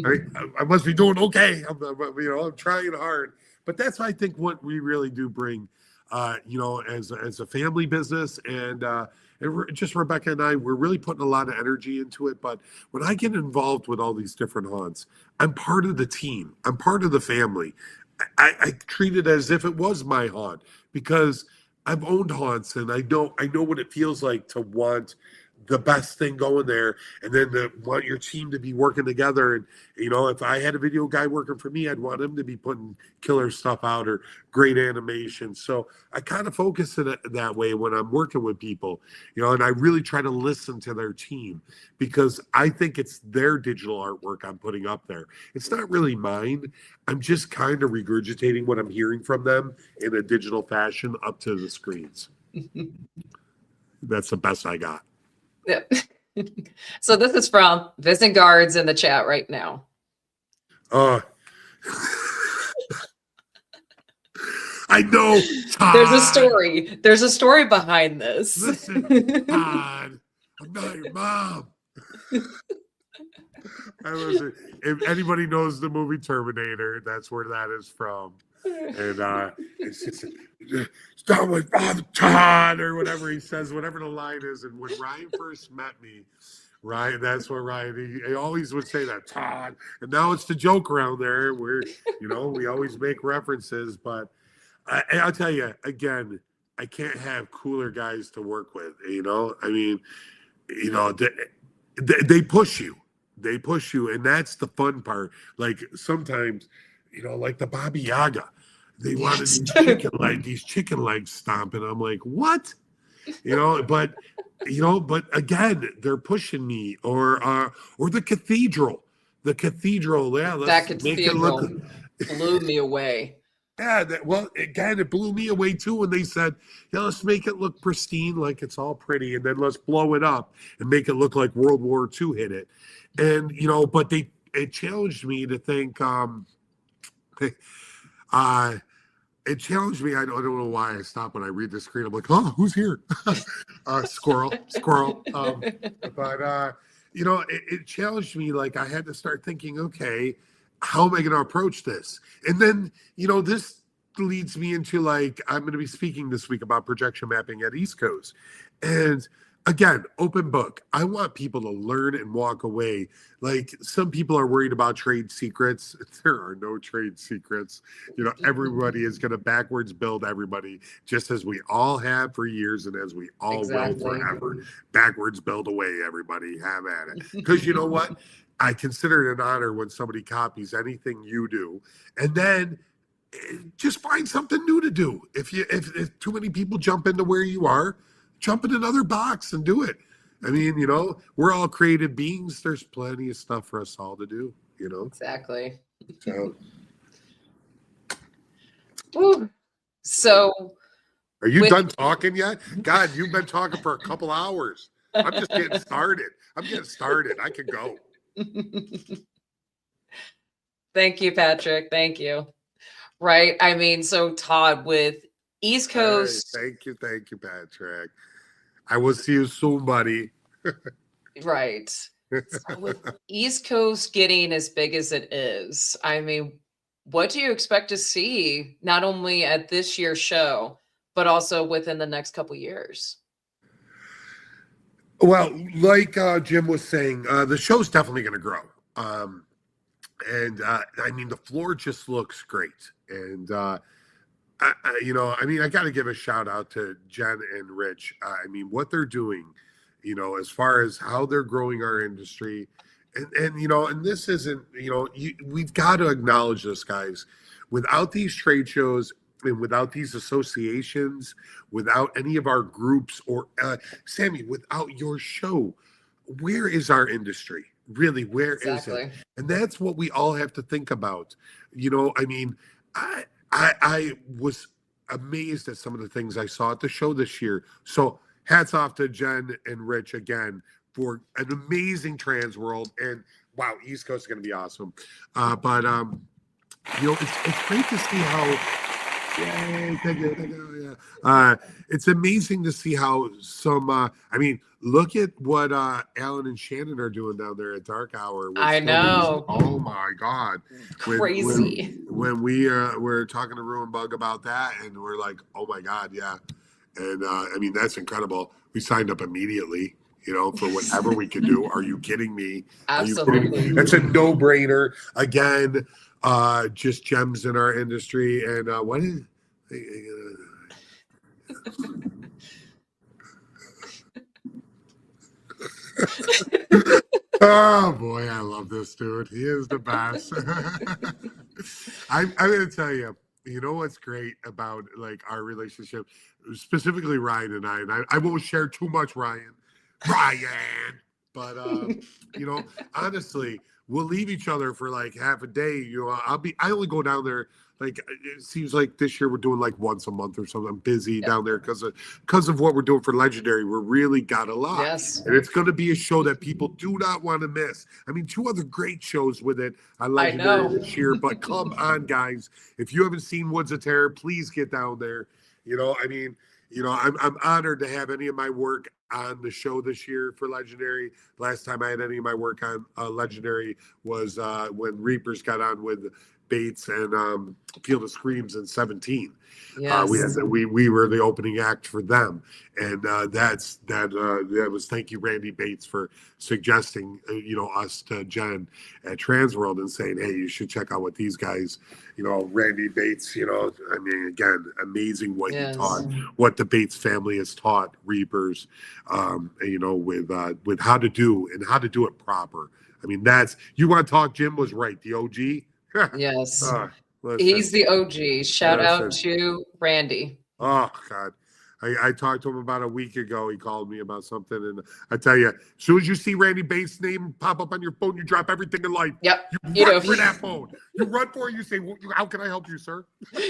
I must be doing okay." I'm trying hard, but that's I think what we really do bring, as a family business, and just Rebecca and I, we're really putting a lot of energy into it. But when I get involved with all these different haunts, I'm part of the team. I'm part of the family. I treat it as if it was my haunt because I've owned haunts, and I know what it feels like to want the best thing going there, and then to want your team to be working together. And if I had a video guy working for me, I'd want him to be putting killer stuff out or great animation. So I kind of focus it that way when I'm working with people, and I really try to listen to their team because I think it's their digital artwork I'm putting up there. It's not really mine. I'm just kind of regurgitating what I'm hearing from them in a digital fashion up to the screens. That's the best I got. Yeah. So this is from Visenguards in the chat right now. I know, Todd. There's a story behind this. Listen, Todd, I'm not your mom. If anybody knows the movie Terminator, that's where that is from. And it's just start with Father Todd or whatever he says, whatever the line is. And when Ryan first met me, that's what Ryan, he always would say that, Todd. And now it's the joke around there where, we always make references. But I'll tell you, again, I can't have cooler guys to work with, I mean, they push you. They push you, and that's the fun part. Like sometimes, like the Baba Yaga, they wanted these chicken legs stomping. I'm like, what? But again, they're pushing me. Or the cathedral. The cathedral, yeah. That make it look blew me away. Yeah, again, it blew me away too when they said, "Yeah, let's make it look pristine, like it's all pretty, and then let's blow it up and make it look like World War II hit it." And but it challenged me to think. It challenged me. I don't know why I stop when I read the screen. I'm like, "Oh, who's here?" Squirrel. But it challenged me. Like I had to start thinking, okay, how am I going to approach this? And then, this leads me into like, I'm going to be speaking this week about projection mapping at East Coast. And again, open book. I want people to learn and walk away. Like some people are worried about trade secrets. There are no trade secrets. Everybody is going to backwards build everybody, just as we all have for years and as we all will forever. Backwards build away, everybody. Have at it. Because you know what? I consider it an honor when somebody copies anything you do, and then just find something new to do. If too many people jump into where you are, jump in another box and do it. I mean, we're all creative beings. There's plenty of stuff for us all to do. Exactly. So, so are you done talking yet? God, you've been talking for a couple hours. I'm just getting started. I can go. Thank you, Patrick. Thank you. Right. I mean, so Todd, with East Coast. Hey, thank you, Patrick. I will see you soon, buddy. Right. So with East Coast getting as big as it is, I mean, what do you expect to see not only at this year's show, but also within the next couple years? Well, like Jim was saying, the show's definitely going to grow. And I mean, the floor just looks great. And, I got to give a shout out to Jen and Rich. I mean, what they're doing, as far as how they're growing our industry. And this isn't, we've got to acknowledge this, guys. Without these trade shows, and without these associations, without any of our groups, or Sammy, without your show, where is our industry? Really, where is it? Exactly. And that's what we all have to think about. You know, I mean, I was amazed at some of the things I saw at the show this year. So hats off to Jen and Rich again for an amazing trans world. And wow, East Coast is going to be awesome. But you know, it's great to see how. Yay, thank you, yeah. It's amazing to see how some. I mean, look at what Alan and Shannon are doing down there at Dark Hour. I know. Oh my God, Crazy. When we were talking to Ruin Bug about that, and we're like, oh my God, yeah. And I mean, that's incredible. We signed up immediately. You know, for whatever we could do. Are you kidding me? Absolutely. That's a no-brainer. Again, just gems in our industry. And what is oh boy, I love this dude. He is the best. I'm gonna tell you, you know what's great about like our relationship, specifically Ryan and I won't share too much, Ryan. But you know, honestly, we'll leave each other for like half a day. You know, I only go down there like it seems like this year we're doing like once a month or something. I'm busy down there because of what we're doing for Legendary. We're really got a lot. Yes. And it's gonna be a show that people do not want to miss. I mean, 2 other great shows with it on Legendary this year, but come on, guys. If you haven't seen Woods of Terror, please get down there. You know, I mean, you know, I'm honored to have any of my work on the show this year for Legendary. Last time I had any of my work on Legendary was when Reapers got on with Bates and Field of Screams in 17. Yes. We were the opening act for them, and that was thank you Randy Bates for suggesting you know us to Jen at Transworld and saying, hey, you should check out what these guys, you know, Randy Bates, you know, I mean, again, amazing what he taught, what the Bates family has taught Reapers, you know, with how to do it proper. I mean, that's you want to talk. Jim was right. The OG. Yes. Listen, He's the OG. Shout out to Randy. Oh God. I talked to him about a week ago. He called me about something, and I tell you, as soon as you see Randy Bates' name pop up on your phone, you drop everything in life. Yep. You run for that phone. You run for it. You say, well, "How can I help you, sir?"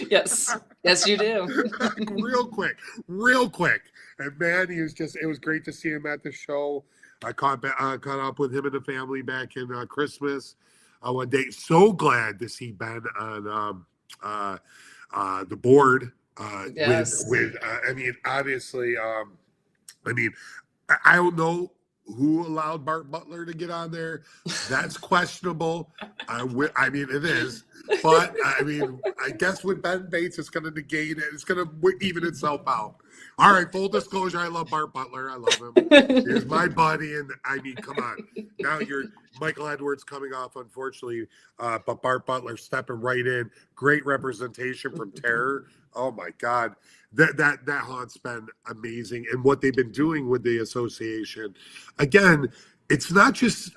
Yes. Yes, you do. real quick. And man, it was great to see him at the show. I caught up with him and the family back in Christmas one day. So glad to see Ben on the board. Yes. I mean, obviously, I mean, I don't know who allowed Bart Butler to get on there. That's questionable. I mean, it is. But, I mean, I guess with Ben Bates, it's going to negate it. It's going to even itself out. All right, full disclosure, I love Bart Butler. I love him. He's my buddy, and I mean, come on. Now you're Michael Edwards coming off, unfortunately, but Bart Butler stepping right in. Great representation from Terror. Oh my God, that haunt's been amazing, and what they've been doing with the association. Again, it's not just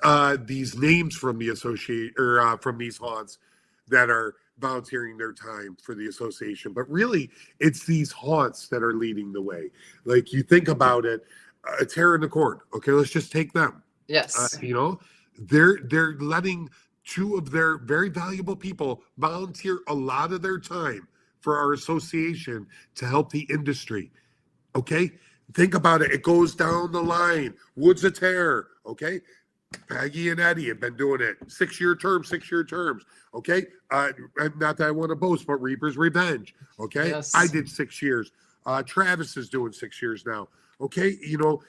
these names from the associate or from these haunts that are volunteering their time for the association, but really it's these haunts that are leading the way. Like you think about it, Terror in the Court. Okay, let's just take them. Yes. You know, they're letting 2 of their very valuable people volunteer a lot of their time for our association to help the industry. Okay, think about it. It goes down the line. Woods of Terror. Okay. Peggy and Eddie have been doing it 6-year terms. Okay. Not that I want to boast, but Reaper's Revenge. Okay. Yes. I did 6 years. Travis is doing 6 years now. Okay. You know,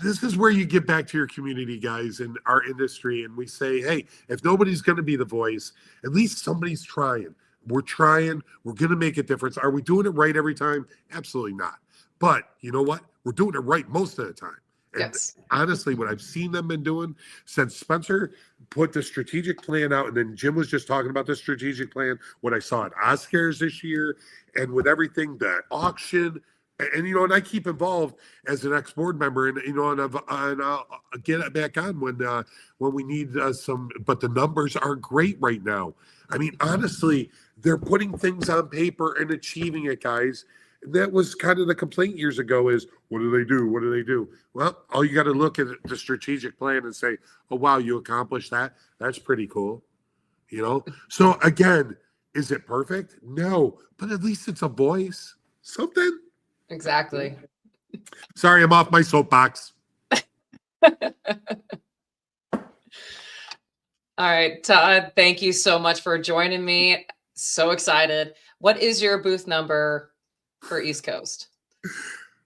this is where you get back to your community, guys, in our industry. And we say, hey, if nobody's going to be the voice, at least somebody's trying. We're trying. We're going to make a difference. Are we doing it right every time? Absolutely not. But you know what? We're doing it right most of the time. And yes. Honestly, what I've seen them been doing since Spencer put the strategic plan out, and then Jim was just talking about the strategic plan, what I saw at Oscars this year, and with everything, the auction, And you know, and I keep involved as an ex-board member, and you know, and I'll get it back on when we need some. But the numbers are great right now. I mean, honestly, they're putting things on paper and achieving it, guys. That was kind of the complaint years ago: is what do they do? What do they do? Well, all you got to look at the strategic plan and say, "Oh wow, you accomplished that. That's pretty cool." You know. So again, is it perfect? No, but at least it's a voice. Something. Exactly. Sorry, I'm off my soapbox. All right, Todd, thank you so much for joining me. So excited. What is your booth number for East Coast?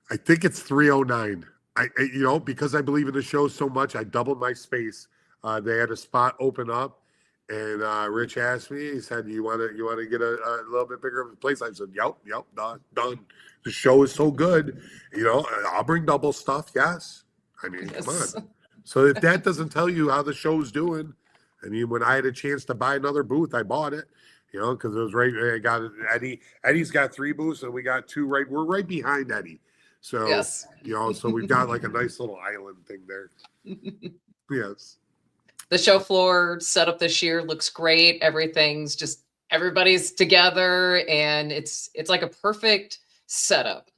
I think it's 309. You know, because I believe in the show so much, I doubled my space. They had a spot open up, and Rich asked me. He said, "You want to get a little bit bigger of a place?" I said, "Yep, done. The show is so good, you know. I'll bring double stuff. Yes, I mean, Yes. come on." So if that doesn't tell you how the show's doing, I mean, when I had a chance to buy another booth, I bought it. You know, because it was right. I got Eddie. Eddie's got 3 booths, and we got 2 right. We're right behind Eddie. So Yes. you know, so we've got like a nice little island thing there. Yes. The show floor setup this year looks great. Everybody's together, and it's like a perfect setup.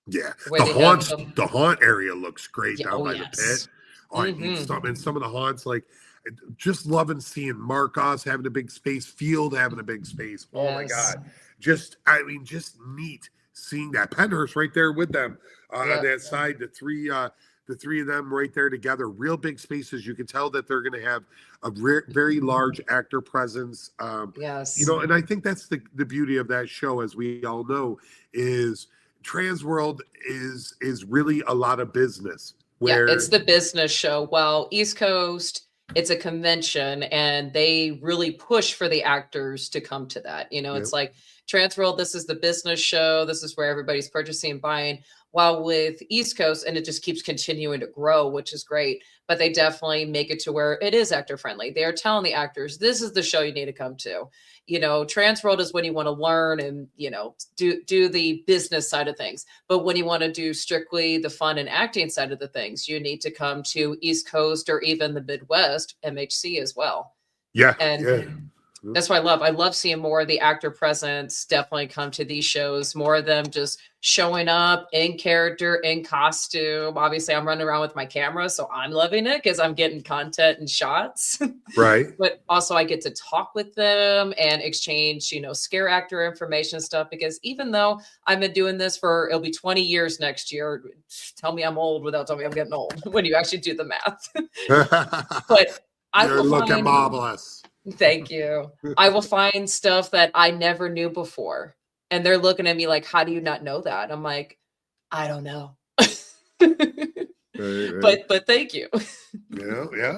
Yeah, The way they have them. the haunt area looks great Yeah, down oh, by yes. the pit. Oh, I mean, some of the haunts, like just loving seeing Marcos having a big space, Field having a big space. Oh my Yes. God, just neat seeing that. Pennhurst right there with them on that side. The three of them right there together, real big spaces. You can tell that they're going to have a very large actor presence. Yes. You know, and I think that's the beauty of that show, as we all know, is Transworld is really a lot of business. Where it's the business show. Well, East Coast, it's a convention, and they really push for the actors to come to that. You know, it's like Transworld, this is the business show. This is where everybody's purchasing and buying. While with East Coast, and it just keeps continuing to grow, which is great. But they definitely make it to where it is actor friendly. They are telling the actors, this is the show you need to come to. You know, Transworld is when you want to learn and, you know, do the business side of things. But when you want to do strictly the fun and acting side of the things, you need to come to East Coast or even the Midwest, MHC as well. Yeah. And that's what I love seeing more of the actor presence definitely come to these shows, more of them just showing up in character, in costume. Obviously, I'm running around with my camera, so I'm loving it because I'm getting content and shots. Right. But also I get to talk with them and exchange, you know, scare actor information stuff, because even though I've been doing this it'll be 20 years next year. Tell me I'm old without telling me I'm getting old when you actually do the math. But You're looking marvelous. Thank you. I will find stuff that I never knew before. And they're looking at me like, how do you not know that? I'm like, I don't know. Right. But thank you. Yeah.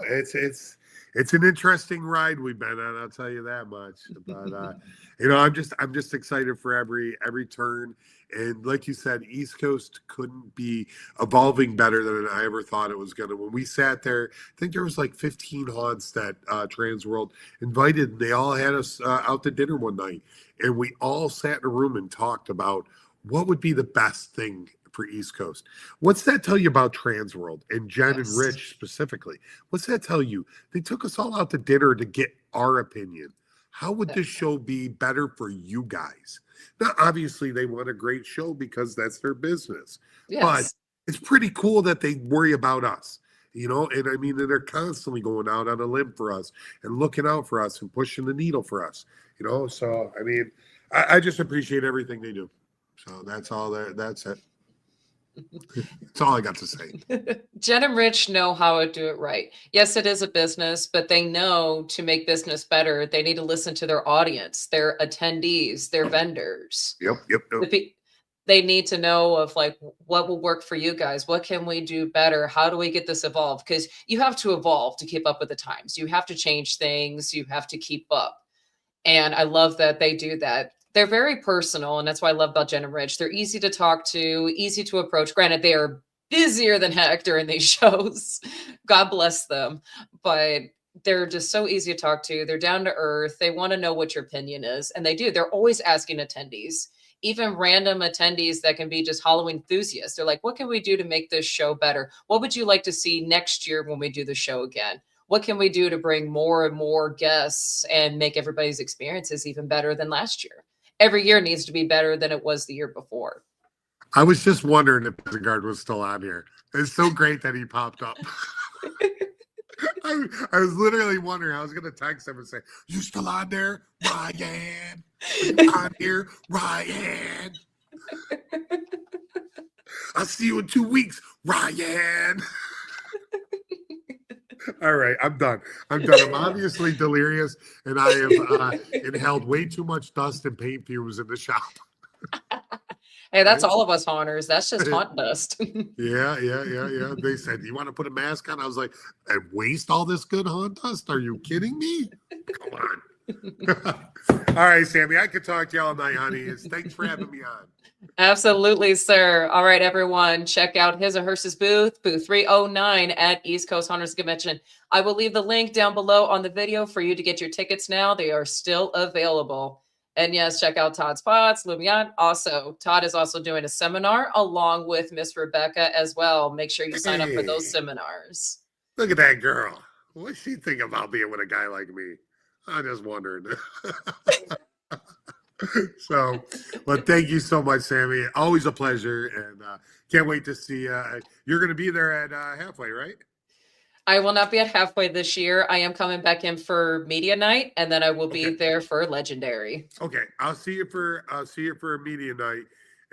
It's an interesting ride we've been on, I'll tell you that much. But you know, I'm just excited for every turn. And like you said, East Coast couldn't be evolving better than I ever thought it was gonna. When we sat there, I think there was like 15 haunts that Transworld invited, and they all had us out to dinner one night, and we all sat in a room and talked about what would be the best thing for East Coast. What's that tell you about Transworld and Jen and Rich specifically? What's that tell you? They took us all out to dinner to get our opinion. How would this show be better for you guys? Now, obviously, they want a great show because that's their business. Yes. But it's pretty cool that they worry about us, you know? And I mean, they're constantly going out on a limb for us and looking out for us and pushing the needle for us, you know? So, I mean, I just appreciate everything they do. So that's all that's it. That's all I got to say. Jen and Rich know how to do it right. Yes, it is a business, but they know to make business better, they need to listen to their audience, their attendees, their vendors. Yep. They need to know of like, what will work for you guys? What can we do better? How do we get this evolved? Because you have to evolve to keep up with the times. You have to change things. You have to keep up. And I love that they do that. They're very personal, and that's what I love about Jen and Rich. They're easy to talk to, easy to approach. Granted, they are busier than heck during these shows. God bless them. But they're just so easy to talk to. They're down to earth. They want to know what your opinion is. And they do. They're always asking attendees, even random attendees that can be just Halloween enthusiasts. They're like, what can we do to make this show better? What would you like to see next year when we do the show again? What can we do to bring more and more guests and make everybody's experiences even better than last year? Every year needs to be better than it was the year before. I was just wondering if Isengard was still on here. It's so great that he popped up. I was literally wondering. I was going to text him and say, "You still on there, Ryan? You on here, Ryan? I'll see you in 2 weeks, Ryan." All right, I'm done. I'm obviously delirious, and I have inhaled way too much dust and paint fumes in the shop. Hey, that's all of us haunters. That's just haunt dust. Yeah. They said, "You want to put a mask on?" I was like, "And waste all this good haunt dust? Are you kidding me? Come on." All right, Sammy, I could talk to you all night, honey. Thanks for having me on. Absolutely, sir. All right, everyone, check out his or Hearse's booth 309 at East Coast Haunters Convention. I will leave the link down below on the video for you to get your tickets now. They are still available. And yes, check out Todd's Spots, Lumion. Also, Todd is also doing a seminar along with Miss Rebecca as well. Make sure you sign up for those seminars. Look at that girl. What's she think about being with a guy like me? I just wondered. So, but thank you so much, Sammy. Always a pleasure, and can't wait to see you. You're going to be there at Halfway, right? I will not be at Halfway this year. I am coming back in for media night, and then I will be there for Legendary. Okay, I'll see you for media night,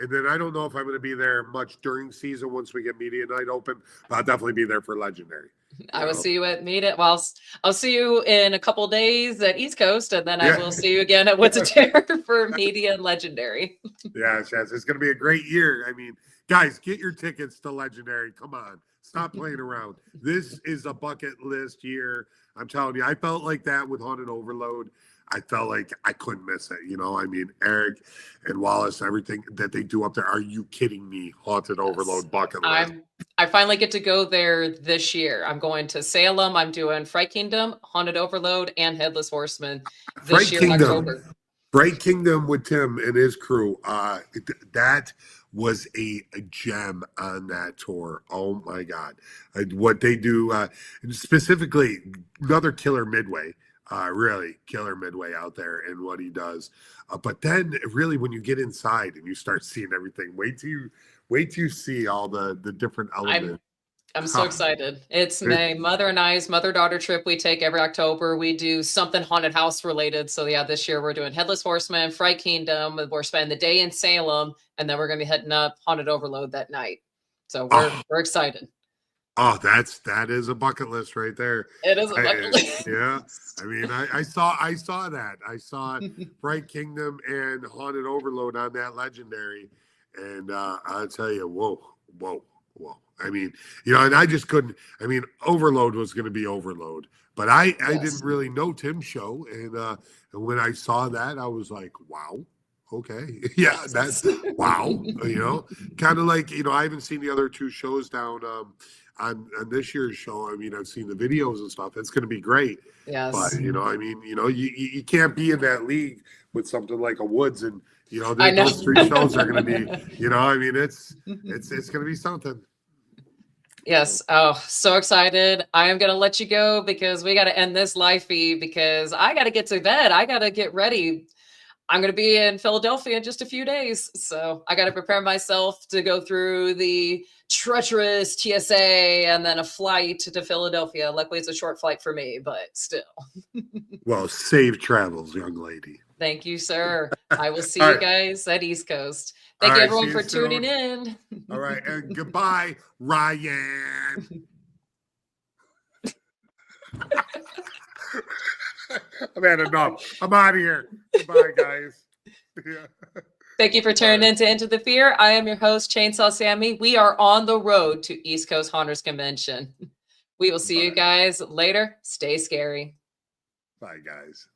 and then I don't know if I'm going to be there much during season once we get media night open. But I'll definitely be there for Legendary. I will see you at media. Well, I'll see you in a couple days at East Coast, and then I will see you again at What's a Terror for media and Legendary. Yes, it's going to be a great year. I mean, guys, get your tickets to Legendary. Come on. Stop playing around. This is a bucket list year. I'm telling you, I felt like that with Haunted Overload. I felt like I couldn't miss it. You know, I mean, Eric and Wallace, everything that they do up there. Are you kidding me? Haunted Overload bucket list. I finally get to go there this year. I'm going to Salem. I'm doing Fright Kingdom, Haunted Overload, and Headless Horseman this year in October. Fright Kingdom with Tim and his crew. That was a gem on that tour. Oh my God. What they do, specifically another killer Midway, really killer Midway out there and what he does. But then really when you get inside and you start seeing everything, wait till you see all the different elements. I'm so excited. It's my mother and I's mother-daughter trip we take every October. We do something haunted house related. So yeah, this year we're doing Headless Horseman, Fright Kingdom. We're spending the day in Salem, and then we're going to be heading up Haunted Overload that night. So we're excited. Oh, that is a bucket list right there. It is a bucket list. Yeah. I mean, I saw that. I saw Fright Kingdom and Haunted Overload on that Legendary. And I'll tell you, whoa. I mean, you know, and I just couldn't. I mean, Overload was going to be Overload, but I didn't really know Tim's show, and when I saw that, I was like, wow, okay, yeah, that's wow, you know, kind of like, you know, I haven't seen the other two shows down on this year's show. I mean, I've seen the videos and stuff. It's going to be great. Yes, but you know, I mean, you know, you can't be in that league with something like a Woods, and you know, those three shows are going to be, you know, I mean, it's going to be something. Yes. Oh, so excited. I am going to let you go because we got to end this live feed because I got to get to bed. I got to get ready. I'm going to be in Philadelphia in just a few days. So I got to prepare myself to go through the treacherous TSA and then a flight to Philadelphia. Luckily, it's a short flight for me, but still. Well, safe travels, young lady. Thank you, sir. I will see you guys at East Coast. Thank you, everyone, for tuning in. All right. And goodbye, Ryan. I've had enough. I'm out of here. Goodbye, guys. Thank you for tuning in to Into the Fear. I am your host, Chainsaw Sammy. We are on the road to East Coast Haunters Convention. We will see you guys later. Stay scary. Bye, guys.